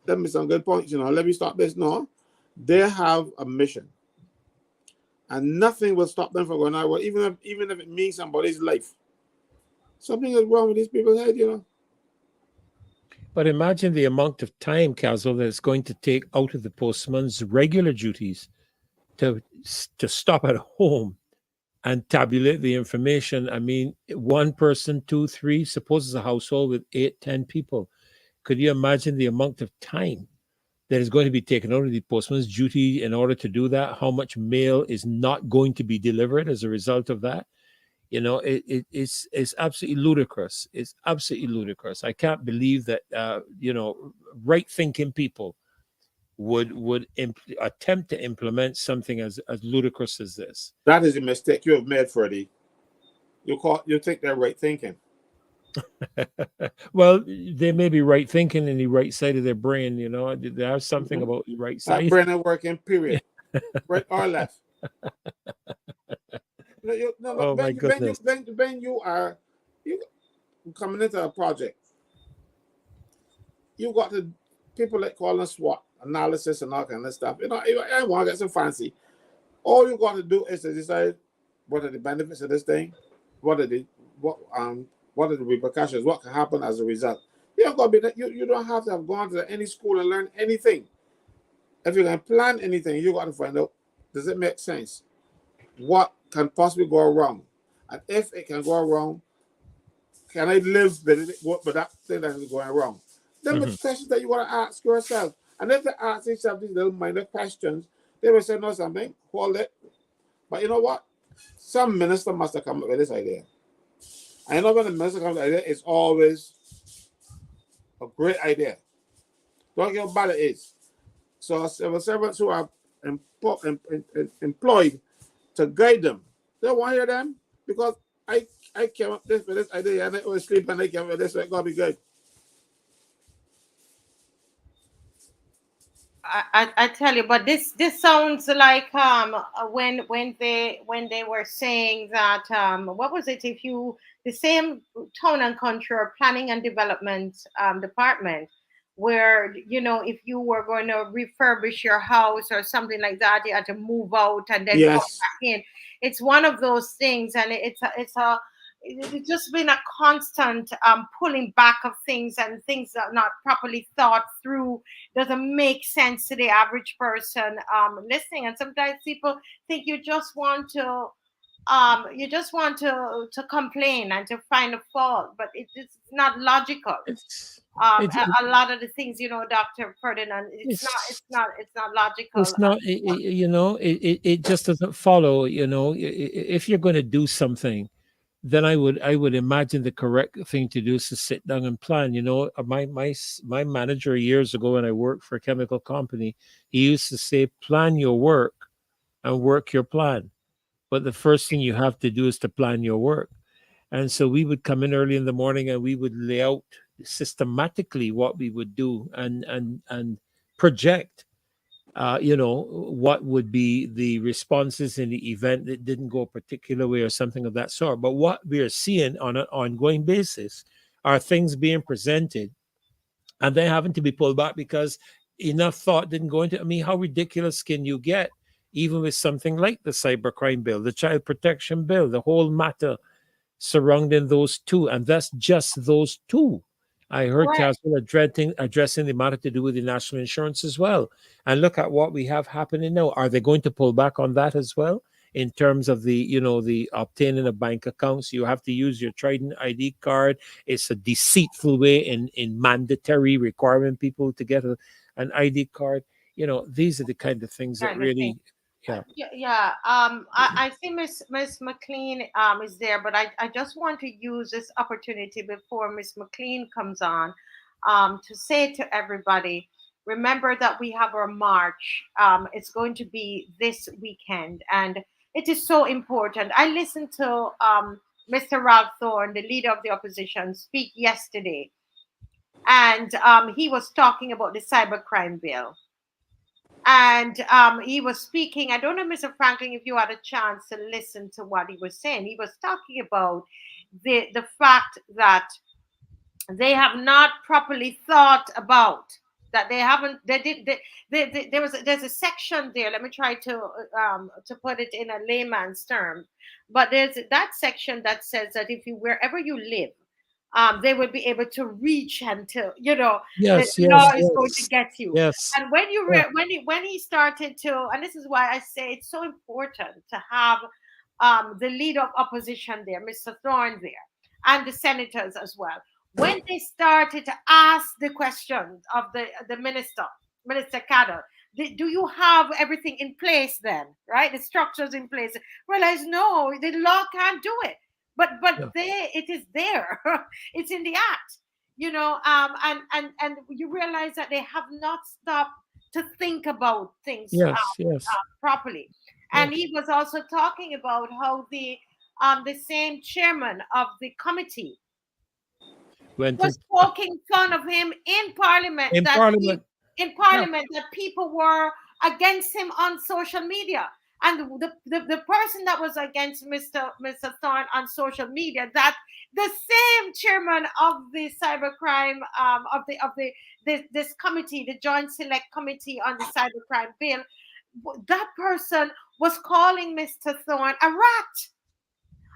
let me some good points, you know, let me stop this. No, they have a mission. And nothing will stop them from going out, even if it means somebody's life. Something is wrong with these people's head, you know. But imagine the amount of time, Castle, that it's going to take out of the postman's regular duties to stop at home and tabulate the information. I mean, one person, 2, 3, suppose it's a household with 8, 10 people. Could you imagine the amount of time that is going to be taken out of the postman's duty in order to do that? How much mail is not going to be delivered as a result of that? You know, it's absolutely ludicrous. It's absolutely ludicrous. I can't believe that, you know, right-thinking people would attempt to implement something as ludicrous as this. That is a mistake you have made, Freddie. You think they're right thinking. Well, they may be right thinking in the right side of their brain, you know. There's something about the right side. That brain is working, period. Right or left. No, my goodness. when you coming into a project, you got the people that call us SWOT analysis and all kind of stuff. You know, I want to get some fancy. All you got to do is to decide what are the benefits of this thing, what are the repercussions, what can happen as a result. You don't got to be you don't have to have gone to any school and learn anything. If you can plan anything, you got to find out, does it make sense? What can possibly go wrong? And if it can go wrong, can I live with that thing that is going wrong? Them are the questions that you want to ask yourself. And if they ask yourself these little minor questions, they will say, no, something, hold it. But you know what? Some minister must have come up with this idea. I know when the minister comes with an idea, it's always a great idea. Don't care how bad it is. So civil servants who are employed to guide them, they don't want to hear them because I came up with this idea and I was sleep and I came up with this, so it got to be good. I tell you, but this sounds like when they were saying that what was it, if you the same town and country or planning and development department where, you know, if you were going to refurbish your house or something like that, you had to move out and then come back in. It's one of those things, and it's just been a constant pulling back of things, and things that are not properly thought through, doesn't make sense to the average person listening. And sometimes people think you just want to complain and to find a fault, but it's not logical. A lot of the things, you know, Dr. Ferdinand, it's not logical. It's not, you know, it just doesn't follow. You know, if you're going to do something, then I would imagine the correct thing to do is to sit down and plan. You know, my manager years ago when I worked for a chemical company, he used to say, plan your work and work your plan. But the first thing you have to do is to plan your work. And so we would come in early in the morning and we would lay out systematically what we would do and project, you know, what would be the responses in the event that didn't go a particular way or something of that sort. But what we are seeing on an ongoing basis are things being presented and they having to be pulled back because enough thought didn't go into it. I mean, how ridiculous can you get even with something like the cybercrime bill, the child protection bill, the whole matter surrounding those two, and that's just those two. I heard Correct. Caswell addressing the matter to do with the national insurance as well. And look at what we have happening now. Are they going to pull back on that as well? In terms of the, the obtaining of bank accounts, you have to use your Trident ID card. It's a deceitful way in mandatory requiring people to get an ID card. These are the kind of things that Kind of thing. really, yeah. Yeah. I see Miss McLean is there, but I just want to use this opportunity before Miss McLean comes on, to say to everybody, remember that we have our march. It's going to be this weekend, and it is so important. I listened to Mr. Ralph Thorne, the leader of the opposition, speak yesterday, and he was talking about the cybercrime bill. And he was speaking. I don't know, Mr. Franklin, if you had a chance to listen to what he was saying. He was talking about the fact that they have not properly thought about, that they haven't. There's a section there. Let me try to put it in a layman's term. But there's that section that says that if you, wherever you live, they will be able to reach and to, Yes, the law yes, is going to yes, get you. yes. And when you Yeah. when he started to, and this is why I say it's so important to have the leader of opposition there, Mr. Thorne there, and the senators as well. When they started to ask the questions of the Minister Cadell, do you have everything in place then, right? The structures in place. Realize no, the law can't do it. But Yeah. it is there. It's in the act, and you realize that they have not stopped to think about things Yes, yes, properly. And yes. he was also talking about how the same chairman of the committee Went was poking fun of him in Parliament, in Parliament. Yeah. that people were against him on social media. And the person that was against Mr. Thorne on social media, that the same chairman of the cybercrime this committee, the Joint Select Committee on the Cybercrime Bill, that person was calling Mr. Thorne a rat.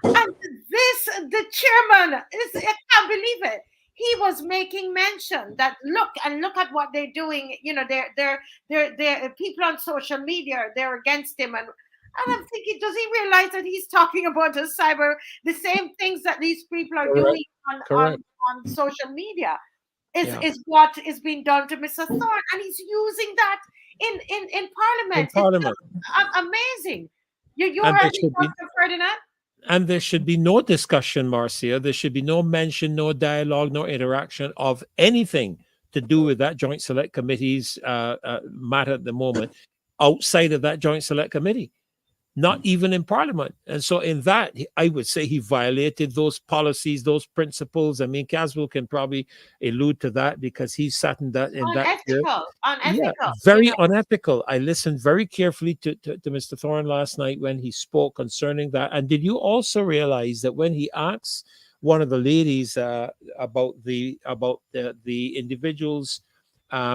And the chairman I can't believe it. He was making mention that look at what they're doing. They're people on social media, they're against him, and I'm thinking, does he realize that he's talking about the same things that these people are Correct. doing Correct. on social media Yeah. is what is being done to Mr. Thorne, and he's using that in Parliament. In Parliament. It's amazing. You And heard there me, should be Dr. Ferdinand? and there should be no discussion, Marcia. There should be no mention, no dialogue, no interaction of anything to do with that Joint Select Committee's matter at the moment outside of that Joint Select Committee, not even in Parliament. And so in that, I would say he violated those policies, those principles. I mean, Caswell can probably allude to that because he sat in that chair. Yeah, Unethical. very unethical. I listened very carefully to Mr. Thorne last night when he spoke concerning that. And did you also realize that when he asked one of the ladies about the individuals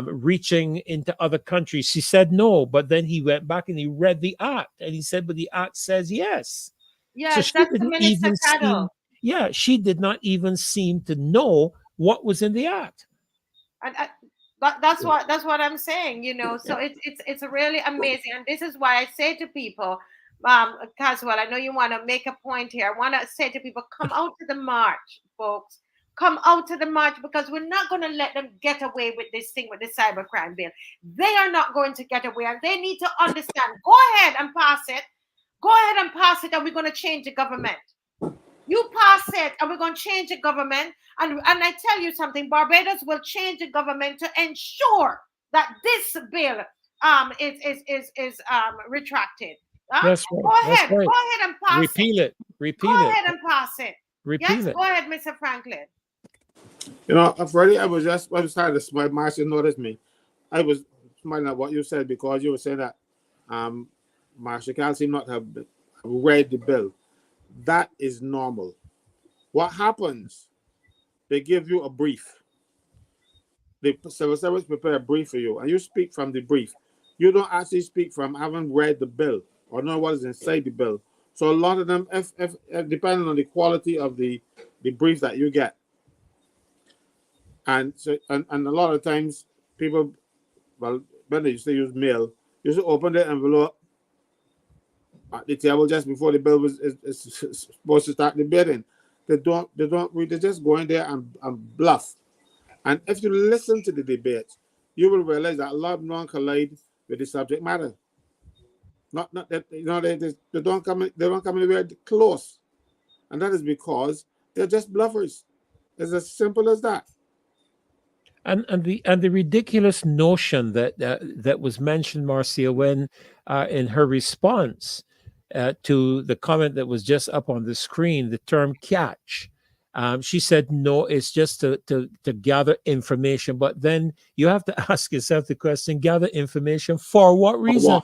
reaching into other countries, she said no, but then he went back and he read the act and he said, but the act says yes. So Yes, she that's the didn't Minister even Cadell. she did not even seem to know what was in the act. And that's what I'm saying, so it's really amazing. And this is why I say to people, Caswell, I know you want to make a point here. I want to say to people, come out to the march, folks. Come out to the march, because we're not going to let them get away with this thing with the cybercrime bill. They are not going to get away, and they need to understand. Go ahead and pass it. Go ahead and pass it, and we're going to change the government. You pass it, and we're going to change the government. And I tell you something, Barbados will change the government to ensure that this bill is retracted. That's right. Go ahead. That's right. Go ahead and pass Repeal it. Repeal Go it. ahead and pass it. Repeal Yes, it. go ahead, Mr. Franklin. Freddie, I was trying to smile. Marcia noticed me. I was smiling at what you said because you were saying that Marcia can't seem not to have read the bill. That is normal. What happens? They give you a brief. The civil service prepare a brief for you, and you speak from the brief. you don't actually speak from having read the bill or know what is inside the bill. So a lot of them, if depending on the quality of the brief that you get, and so and a lot of times people, well, when they used to use mail, used to open the envelope at the table just before the bill is supposed to start debating. They don't read. They just go in there and bluff. And if you listen to the debate, you will realize that a lot of them don't collide with the subject matter. Not that they don't come anywhere close, and that is because they're just bluffers. It's as simple as that. And the ridiculous notion that that was mentioned, Marcia, when in her response to the comment that was just up on the screen, the term catch. She said, no, it's just to gather information. But then you have to ask yourself the question, gather information for what reason?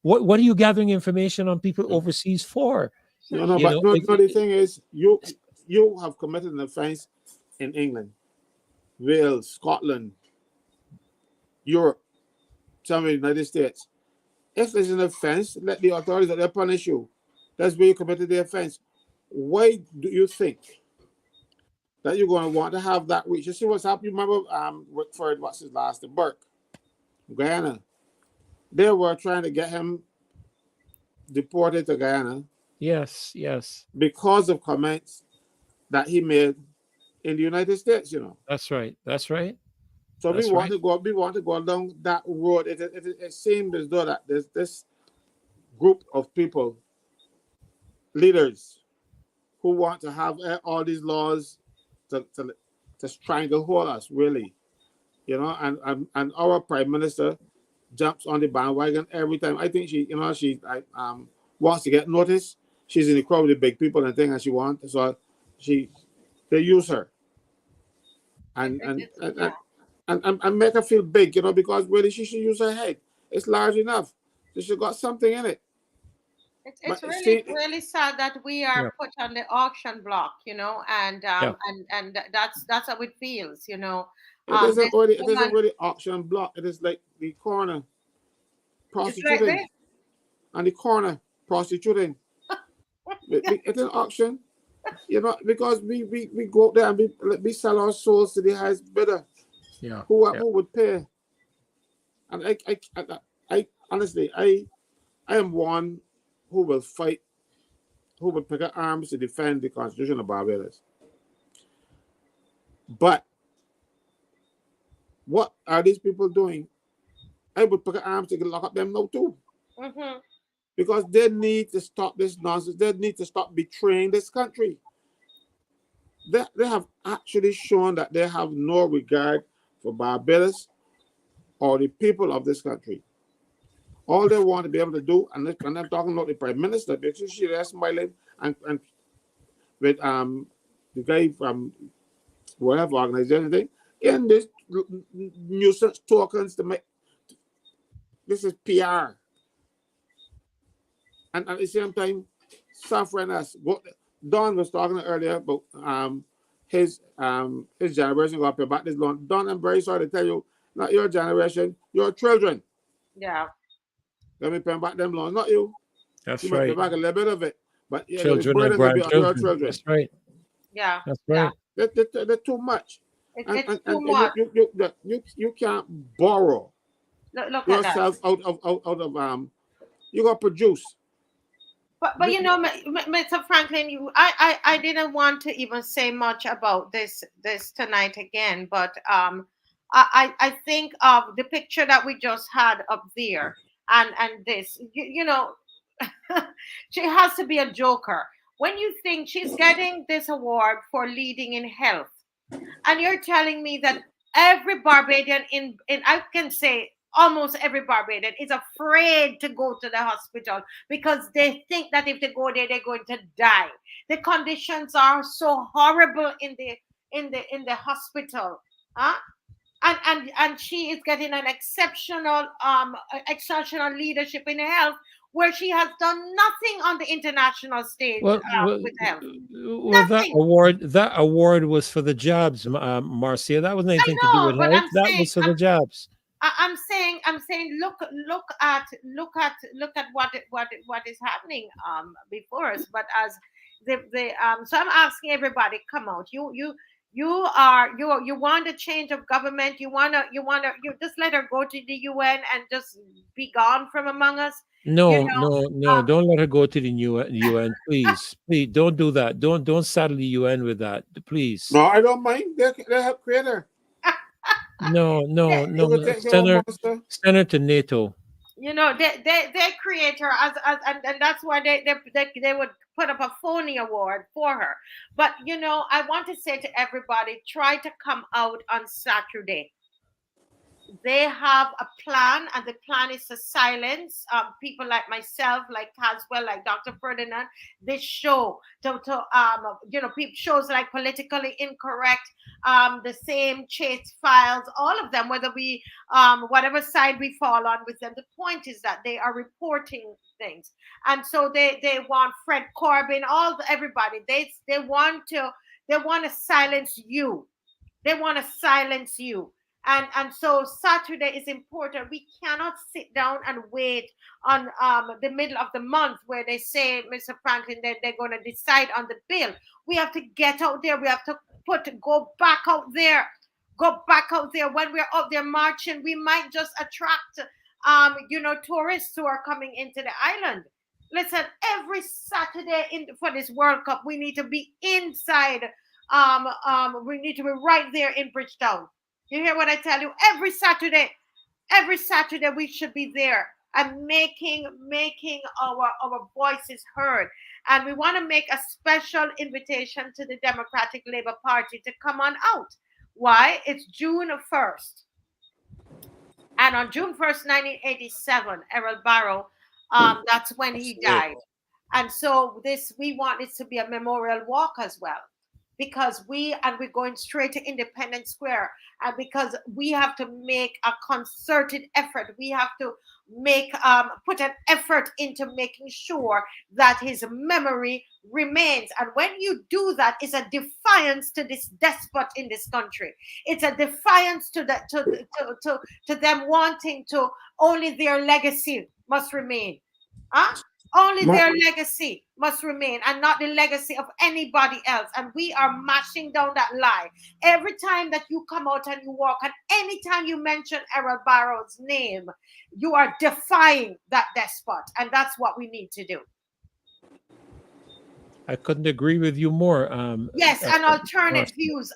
What are you gathering information on people overseas for? No, You but know, the thing is, you have committed an offense in England, Wales, Scotland, Europe, some of the United States. If there's an offense, let the authorities that they punish you. That's where you committed the offense. Why do you think that you're going to want to have that reach? You see what's happened? You remember Whitford, what's his last name? Burke, Guyana. They were trying to get him deported to Guyana. Yes. Because of comments that he made in the United States, you know. That's right. So we want to go down that road. It seems as though that there's this group of people, leaders, who want to have all these laws to stranglehold us, really, you know. And our Prime Minister jumps on the bandwagon every time. I think she wants to get noticed. She's in the crowd with the big people and things, and she wants, so they use her and make her feel big, you know, because really she should use her head. It's large enough. She should got something in it. It's really sad that we are put on the auction block, you know, and that's how it feels, you know. It isn't really auction block. It is like the corner prostituting, and the corner prostituting. It's an auction, you know, because we go there and we sell our souls to the highest bidder. Yeah. Who would pay? And I honestly, I am one who will fight, who will pick up arms to defend the Constitution of Barbados. But what are these people doing? I would pick up arms to lock up them now too. Mm-hmm. Because they need to stop this nonsense. They need to stop betraying this country. They have actually shown that they have no regard for Barbados or the people of this country. All they want to be able to do, and I'm talking about the Prime Minister, because she's smiling and with the guy from whatever organization thing, in this nuisance tokens to make this is PR. And at the same time, suffering us. Don was talking earlier about his generation got paid back this loan. Don, I'm very sorry to tell you, not your generation, your children. Yeah. Let me pay back them loans, not you. That's you right. Might pay back a little bit of it, but children and grandchildren. That's right. Yeah. That's right. Yeah. They're too much. It's too much. You can't borrow Look yourself at that. out of you got to produce. But you know, Mr. Franklin, I didn't want to even say much about this tonight again, but I think of the picture that we just had up there, and this, you know, she has to be a joker. When you think she's getting this award for leading in health, and you're telling me that every Barbadian in I can say almost every Barbadian is afraid to go to the hospital because they think that if they go there, they're going to die. The conditions are so horrible in the hospital, huh? And she is getting an exceptional leadership in health, where she has done nothing on the international stage with health. Well, that award was for the jobs, Marcia. That wasn't anything to do with health. That was for the jobs. I'm saying, look at what is happening before us. But as so I'm asking everybody, come out. You want a change of government. You just let her go to the UN and just be gone from among us. You No, know, no, no, um, don't let her go to the UN, please. Please don't do that. Don't saddle the UN with that, please. No, I don't mind. They help create her. No, no, It no. will take care of monster. Send her to NATO. they create her as and that's why they would put up a phony award for her. But I want to say to everybody, try to come out on Saturday. They have a plan, and the plan is to silence people like myself, like Caswell, like Dr. Ferdinand. This show people shows like Politically Incorrect, the same Chase Files, all of them, whether we whatever side we fall on with them. The point is that they are reporting things, and so they want Fred Corbin, everybody. They want to silence you. They want to silence you. And so Saturday is important. We cannot sit down and wait on the middle of the month where they say, Mr. Franklin, they're going to decide on the bill. We have to get out there. We have to go back out there. Go back out there. When we're out there marching, we might just attract, tourists who are coming into the island. Listen, every Saturday for this World Cup, we need to be inside. We need to be right there in Bridgetown. You hear what I tell you? Every Saturday we should be there and making our voices heard. And we want to make a special invitation to the Democratic Labour Party to come on out. Why? It's June 1st. And on June 1st, 1987, Errol Barrow, that's when he died. And so we want this to be a memorial walk as well. Because we're going straight to Independence Square, and because we have to make a concerted effort, we have to put an effort into making sure that his memory remains. And when you do that, it's a defiance to this despot in this country. It's a defiance to them wanting to only their legacy must remain. Huh? Only their legacy must remain, and not the legacy of anybody else. And we are mashing down that lie. Every time that you come out and you walk, and anytime you mention Errol Barrow's name, you are defying that despot. And that's what we need to do. I couldn't agree with you more. Yes, and alternate views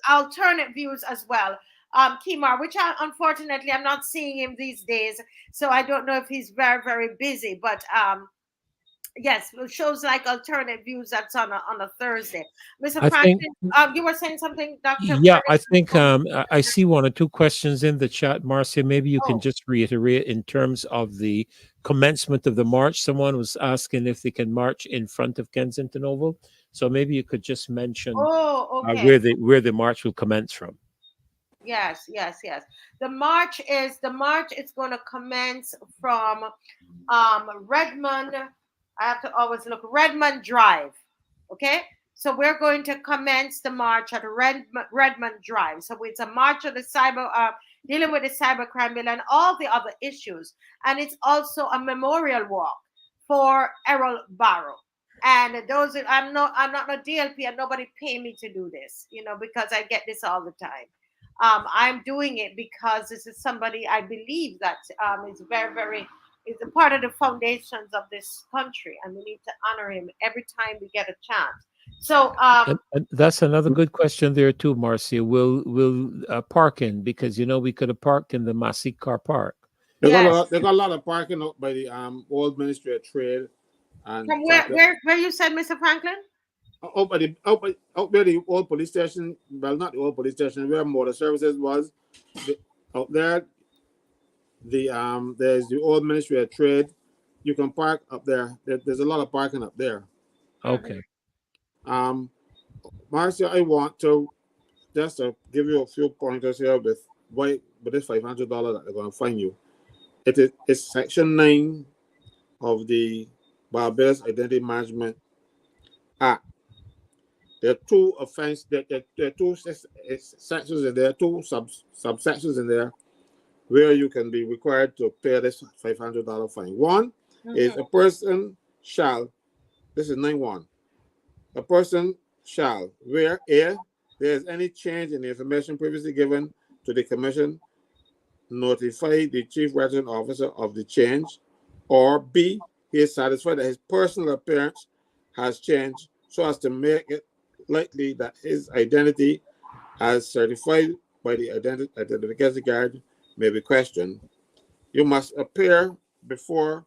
as well. Kimar, which unfortunately I'm not seeing him these days, so I don't know if he's very, very busy, but yes, shows like Alternate Views, that's on a Thursday. Mr. Franklin, you were saying something, Dr. Yeah, I think I see one or two questions in the chat, Marcia. Maybe you can just reiterate in terms of the commencement of the march. Someone was asking if they can march in front of Kensington Oval. So maybe you could just mention where the march will commence from. Yes. The march is going to commence from Redmond. I have to always look Redmond Drive. Okay, so we're going to commence the march at Redmond Drive. So it's a march of the cyber, dealing with the cybercrime bill and all the other issues, and it's also a memorial walk for Errol Barrow. And those, I'm not a DLP, and nobody pay me to do this, because I get this all the time. I'm doing it because this is somebody I believe that is very, very. Is a part of the foundations of this country, and we need to honor him every time we get a chance. So and that's another good question there too, Marcia. Will parking, because we could have parked in the Massey Car Park. They got a lot of parking up by the old Ministry of Trade. And from where you said, Mr. Franklin? Up by the old police station. Well, not the old police station, where motor services was. Out there. There's the old Ministry of Trade. You can park up there. There's a lot of parking up there. Okay. Marcia, I want to just give you a few pointers here with this $500 that they're going to fine you. It's Section 9 of the Barbados Identity Management Act. There are two offenses. There are two sections in there, two subsections in there. where you can be required to pay this $500 fine. One is a person shall, this is 9-1, a person shall, where A, there is any change in the information previously given to the commission, notify the chief resident officer of the change, or B, he is satisfied that his personal appearance has changed so as to make it likely that his identity as certified by the identification card may be questioned. You must appear before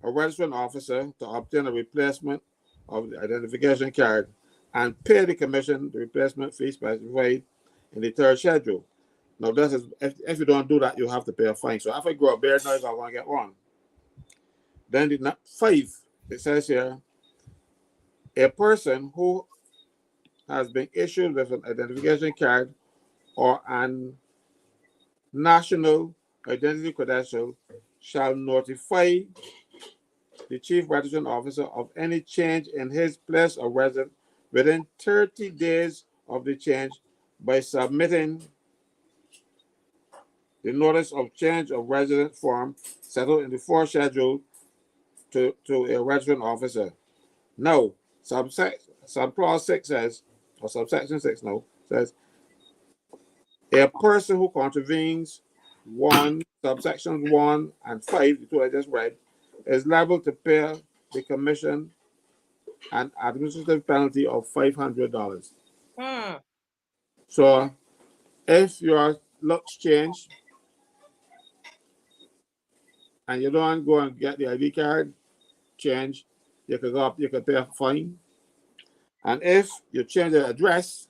a registered officer to obtain a replacement of the identification card and pay the commission the replacement fee specified in the third schedule. Now, this is if you don't do that, you have to pay a fine. So if I go up there, now I'm going to get one. Then the 5, it says here, a person who has been issued with an identification card or an national identity credential shall notify the chief registration officer of any change in his place of residence within 30 days of the change by submitting the notice of change of residence form settled in the fourth schedule to a registered officer. Now, subclause 6 says, or subsection 6 now, says, a person who contravenes subsections 1 and 5, the two I just read, is liable to pay the commission an administrative penalty of $500. So, if your looks change and you don't go and get the ID card change, you could go up, you could pay a fine. And if you change the address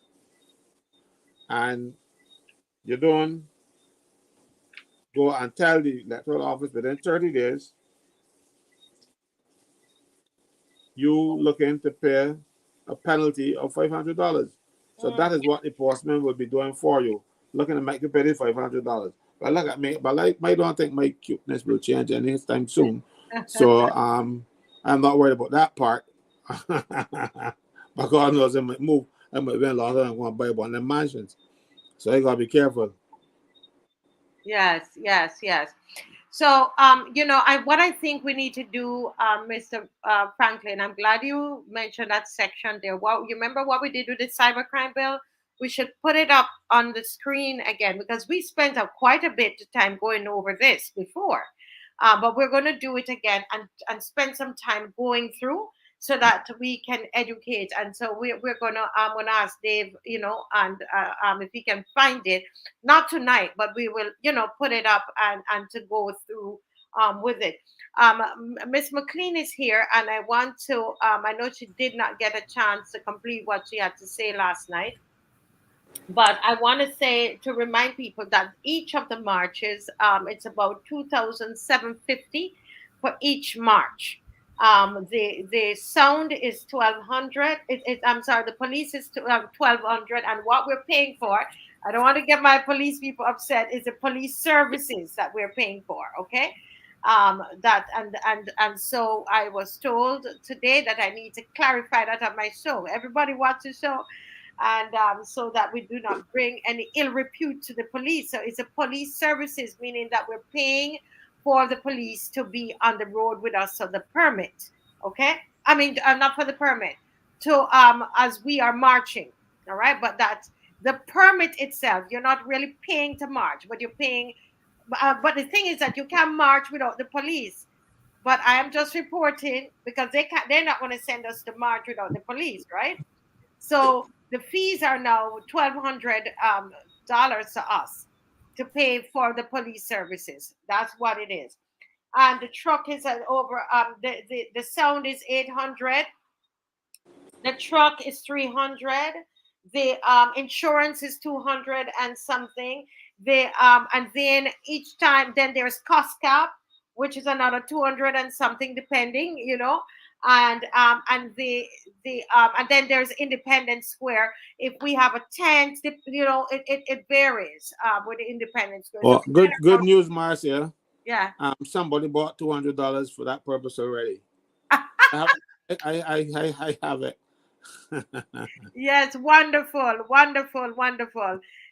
and you don't go and tell the electoral office within 30 days, you looking to pay a penalty of $500. So that is what enforcement will be doing for you, looking to make you pay the $500. But look at me, but I don't think my cuteness will change anytime soon. So I'm not worried about that part. But God knows I might move. I might be in London and go and buy one of them mansions. So you gotta be careful. Yes. So, what I think we need to do, Mr. Franklin, I'm glad you mentioned that section there. Well, you remember what we did with the cybercrime bill? We should put it up on the screen again because we spent quite a bit of time going over this before. But we're going to do it again and spend some time going through so that we can educate. And so we're going to, I'm going to ask Dave, and if he can find it, not tonight, but we will, put it up and to go through with it. Miss McLean is here, and I want to, I know she did not get a chance to complete what she had to say last night. But I want to say to remind people that each of the marches, it's about 2,750 for each march. The sound is 1,200. I'm sorry, the police is 1,200, and what we're paying for, I don't want to get my police people upset, is the police services that we're paying for. Okay, and so I was told today that I need to clarify that on my show. Everybody watches the show. And so that we do not bring any ill repute to the police. So it's a police services, meaning that we're paying for the police to be on the road with us. So the permit, okay? I mean, not for the permit, to as we are marching, all right? But that's the permit itself. You're not really paying to march, but you're paying. But the thing is that you can't march without the police. But I am just reporting because they're not going to send us to march without the police, right? So the fees are now $1,200 to us to pay for the police services. That's what it is. And the truck is over. The sound is 800. The truck is 300. The insurance is 200 and something. And then each time, then there's cost cap, which is another 200 and something, depending, and then there's Independence Square. If we have a tent, it varies with the Independence Square. Oh, good news, Marcia. Yeah. Somebody bought $200 for that purpose already. I have it. Yes, wonderful.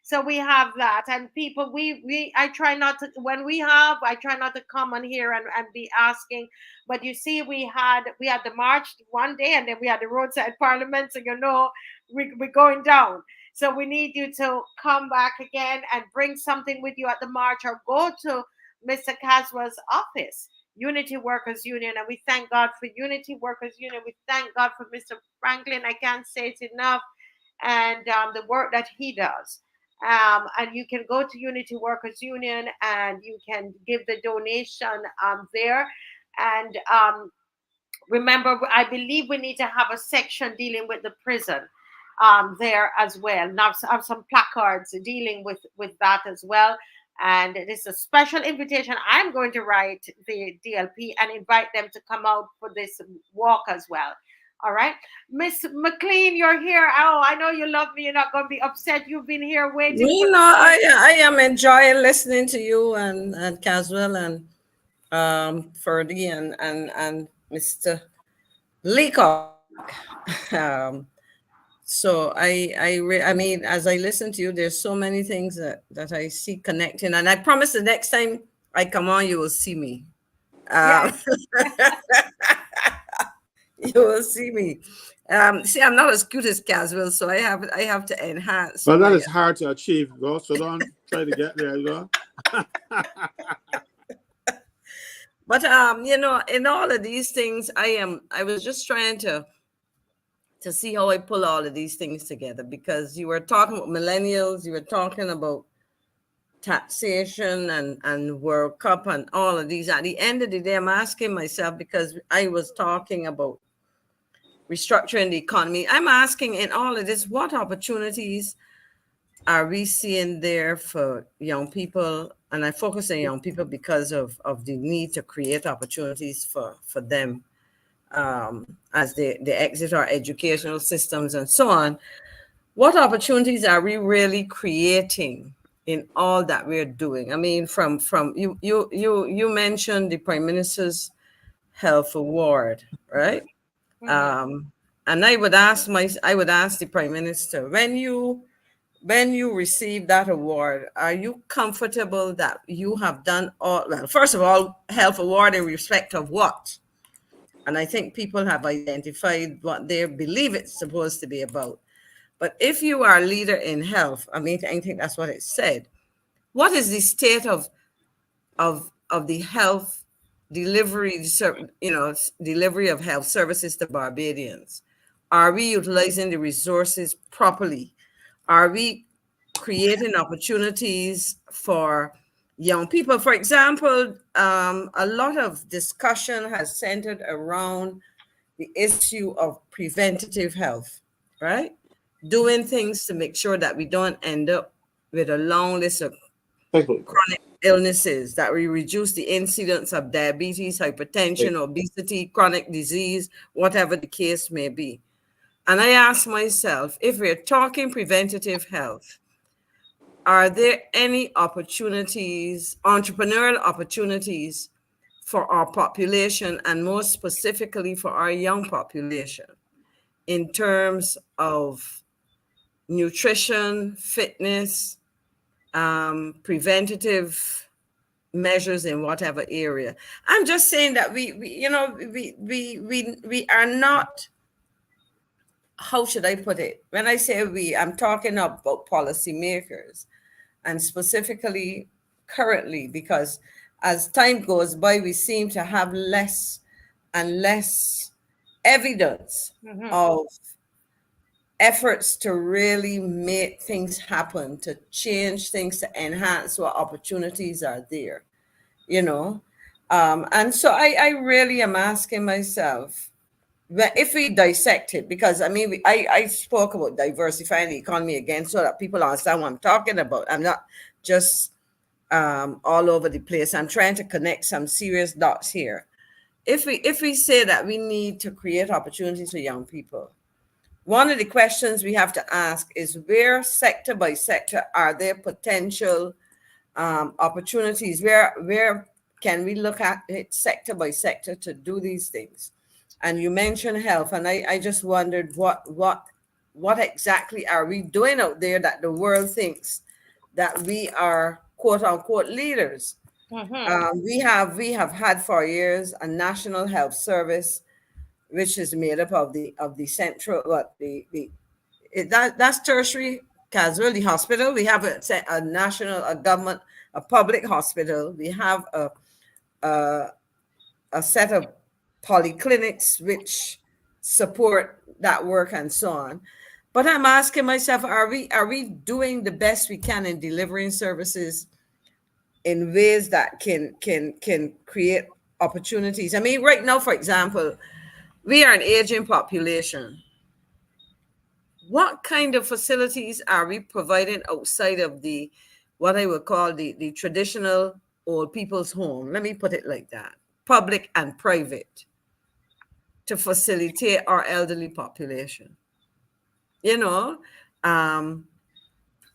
So we have that, and people, I try not to, when we have, I try not to come on here and be asking. But you see, we had the march one day, and then we had the roadside parliament. So we're going down. So we need you to come back again and bring something with you at the march, or go to Mr. Caswell's office, Unity Workers Union. And we thank God for Unity Workers Union. We thank God for Mr. Franklin. I can't say it enough. And the work that he does. And you can go to Unity Workers Union and you can give the donation there. And remember, I believe we need to have a section dealing with the prison there as well. Now, have some placards dealing with that as well. And it is a special invitation. I'm going to write the DLP and invite them to come out for this walk as well. All right. Miss McLean, you're here. Oh, I know you love me. You're not going to be upset. You've been here waiting. You know, I am enjoying listening to you and Caswell and Ferdy and Mr. Leacock. So I mean, as I listen to you, there's so many things that I see connecting, and I promise the next time I come on, you will see me. Yes. You will see me. See, I'm not as cute as Caswell, so I have to enhance. But that is hard to achieve, though. So don't try to get there, you know. But you know, in all of these things, I was just trying to see how I pull all of these things together, because you were talking about millennials, you were talking about taxation and World Cup and all of these. At the end of the day, I'm asking myself, because I was talking about restructuring the economy, I'm asking in all of this, what opportunities are we seeing there for young people? And I focus on young people because of the need to create opportunities for them as they exit our educational systems and so on. What opportunities are we really creating in all that we're doing? I mean, from you mentioned the Prime Minister's Health Award, right? Mm-hmm. And I would ask the Prime Minister, when you receive that award, are you comfortable that you have done all? Well, first of all, health award in respect of what? And I think people have identified what they believe it's supposed to be about. But if you are a leader in health, I mean, I think that's what it said. What is the state of the health delivery, delivery of health services to Barbadians? Are we utilizing the resources properly? Are we creating opportunities for young people? For example, a lot of discussion has centered around the issue of preventative health, right? Doing things to make sure that we don't end up with a long list of chronic illnesses, that we reduce the incidence of diabetes, hypertension, obesity, chronic disease, whatever the case may be. And I ask myself, if we're talking preventative health, are there any opportunities, entrepreneurial opportunities for our population, and more specifically for our young population, in terms of nutrition, fitness, preventative measures in whatever area? I'm just saying that we are not, how should I put it? When I say we, I'm talking about policymakers, and specifically currently, because as time goes by, we seem to have less and less evidence of efforts to really make things happen, to change things, to enhance what opportunities are there, and so I really am asking myself, if we dissect it, because I mean, I spoke about diversifying the economy again, so that people understand what I'm talking about. I'm not just all over the place. I'm trying to connect some serious dots here. If we say that we need to create opportunities for young people, one of the questions we have to ask is, where sector by sector are there potential opportunities? Where can we look at it sector by sector to do these things? And you mentioned health, and I just wondered what exactly are we doing out there that the world thinks that we are quote unquote leaders. We have had for years a national health service, which is made up of the central that's tertiary casualty hospital. We have a national, a government, a public hospital. We have a set of polyclinics which support that work and so on. But I'm asking myself, are we doing the best we can in delivering services in ways that can create opportunities? I mean, right now, for example, we are an aging population. What kind of facilities are we providing outside of the what I would call the traditional old people's home? Let me put it like that, public and private, to facilitate our elderly population. You know, and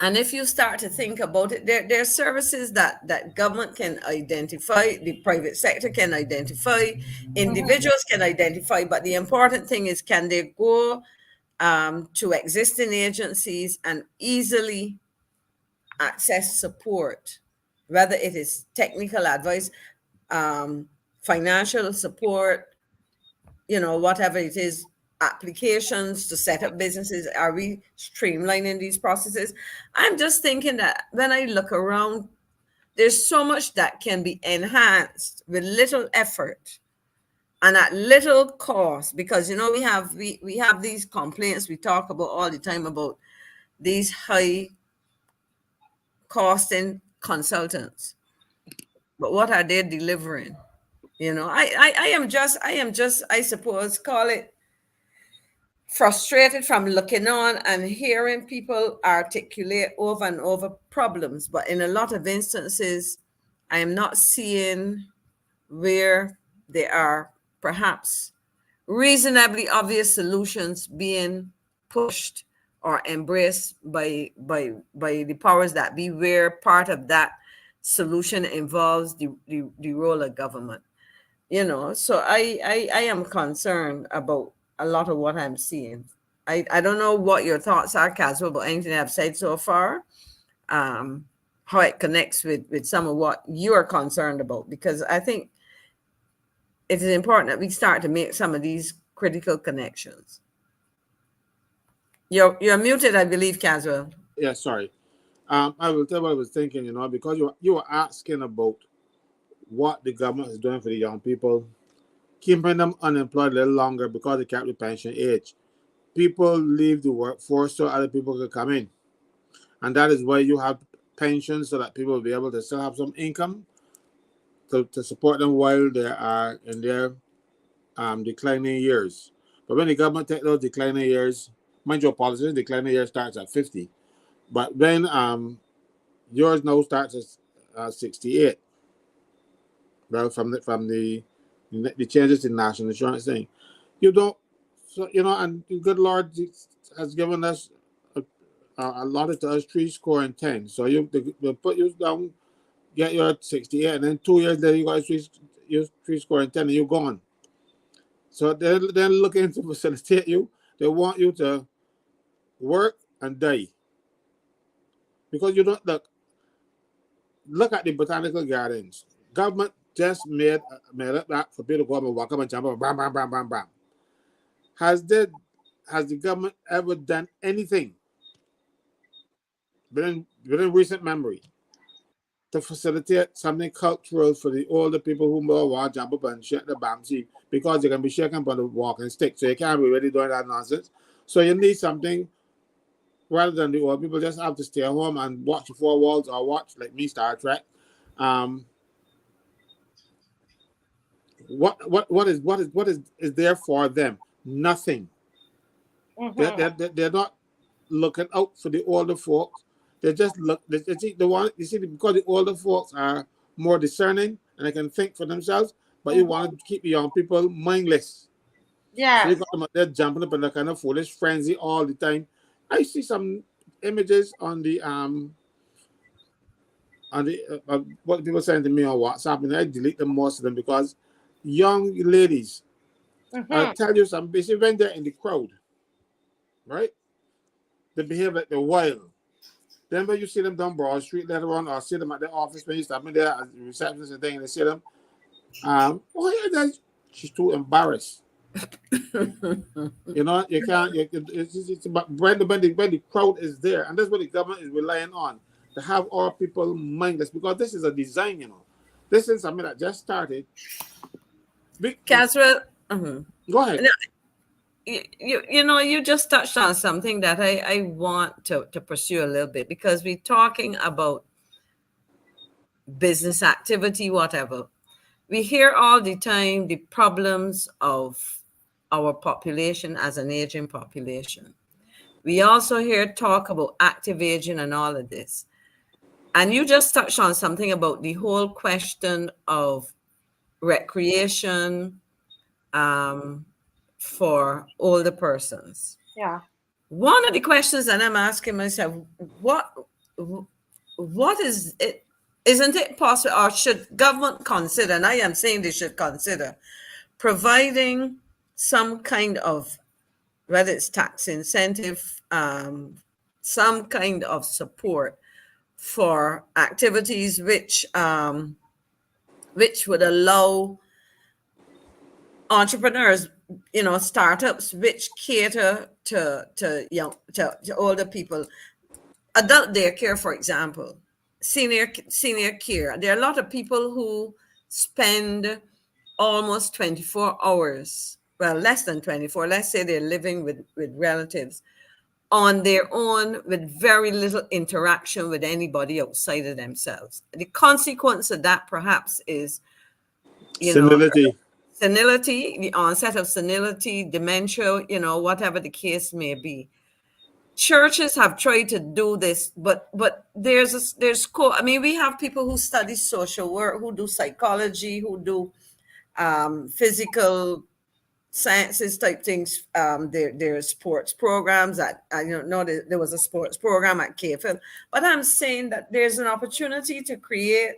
if you start to think about it, there are services that government can identify, the private sector can identify, individuals can identify, but the important thing is, can they go to existing agencies and easily access support, whether it is technical advice, financial support, you know, whatever it is, applications to set up businesses. Are we streamlining these processes? I'm just thinking that when I look around, there's so much that can be enhanced with little effort and at little cost, because you know we have these complaints we talk about all the time about these high costing consultants, but what are they delivering? You know, I am just I suppose call it frustrated from looking on and hearing people articulate over and over problems, but in a lot of instances I am not seeing where there are perhaps reasonably obvious solutions being pushed or embraced by the powers that be, where part of that solution involves the role of government. You know, so I am concerned about a lot of what I'm seeing. I don't know what your thoughts are, Caswell, about anything I've said so far, how it connects with some of what you are concerned about, because I think it is important that we start to make some of these critical connections. You're muted, I believe, Caswell. Yeah, sorry. I will tell you what I was thinking, you know, because you were asking about what the government is doing for the young people, keeping them unemployed a little longer because they kept the pension age. People leave the workforce so other people can come in. And that is why you have pensions, so that people will be able to still have some income to support them while they are in their declining years. But when the government takes those declining years, mind your policies, declining year starts at 50. But when yours now starts at 68, well, from the changes in national insurance thing, you don't, so you know, and the good Lord has given us allotted to us 3 score and 10. So they put you down, get your 68, and then 2 years later you got 3 score and 10, and you're gone. So they're looking to facilitate you. They want you to work and die, because you don't look at the botanical gardens. Government just made up that for people to go up and walk up and jump up, bam, bam, bam, bam, bam. Has the government ever done anything within recent memory to facilitate something cultural for the older people who will want to jump up and shake the bamsy, because they're going to be shaking by the walking stick, so you can't be really doing that nonsense. So you need something rather than the old people just have to stay home and watch the 4 walls or watch, like me, Star Trek. What is there for them? Nothing. They're not looking out for the older folks. They just look. They want. You see, because the older folks are more discerning and they can think for themselves. But you want to keep the young people mindless. Yeah. So you got them out there jumping up in a kind of foolish frenzy all the time. I see some images on the what people send to me on WhatsApp, and I delete them, most of them, because young ladies, I'll tell you something, basically when they're in the crowd, right? They behave like they're wild. Then when you see them down Broad Street later on, or see them at their office when you stop in there as the receptionist and thing, and they see them, oh yeah, she's too embarrassed. You know, you can't. It's about when the crowd is there, and that's what the government is relying on, to have all people mindless, because this is a design. You know, this is something that just started. Caswell, go ahead. No, you just touched on something that I want to pursue a little bit, because we're talking about business activity, whatever. We hear all the time the problems of our population as an aging population. We also hear talk about active aging and all of this. And you just touched on something about the whole question of recreation for older persons. Yeah. One of the questions that I'm asking myself, what is it? Isn't it possible, or should government consider, and I am saying they should consider, providing some kind of, whether it's tax incentive, some kind of support for activities which would allow entrepreneurs, startups which cater to older people, adult daycare, for example, senior care. There are a lot of people who spend almost 24 hours, well, less than 24, let's say they're living with relatives on their own, with very little interaction with anybody outside of themselves. The consequence of that perhaps is, senility, the onset of senility, dementia, whatever the case may be. Churches have tried to do this, but there's we have people who study social work, who do psychology, who do physical sciences type things. There are sports programs that there was a sports program at KFL, but I'm saying that there's an opportunity to create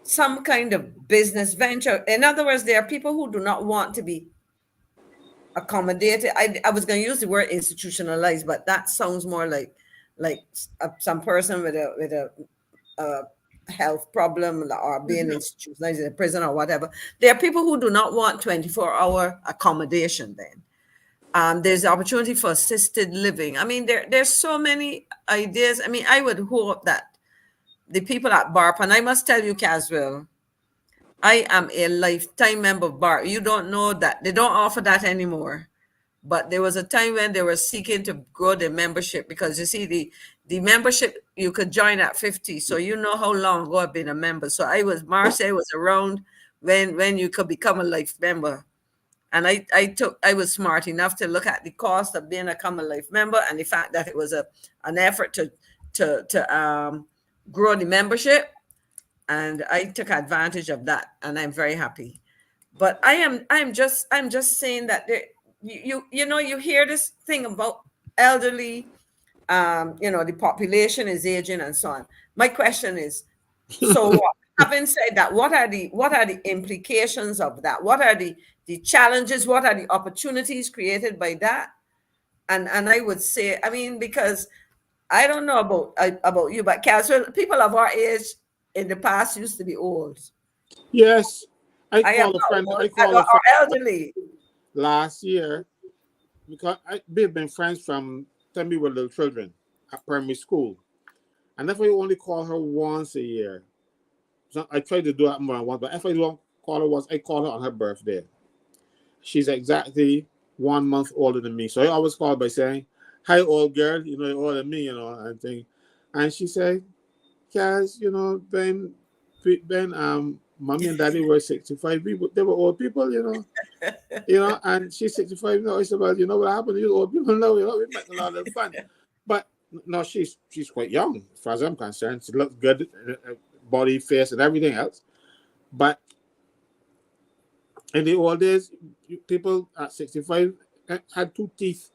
some kind of business venture. In other words, there are people who do not want to be accommodated. I was going to use the word institutionalized, but that sounds more like some person with a health problem or being institutionalized in a prison or whatever. There are people who do not want 24-hour accommodation then. There's the opportunity for assisted living. I mean, there's so many ideas. I mean, I would hope that the people at BARP, and I must tell you, Caswell, I am a lifetime member of BARP. You don't know that. They don't offer that anymore. But there was a time when they were seeking to grow their membership, because you see, the membership, you could join at 50. So you know how long ago I've been a member. So Marseille was around when you could become a life member. And I was smart enough to look at the cost of being a life member, and the fact that it was an effort to grow the membership. And I took advantage of that, and I'm very happy. But I'm just saying that you hear this thing about elderly, the population is aging and so on. My question is, so what? Having said that, what are the implications of that? What are the challenges? What are the opportunities created by that? And I would say, I mean, because I don't know about you, but Caswell, people of our age in the past used to be old. Yes, I called a friend elderly last year, because we've been friends from time we were little children at primary school, and if I only call her once a year, so I try to do that more than once. But if I don't call her once, I call her on her birthday. She's exactly 1 month older than me, so I always call by saying, "Hi, old girl. You're older than me, and thing." And she said, "Kaz, Ben, mommy and daddy were 65. They were old people, and she's 65 now." I said, "Well, what happened to you old people now? We make a lot of fun." But no, she's quite young, as far as I'm concerned. She looks good, body, face, and everything else. But in the old days, people at 65 had 2 teeth.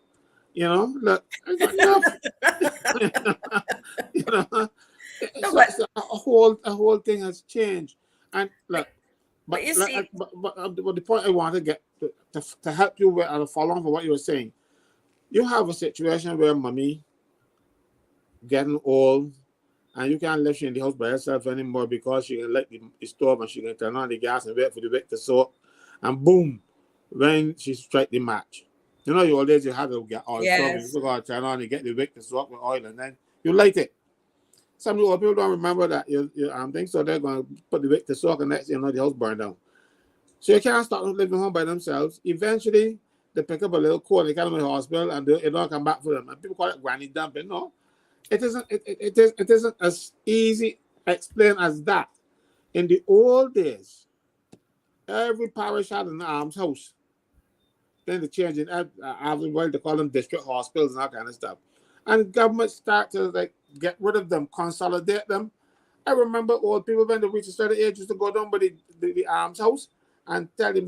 Look, I got enough. A whole thing has changed. And look, but the point I want to get to help you with, and follow on for what you were saying, you have a situation where mommy getting old, and you can't leave she in the house by herself anymore because she can light the stove and she can turn on the gas and wait for the wick to soak. And boom, when she strike the match. You know, you always you have to get oil stove and you Yes. still got to turn on and get the wick to soak with oil and then you light it. Some old people don't remember that you think so they're going to put the wick to soak and next thing you know the house burned down. So you can't start living home by themselves. Eventually, they pick up a little cold, they get them in the hospital, and they don't come back for them. And people call it granny dumping. No, it isn't. It isn't as easy explained as that. In the old days, every parish had an almshouse. Then they changed it. After well, they call them district hospitals and that kind of stuff. And government start to like get rid of them, consolidate them. I remember old people when they reach a certain age used to go down by the almshouse and tell the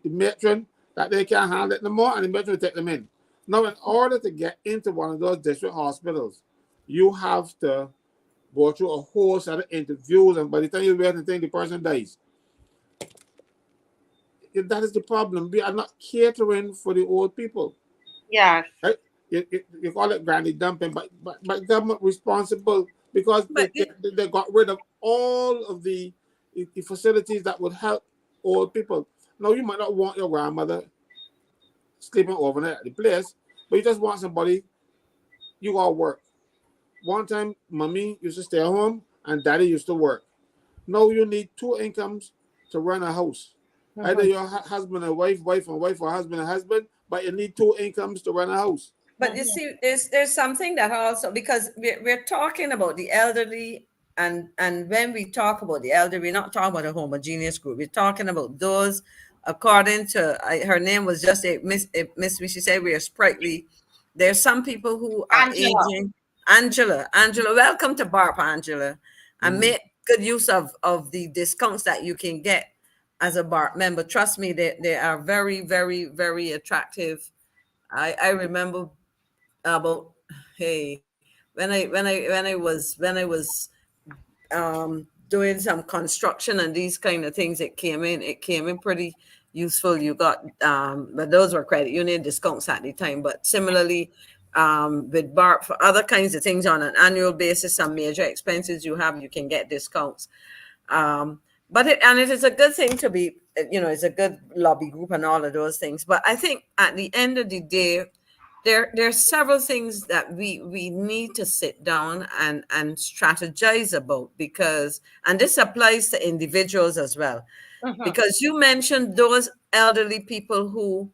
matron that they can't handle it no more, and the matron will take them in. Now, in order to get into one of those district hospitals, you have to go through a whole set of interviews, and by the time you wait until the person dies. That is the problem. We are not catering for the old people. Yeah. Right? You call it granny dumping, but government responsible because they got rid of all of the facilities that would help old people. Now, you might not want your grandmother sleeping overnight at the place, but you just want somebody, you got to work. One time, mommy used to stay at home and daddy used to work. Now you need two incomes to run a house. Mm-hmm. Either your husband and wife and wife, or husband and husband, but you need two incomes to run a house. But you see, there's something that also, because we're talking about the elderly, and when we talk about the elderly, we're not talking about a homogeneous group. We're talking about those, according to her name was just Miss. She said we are sprightly. There's some people who are aging. Angela, welcome to BARP, Angela, and make good use of the discounts that you can get as a BARP member. Trust me, they are very, very, very attractive. I remember about when I was doing some construction and these kind of things, it came in pretty useful. You got but those were credit union discounts at the time. But similarly, with BARP for other kinds of things on an annual basis, some major expenses you can get discounts. But it is a good thing to be, it's a good lobby group and all of those things. But I think at the end of the day, there are several things that we need to sit down and strategize about, because, and this applies to individuals as well, because you mentioned those elderly people who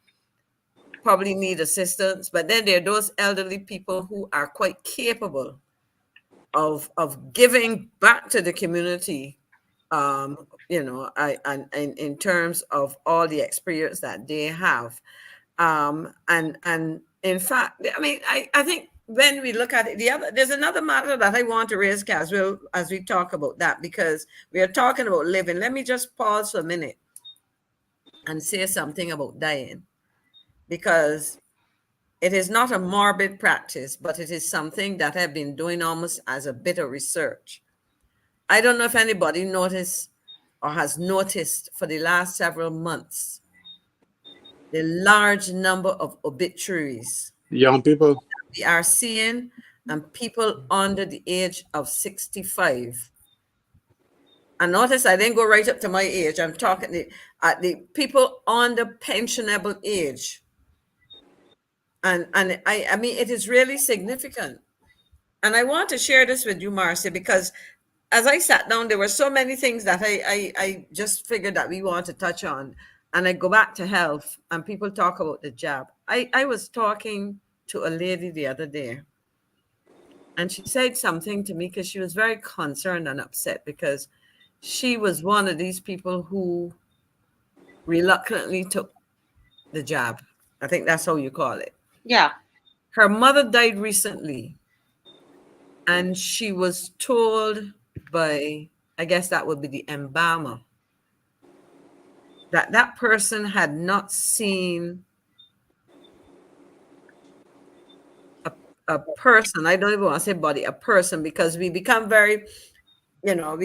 probably need assistance, but then there are those elderly people who are quite capable of giving back to the community, in terms of all the experience that they have. And in fact, I mean, I think when we look at it, there's another matter that I want to raise, Caswell, as we talk about that, because we are talking about living. Let me just pause for a minute and say something about dying, because it is not a morbid practice, but it is something that I've been doing almost as a bit of research. I don't know if anybody noticed or has noticed for the last several months the large number of obituaries young people we are seeing, and people under the age of 65. And notice I didn't go right up to my age. I'm talking at the people on the pensionable age. And I mean, it is really significant. And I want to share this with you, Marcia, because as I sat down, there were so many things that I just figured that we want to touch on. And I go back to health, and people talk about the jab. I was talking to a lady the other day, and she said something to me because she was very concerned and upset, because she was one of these people who reluctantly took the jab. I think that's how you call it. Yeah. Her mother died recently, and she was told by, I guess that would be the embalmer, that person had not seen a person. I don't even want to say body, a person, because we become very, when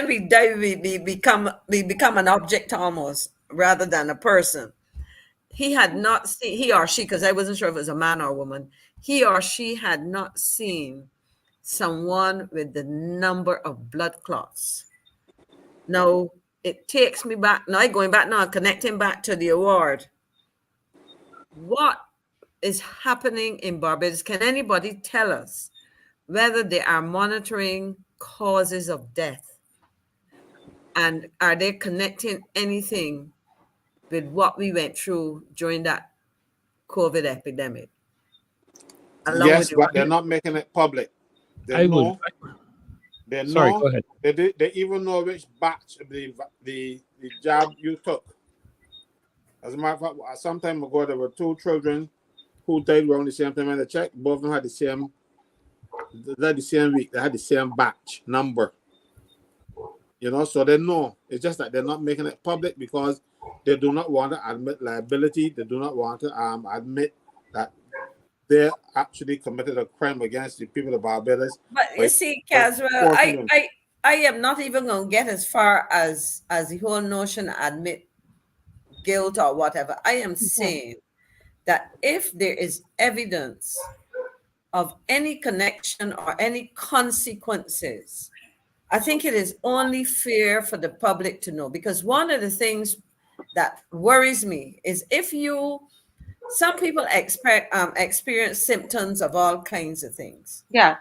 we die, we become an object almost, rather than a person. He had not seen, he or she, because I wasn't sure if it was a man or a woman, he or she had not seen someone with the number of blood clots. Now, it takes me back, now going back now, connecting back to the award. What is happening in Barbados? Can anybody tell us whether they are monitoring causes of death? And are they connecting anything with what we went through during that COVID epidemic? Yes, but they're not making it public. They know. They Sorry, know. go ahead. They even know which batch of the jab you took. As a matter of fact, some time ago, there were 2 children who died around the same time in the check. Both of them had the same week. They had the same batch number. You know, so they know. It's just that they're not making it public because they do not want to admit liability. They do not want to admit that they actually committed a crime against the people of Barbados. But you see, Caswell, I am not even going to get as far as the whole notion admit guilt or whatever. I am saying that if there is evidence of any connection or any consequences, I think it is only fair for the public to know, because one of the things that worries me is some people experience symptoms of all kinds of things. Yeah.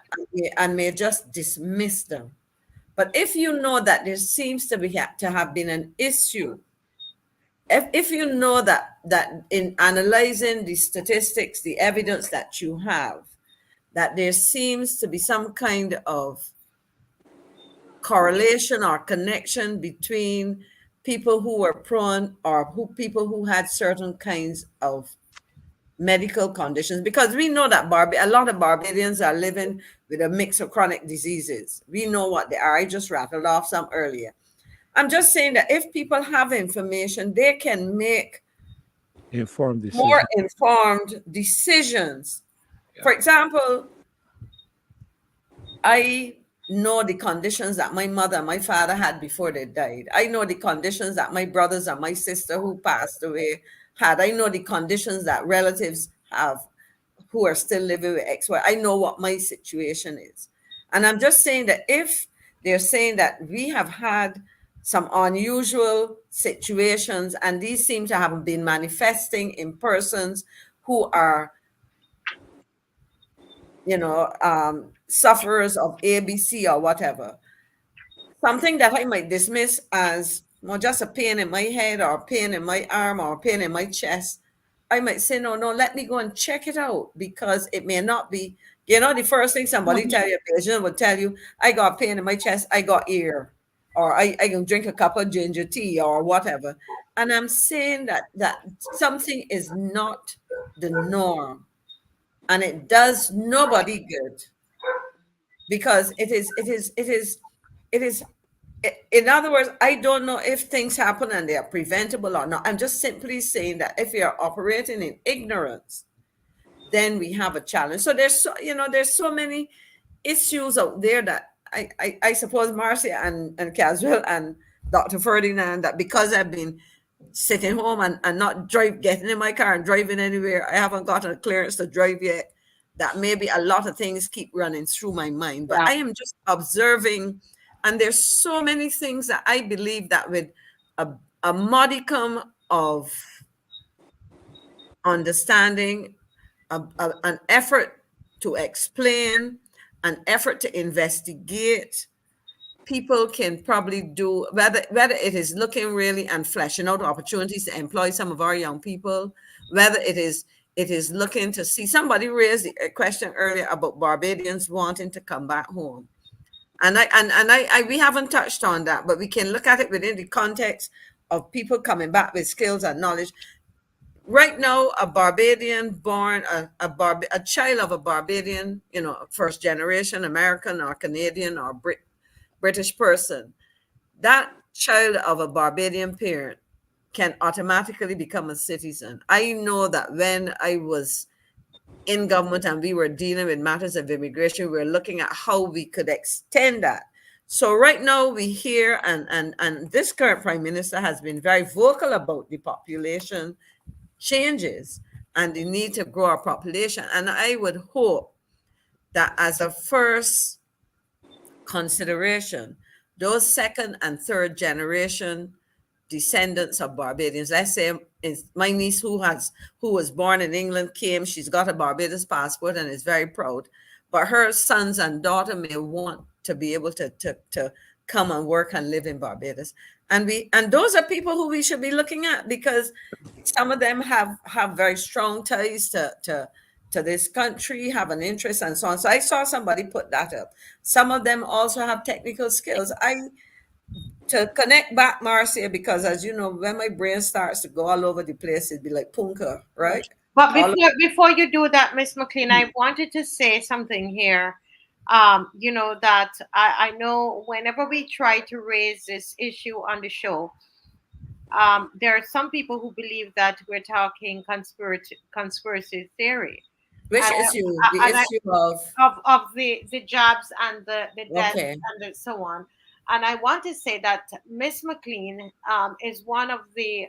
And may just dismiss them. But if you know that there seems to have been an issue, if you know that in analyzing the statistics, the evidence that you have, that there seems to be some kind of correlation or connection between people who were prone or people who had certain kinds of medical conditions, because we know that a lot of Barbadians are living with a mix of chronic diseases. We know what they are. I just rattled off some earlier. I'm just saying that if people have information, they can make more informed decisions. Yeah. For example, I know the conditions that my mother and my father had before they died. I know the conditions that my brothers and my sister who passed away had. I know the conditions that relatives have who are still living with XY. I know what my situation is. And I'm just saying that if they're saying that we have had some unusual situations and these seem to have been manifesting in persons who are, sufferers of ABC or whatever, something that I might dismiss as just a pain in my head or a pain in my arm or a pain in my chest, I might say, no, let me go and check it out, because it may not be, the first thing somebody tell you, a patient would tell you, I got pain in my chest, I got ear, or I can drink a cup of ginger tea or whatever. And I'm saying that something is not the norm, and it does nobody good, because it is, in other words, I don't know if things happen and they are preventable or not. I'm just simply saying that if we are operating in ignorance, then we have a challenge. So there's so many issues out there that I suppose Marcia and Caswell and Dr. Ferdinand, that because I've been sitting home and not getting in my car and driving anywhere, I haven't gotten a clearance to drive yet, that maybe a lot of things keep running through my mind. But I am just observing, and there's so many things that I believe that with a modicum of understanding, an effort to explain, an effort to investigate, people can probably do, whether it is looking really and fleshing out opportunities to employ some of our young people, whether it is looking to see, somebody raised a question earlier about Barbadians wanting to come back home. And we haven't touched on that, but we can look at it within the context of people coming back with skills and knowledge. Right now, a Barbadian born, a child of a Barbadian, first generation American or Canadian or British person, that child of a Barbadian parent can automatically become a citizen. I know that when I was in government and we were dealing with matters of immigration, we were looking at how we could extend that. So right now we hear, and this current prime minister has been very vocal about the population changes. and the need to grow our population. And I would hope that as a first consideration, those second and third generation descendants of Barbadians, let's say my niece who was born in England came, she's got a Barbados passport and is very proud, but her sons and daughter may want to be able to come and work and live in Barbados. And those are people who we should be looking at, because some of them have very strong ties to this country, have an interest and so on. So I saw somebody put that up. Some of them also have technical skills. To connect back, Marcia, because as you know, when my brain starts to go all over the place, it'd be like punka, right? But before you do that, Miss McLean, I wanted to say something here. You know, that I know whenever we try to raise this issue on the show, there are some people who believe that we're talking conspiracy theory. Which issue? The issue of the jobs and the death and so on. And I want to say that Miss McLean is one of the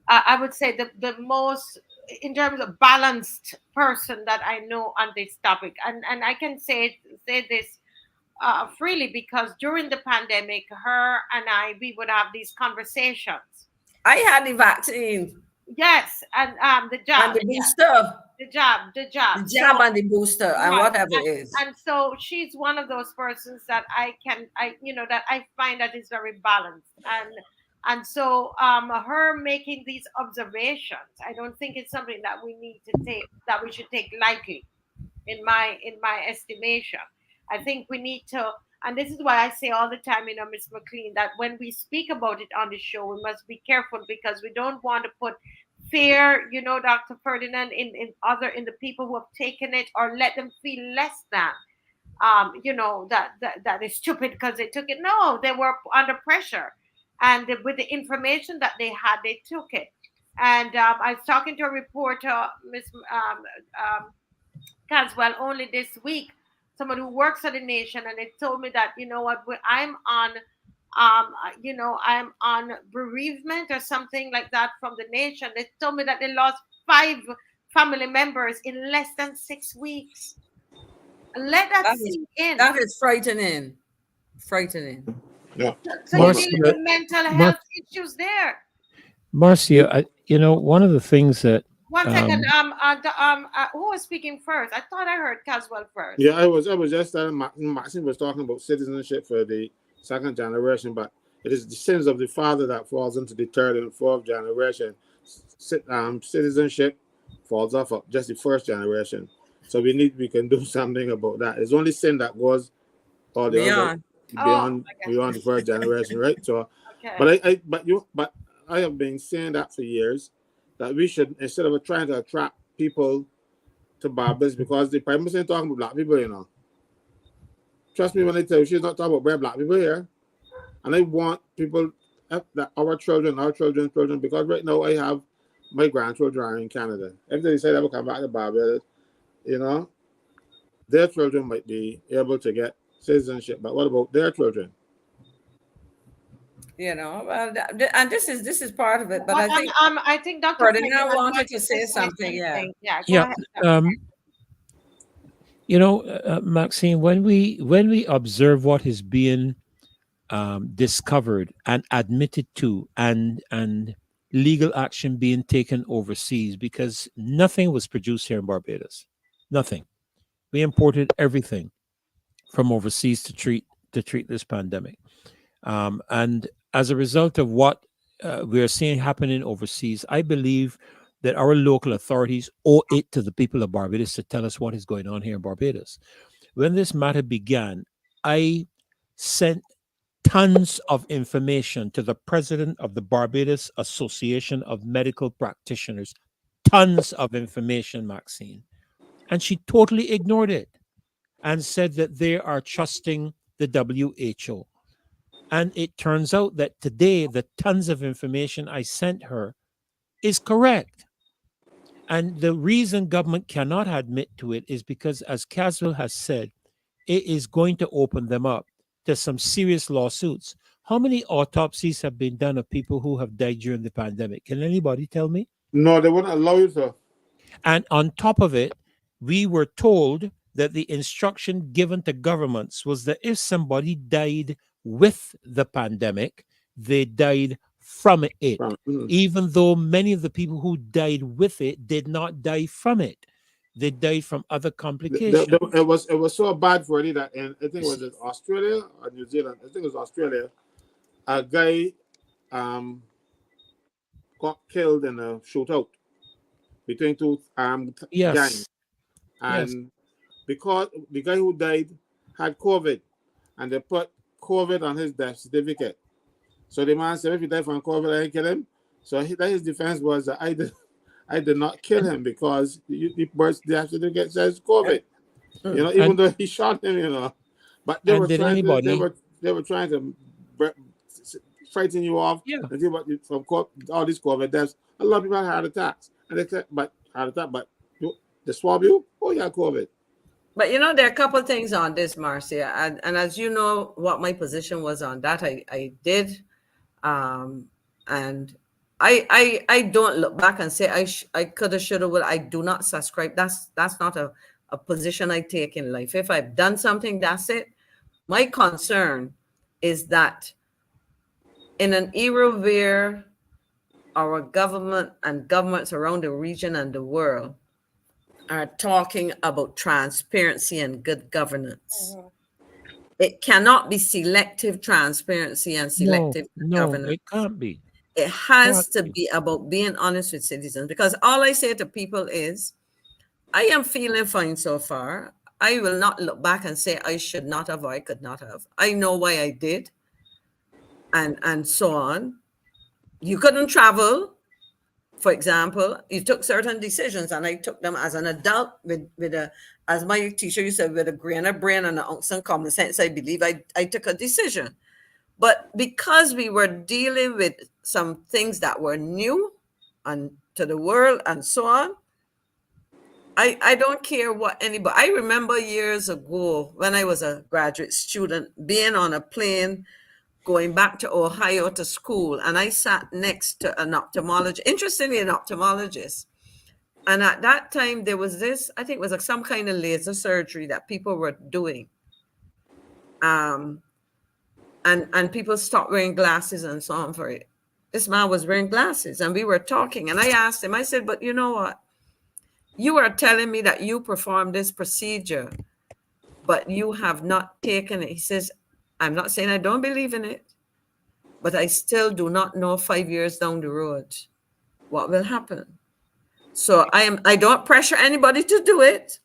I would say the most, in terms of balanced person that I know on this topic, and I can say this freely, because during the pandemic, her and we would have these conversations. I had the vaccine. Yes, and the jab, and the booster, the jab and the booster, and whatever it is. And so she's one of those persons that I find that is very balanced, and so her making these observations, I don't think it's something that we should take lightly, in my estimation. I think we need to, and this is why I say all the time, Ms. McLean, that when we speak about it on the show, we must be careful, because we don't want to put fear, Dr. Ferdinand, in the people who have taken it, or let them feel less than, that is stupid because they took it. No, they were under pressure, and with the information that they had, they took it. And I was talking to a reporter, Miss Caswell, only this week, someone who works at the Nation, and they told me that, I'm on bereavement or something like that from the Nation. They told me that they lost 5 family members in less than 6 weeks. Let that sink in. That is frightening. Yeah. So you're dealing with mental health issues there. Marcia, one of the things that 1 second. Who was speaking first? I thought I heard Caswell first. Yeah, I was just telling Maxine was talking about citizenship for the second generation, but it is the sins of the father that falls into the third and fourth generation. Citizenship falls off of just the first generation. So we can do something about that. It's only sin that goes all the other beyond the first generation, right? So, okay. But I have been saying that for years, that we should, instead of trying to attract people to Barbados, because the Prime Minister is talking about black people, Trust me when I tell you, she's not talking about black people here. And I want people, that our children, because right now I have my grandchildren are in Canada. If they say they will come back to Barbados, their children might be able to get citizenship. But what about their children? And this is part of it. But I think Dr. Ferdinand wanted to say something. Yeah. Maxine, when we observe what is being discovered and admitted to, and legal action being taken overseas, because nothing was produced here in Barbados, nothing. We imported everything from overseas to treat this pandemic, and as a result of what we are seeing happening overseas, I believe that our local authorities owe it to the people of Barbados to tell us what is going on here in Barbados. When this matter began, I sent tons of information to the president of the Barbados Association of Medical Practitioners, tons of information, Maxine. And she totally ignored it and said that they are trusting the WHO. And it turns out that today, the tons of information I sent her is correct. And the reason government cannot admit to it is because, as Caswell has said, it is going to open them up to some serious lawsuits. How many autopsies have been done of people who have died during the pandemic? Can anybody tell me? No, they wouldn't allow you to. And on top of it, we were told that the instruction given to governments was that if somebody died with the pandemic, they died from it, even though many of the people who died with it did not die from it. They died from other complications. It was so bad for it that, and I think it was in Australia or New Zealand. I think it was Australia. A guy got killed in a shootout between two armed gangs, and because the guy who died had COVID, and they put COVID on his death certificate. So the man said, if he died from COVID, I kill him. So his defense was that I did not kill him because the birth death certificate says COVID. You know, even though he shot him, you know. But they were trying to frighten you off. Yeah. And see what from all these COVID deaths. A lot of people had heart attacks, and they said, but they swab you. Oh, yeah, COVID. But you know, there are a couple of things on this, Marcia, and as you know, what my position was on that, I did, and I don't look back and say I coulda, shoulda, would. I do not subscribe. That's not a position I take in life. If I've done something, that's it. My concern is that in an era where our government and governments around the region and the world are talking about transparency and good governance, it cannot be selective transparency and selective governance. It can't be. It has to be about being honest with citizens, because all I say to people is, I am feeling fine so far. I will not look back and say I should not have or I could not have. I know why I did, and so on. You couldn't travel, for example. You took certain decisions, and I took them as an adult with a, as my teacher used to say, with a grain of brain and an ounce of common sense. I believe I took a decision. But because we were dealing with some things that were new and to the world and so on, I don't care what anybody. I remember years ago when I was a graduate student being on a plane going back to Ohio to school, and I sat next to an ophthalmologist, interestingly an ophthalmologist. And at that time there was this, I think it was like some kind of laser surgery that people were doing. And people stopped wearing glasses and so on for it. This man was wearing glasses, and we were talking, and I asked him, I said, but you know what? You are telling me that you performed this procedure, but you have not taken it. He says, I'm not saying I don't believe in it, but I still do not know 5 years down the road what will happen. So I don't pressure anybody to do it.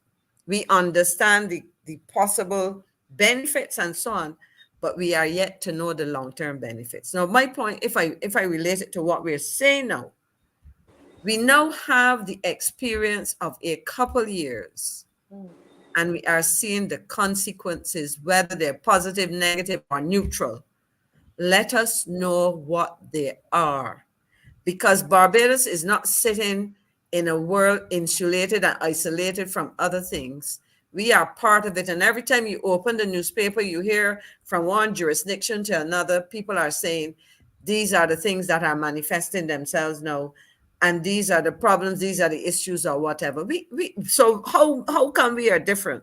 We understand the possible benefits and so on, but we are yet to know the long-term benefits. Now, my point, if I relate it to what we're saying now, we now have the experience of a couple years, and we are seeing the consequences, whether they're positive, negative, or neutral. Let us know what they are, because Barbados is not sitting in a world insulated and isolated from other things. We are part of it. And every time you open the newspaper, you hear from one jurisdiction to another, people are saying, these are the things that are manifesting themselves now. And these are the problems, these are the issues or whatever. So how come we are different?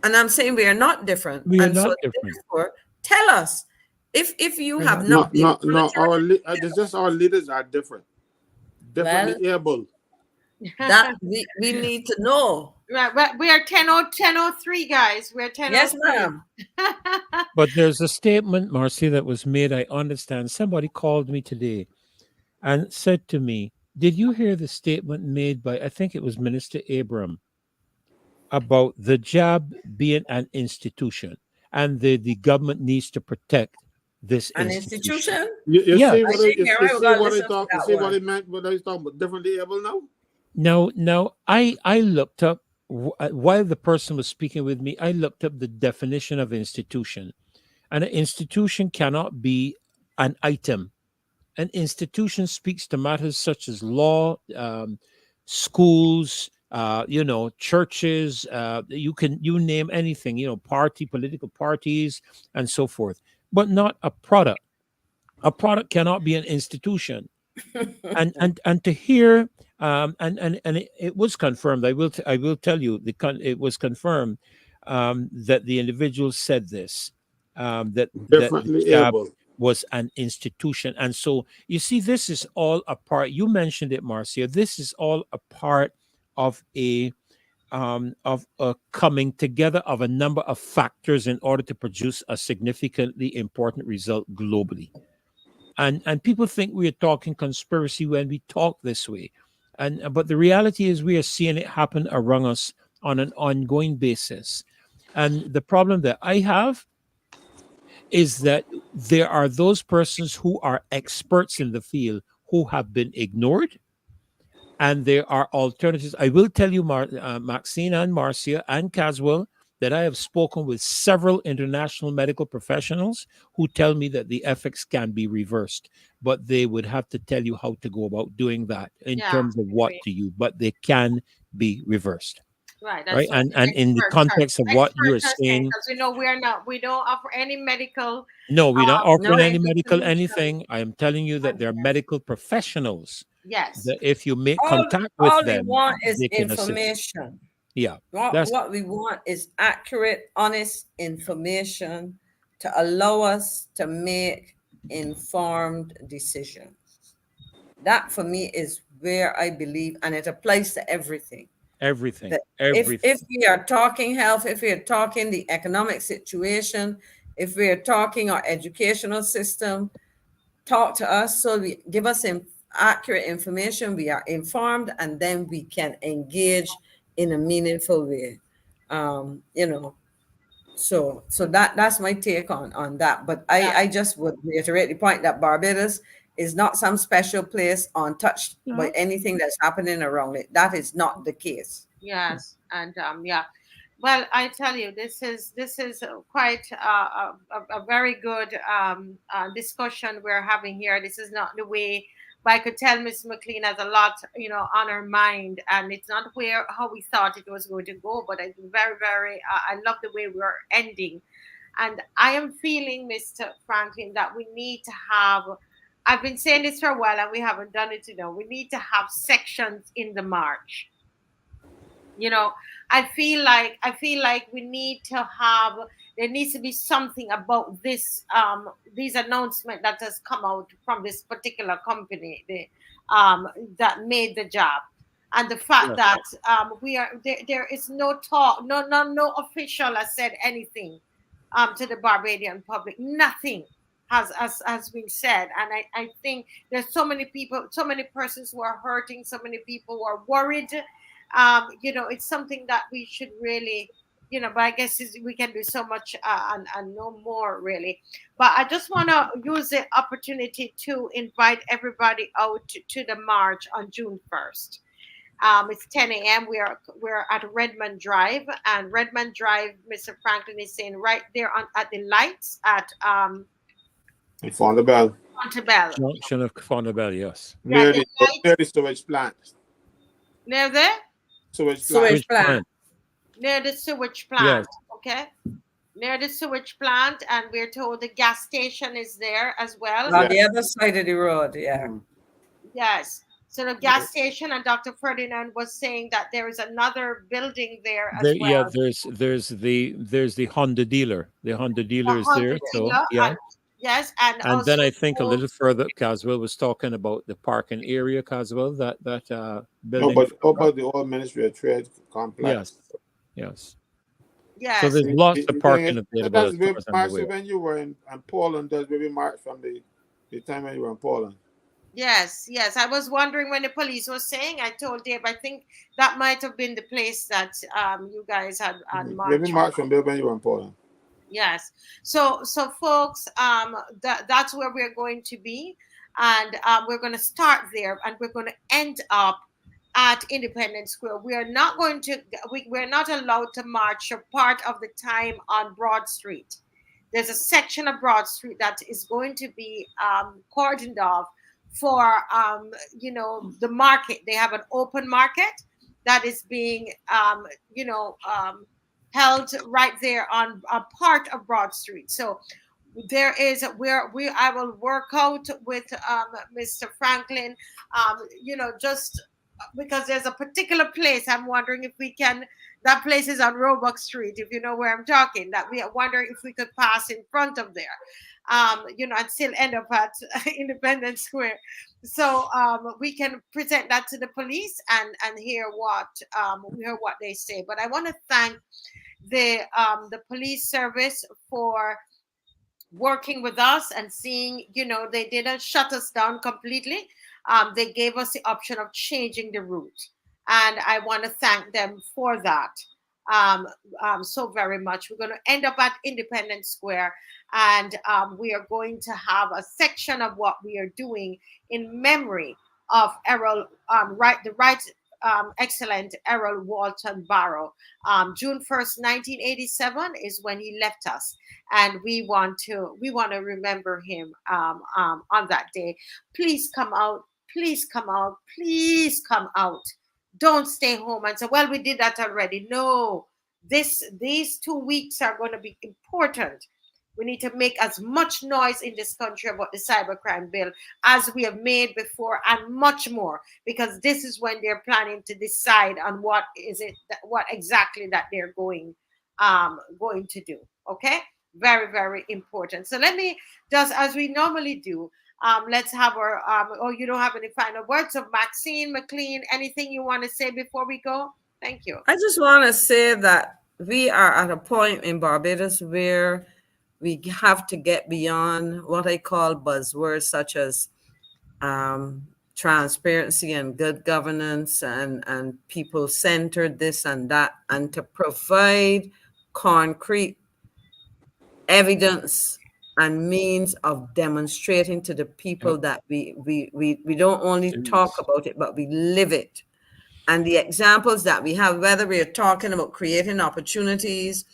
And I'm saying we are not different. We are not different. Therefore, tell us if you have no, it's just our leaders are differently able. That we need to know. Right, we are 10:03, guys. We're 10:03. Yes, ma'am. But there's a statement, Marcy, that was made. I understand. Somebody called me today and said to me, did you hear the statement made by, I think it was Minister Abram, about the jab being an institution and the government needs to protect this institution? You see what he meant when he's talking about differently able now? No, I looked up, while the person was speaking with me, I looked up the definition of institution. And an institution cannot be an item. An institution speaks to matters such as law, schools, churches, you name anything, political parties, and so forth, but not a product. A product cannot be an institution. And to hear and it was confirmed. I will tell you it was confirmed that the individual said this, that the Differently jab able. was an institution. And so you see, this is all a part. You mentioned it, Marcia. This is all a part of a coming together of a number of factors in order to produce a significantly important result globally. And people think we are talking conspiracy when we talk this way, and but the reality is we are seeing it happen around us on an ongoing basis. And the problem that I have is that there are those persons who are experts in the field who have been ignored, and there are alternatives. I will tell you, Maxine and Marcia and Caswell, that I have spoken with several international medical professionals who tell me that the effects can be reversed, but they would have to tell you how to go about doing that in Yeah, terms of what to you, but they can be reversed. right. That's Right. what the And in the context of what you are experts are saying, saying, because we know we don't offer any medical no, we're not No. offering any medical medical solution. anything. I am telling you that there are medical professionals Yes. that if you make all contact with all we them, want is they can assist. information. Yeah. What That's what we want is accurate, honest information to allow us to make informed decisions. That for me is where I believe, and it applies to everything. everything. That Everything. if we are talking health, if we are talking the economic situation, if we are talking our educational system, talk to us so we give us accurate information. We are informed, and then we can engage in a meaningful way. You know, so that's my take on that. But Yeah. I just would reiterate the point that Barbados is not some special place untouched by No. anything that's happening around it. That is not the case. Yes. And yeah. Well, I tell you, this is quite a very good discussion we're having here. This is not the way, but I could tell Miss McLean has a lot, on her mind, and it's not where how we thought it was going to go. But it's very, very. I love the way we're ending, and I am feeling, Mr. Franklin, that we need to have. I've been saying this for a while, and we haven't done it. We need to have sections in the march. you know I feel like we need to have, there needs to be something about this, these announcement that has come out from this particular company, that made the job, and the fact Yes. that we are there is no talk, no official has said anything to the Barbadian public. Nothing has been said, and I think there's so many people, so many persons who are hurting, so many people who are worried. It's something that we should really, but I guess we can do so much, and no more really. But I just want to use the opportunity to invite everybody out to the march on June 1st. It's 10 a.m. We're at Redman Drive, and Redman Drive, Mr. Franklin is saying, right there at the lights at In front of the bell. Montebello. Junction of Fonabel, yes. Yeah, Near the the, lights near the sewage plant. near there, Sewage Sewage plant. Which plant. plant? near the sewage Yes. plant. Okay, near the sewage plant, and we're told the gas station is there as well. On Yeah. the other side of the road, yeah. Yes. So the gas station, and Dr. Ferdinand was saying that there is another building there as There, yeah, well. there's the Honda dealer. The Honda dealer The is Honda there. So dealer, yeah. and yes, and And then also I think a little further, Caswell was talking about the parking area, Caswell, that No, building. but about the old Ministry of Trade complex. Yes, yes. So yes, there's lots The of thing parking is, available that's as where far as I'm Marcia, aware. when you were in Poland, that's where we marched from the time when you were in Poland. yes, yes. I was wondering when the police was saying. I told Dave, I think that might have been the place that you guys had Yeah, we marched. marched from there when you were in Poland. Yes. So folks, that's where we're going to be, and we're going to start there, and we're going to end up at Independence Square. We are not going to. We're not allowed to march a part of the time on Broad Street. There's a section of Broad Street that is going to be cordoned off for the market. They have an open market that is being held right there on a part of Broad Street. So there is where I will work out with Mr. Franklin, just because there's a particular place I'm wondering if we can. That place is on Roebuck Street, if you know where I'm talking. That we are wondering if we could pass in front of there, and still end up at Independence Square. So we can present that to the police and hear what they say. But I want to thank the police service for working with us and seeing, they didn't shut us down completely. They gave us the option of changing the route. And I want to thank them for that so very much. We're going to end up at Independence Square, and we are going to have a section of what we are doing in memory of ERROL, excellent ERROL Walton Barrow. June 1st, 1987 is when he left us, and we want to remember him on that day. Please come out. Please come out. Please come out. Don't stay home and say, well, we did that already. No, these 2 weeks are going to be important. We need to make as much noise in this country about the cybercrime bill as we have made before, and much more, because this is when they're planning to decide on what exactly that they're going to do. Okay, very, very important. So let me just, as we normally do, let's have our. You don't have any final words? So Maxine McLean, anything you want to say before we go? Thank you. I just want to say that we are at a point in Barbados where we have to get beyond what I call buzzwords such as transparency and good governance and people-centered this and that, and to provide concrete evidence and means of demonstrating to the people that we don't only talk about it, but we live it. And the examples that we have, whether we are talking about creating opportunities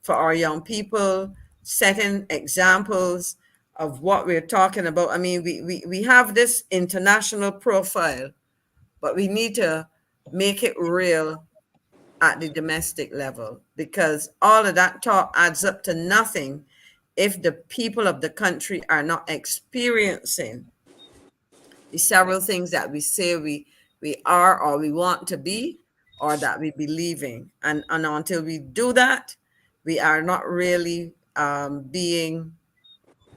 for our young people, setting examples of what we're talking about. I mean, we have this international profile, but we need to make it real at the domestic level, because all of that talk adds up to nothing if the people of the country are not experiencing the several things that we say we are or we want to be or that we believe in. And until we do that, we are not really being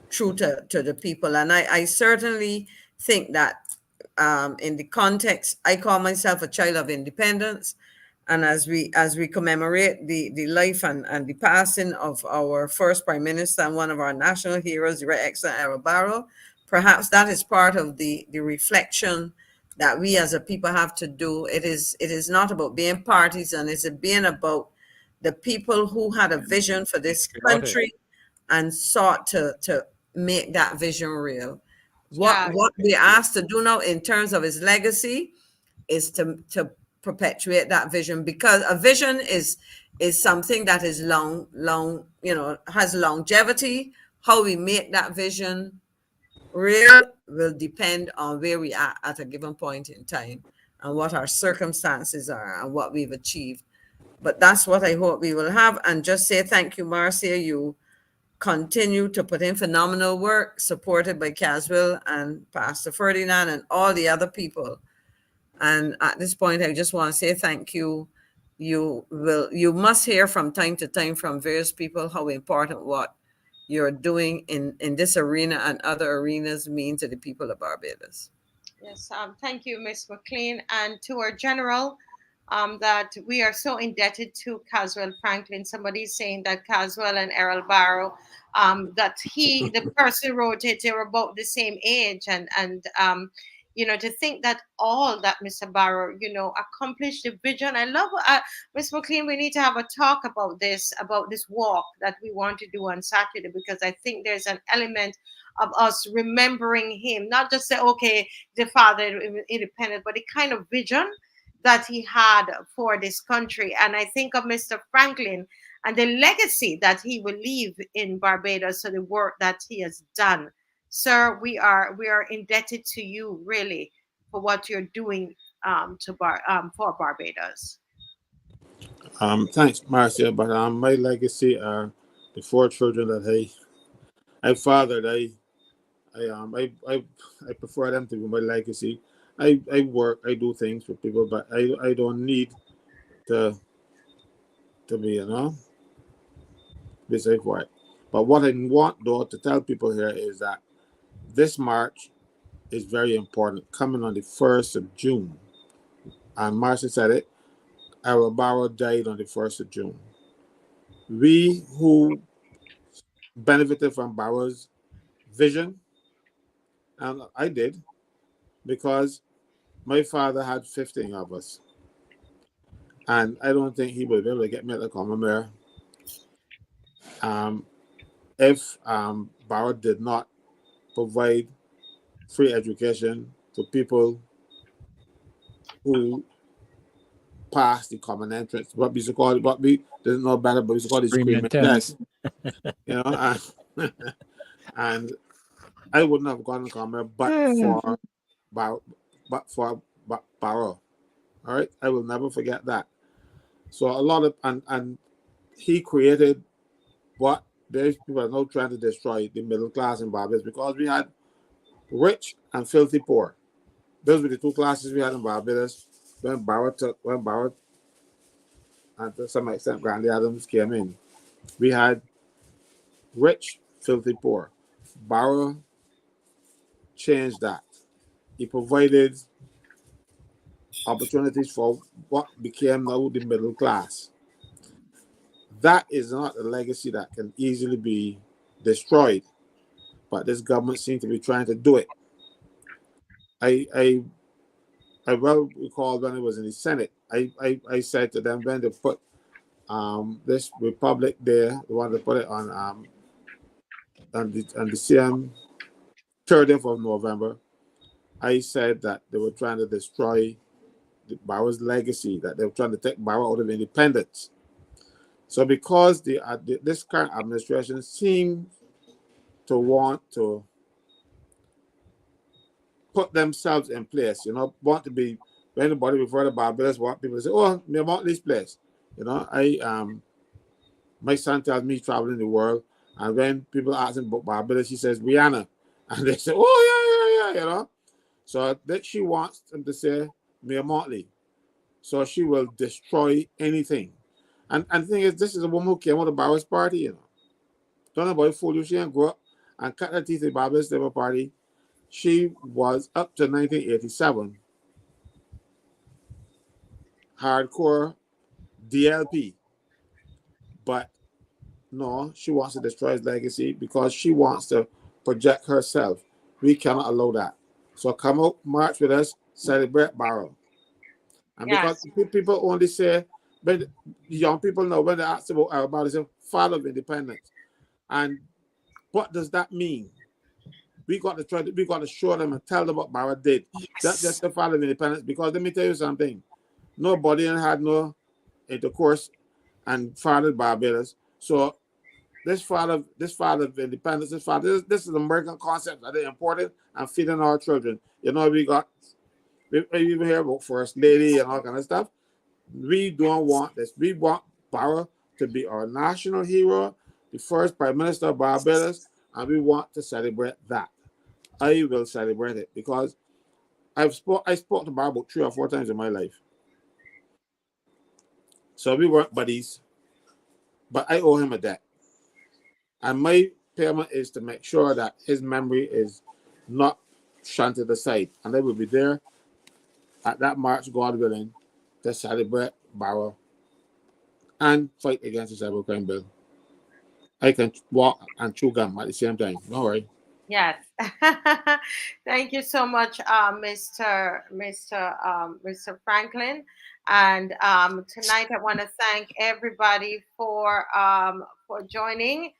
true to the people. And I certainly think that in the context, I call myself a child of independence. And as we commemorate the life and the passing of our first Prime Minister and one of our national heroes, the Right Excellent Errol Barrow, perhaps that is part of the reflection that we as a people have to do. It is not about being partisan, it's being about the people who had a vision for this country and sought to make that vision real. What we're asked to do now in terms of his legacy is to perpetuate that vision, because a vision is something that is long, has longevity. How we make that vision real will depend on where we are at a given point in time and what our circumstances are and what we've achieved. But that's what I hope we will have. And just say thank you, Marcia. You continue to put in phenomenal work, supported by Caswell and Pastor Ferdinand and all the other people. And at this point, I just want to say thank you. You must hear from time to time from various people how important what you're doing in this arena and other arenas mean to the people of Barbados. Yes, thank you, Ms. McLean, and to our general, that we are so indebted to Caswell Franklin. Somebody's saying that Caswell and Errol Barrow, that the person wrote it, they were about the same age, and to think that all that Mr. Barrow, accomplished the vision. I love, Ms. McLean, we need to have a talk about this walk that we want to do on Saturday, because I think there's an element of us remembering him, not just say, okay, the father independent, but the kind of vision that he had for this country. And I think of Mr. Franklin and the legacy that he will leave in Barbados, so the work that he has done. Sir, we are indebted to you, really, for what you're doing for Barbados. Thanks, Marcia. But my legacy are the 4 children that I fathered. I prefer them to be my legacy. I work. I do things for people, but I don't need to be busy for it. But what I want though to tell people here is that this march is very important. Coming on the 1st of June, and Marcia said it. Our BARROW died on the 1st of June. We who benefited from BARROW's vision, and I did, because my father had 15 of us. And I don't think he would be able to get me at the common mayor if BARROW did not provide free education to people who passed the common entrance. What we used to call it, what we didn't know better, but we used to call it screaming test. And I wouldn't have gotten common but for BARROW. All right, I will never forget that. So a lot of and he created what these people are now trying to destroy, the middle class in Barbados, because we had rich and filthy poor. Those were the two classes we had in Barbados when BARROW and to some extent Grandy Adams came in. We had rich, filthy poor. BARROW changed that. He provided opportunities for what became now the middle class. That is not a legacy that can easily be destroyed, but this government seems to be trying to do it. I well recall when I was in the Senate, I said to them when they put this Republic Day, they wanted to put it on the same 30th of November. I said that they were trying to destroy BARROW's legacy, that they were trying to take BARROW out of independence. So because this current administration seems to want to put themselves in place, want to be, when anybody refer to Barbados, want people to say, oh, me want this place. My son tells me traveling the world, and when people ask him about Barbados, he says, Rihanna. And they say, oh, yeah. So that she wants them to say, Mayor Motley. So she will destroy anything. And the thing is, this is a woman who came out of Barbados Party, Don't nobody fool you. She didn't grow up and cut her teeth in Barbados Labour Party. She was, up to 1987, hardcore DLP. But no, she wants to destroy his legacy because she wants to project herself. We cannot allow that. So come out, march with us, celebrate BARROW. And because people only say, but young people know when they ask about everybody say father of independence. And what does that mean? We got to show them and tell them what BARROW did. That's just the father of independence. Because let me tell you something. Nobody had no intercourse and fathered Barbados. So this father of independence, this is an American concept that they imported and feeding our children. We even hear about First Lady and all kind of stuff. We don't want this. We want BARROW to be our national hero, the first Prime Minister of Barbados, and we want to celebrate that. I will celebrate it because I spoke to BARROW about 3 or 4 times in my life. So we weren't buddies, but I owe him a debt. And my payment is to make sure that his memory is not shunted aside. And I will be there at that march, God willing, to celebrate BARROW and fight against the cybercrime bill. I can walk and chew gum at the same time. Don't worry. Yes. Thank you so much, Mr. Franklin. And tonight I want to thank everybody for joining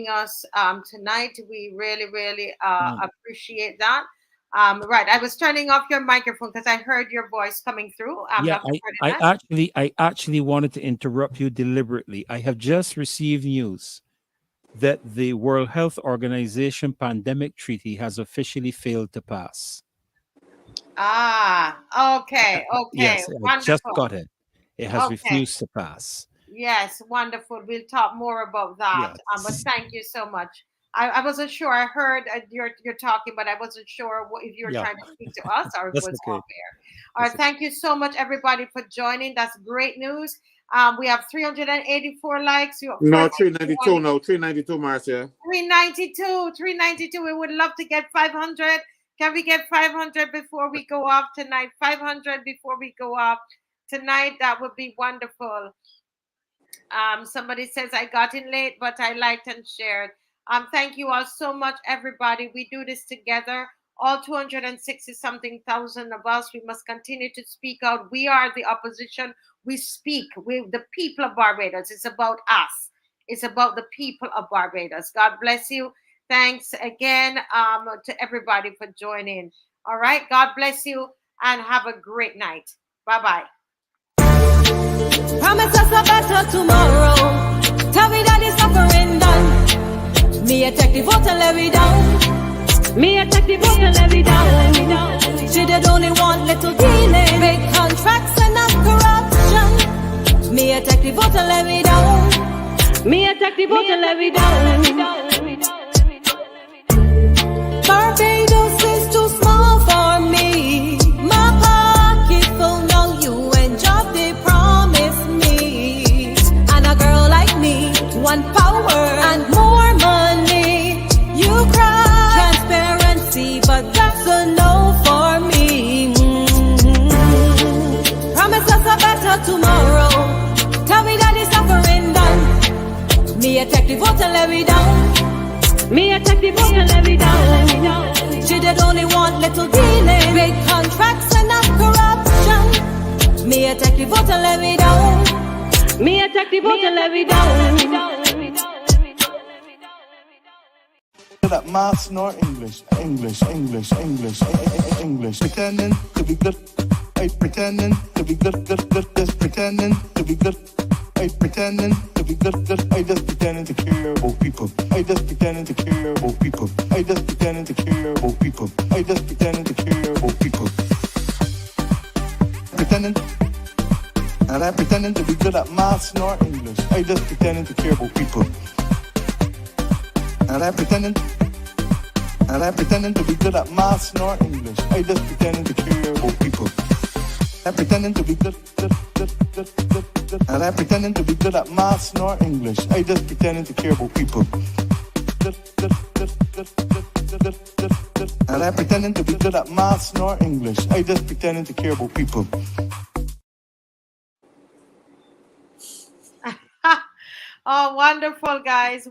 us tonight. We really appreciate that. Right, I was turning off your microphone because I heard your voice coming through. I actually wanted to interrupt you deliberately. I have just received news that the World Health Organization pandemic treaty has officially failed to pass. Okay. Yes, Wonderful. I just got it. It has refused to pass. Yes, wonderful. We'll talk more about that. But Yes. thank you so much. I wasn't sure. I heard you're talking, but I wasn't sure if you're Yeah, trying to speak to us or it that's was okay. off air. All right, That's okay. thank you so much, everybody, for joining. That's great news. We have 384 likes. No, First, 392. No, 392, Marcia. 392, 392. We would love to get 500. Can we get 500 before we go off tonight? 500 before we go off tonight. That would be wonderful. Somebody says I got in late, but I liked and shared. Thank you all so much, everybody. We do this together. All 260 something thousand of us. We must continue to speak out. We are the opposition. We speak. We the people of Barbados. It's about us. It's about the people of Barbados. God bless you. Thanks again to everybody for joining. All right. God bless you and have a great night. Bye-bye. Promise us a better tomorrow. Tell me that the suffering done. Me attack the vote and let me down. Me attack the vote and let me down. She did only want little dealing, big contracts and not corruption. Me attack the vote and let me down. Me attack the vote and let me down. Barbados is too small for me. My pocket full, now you and job they promise me. And a girl like me want power and more money. You cry transparency, but that's a no for me. Promise us a better tomorrow. Tell me that it's suffering done. Me attack the vote and let me down. Me attack the vote and let me down. She did only want little dealing, big contracts and not corruption. Me attack the vote and let me down. Me attack the vote and let me down. That maths nor English, English, English, English, English. Pretending to be good, pretending to be good, just pretending to be good. Pretending to be good, just pretending to care about people. Just pretending to care about people. Just pretending to care about people. Just pretending to care about people. Pretending, and I'm pretending to be good at maths nor English. Just pretending to care about people. And I'm pretending to be good at maths nor English. Just pretending to care about people. I'm pretending to be good. And I'm pretending to be good at maths nor English. Just pretending to care about people. And I'm pretending to be good at maths nor English. Just pretending to care about people. Oh, wonderful, guys.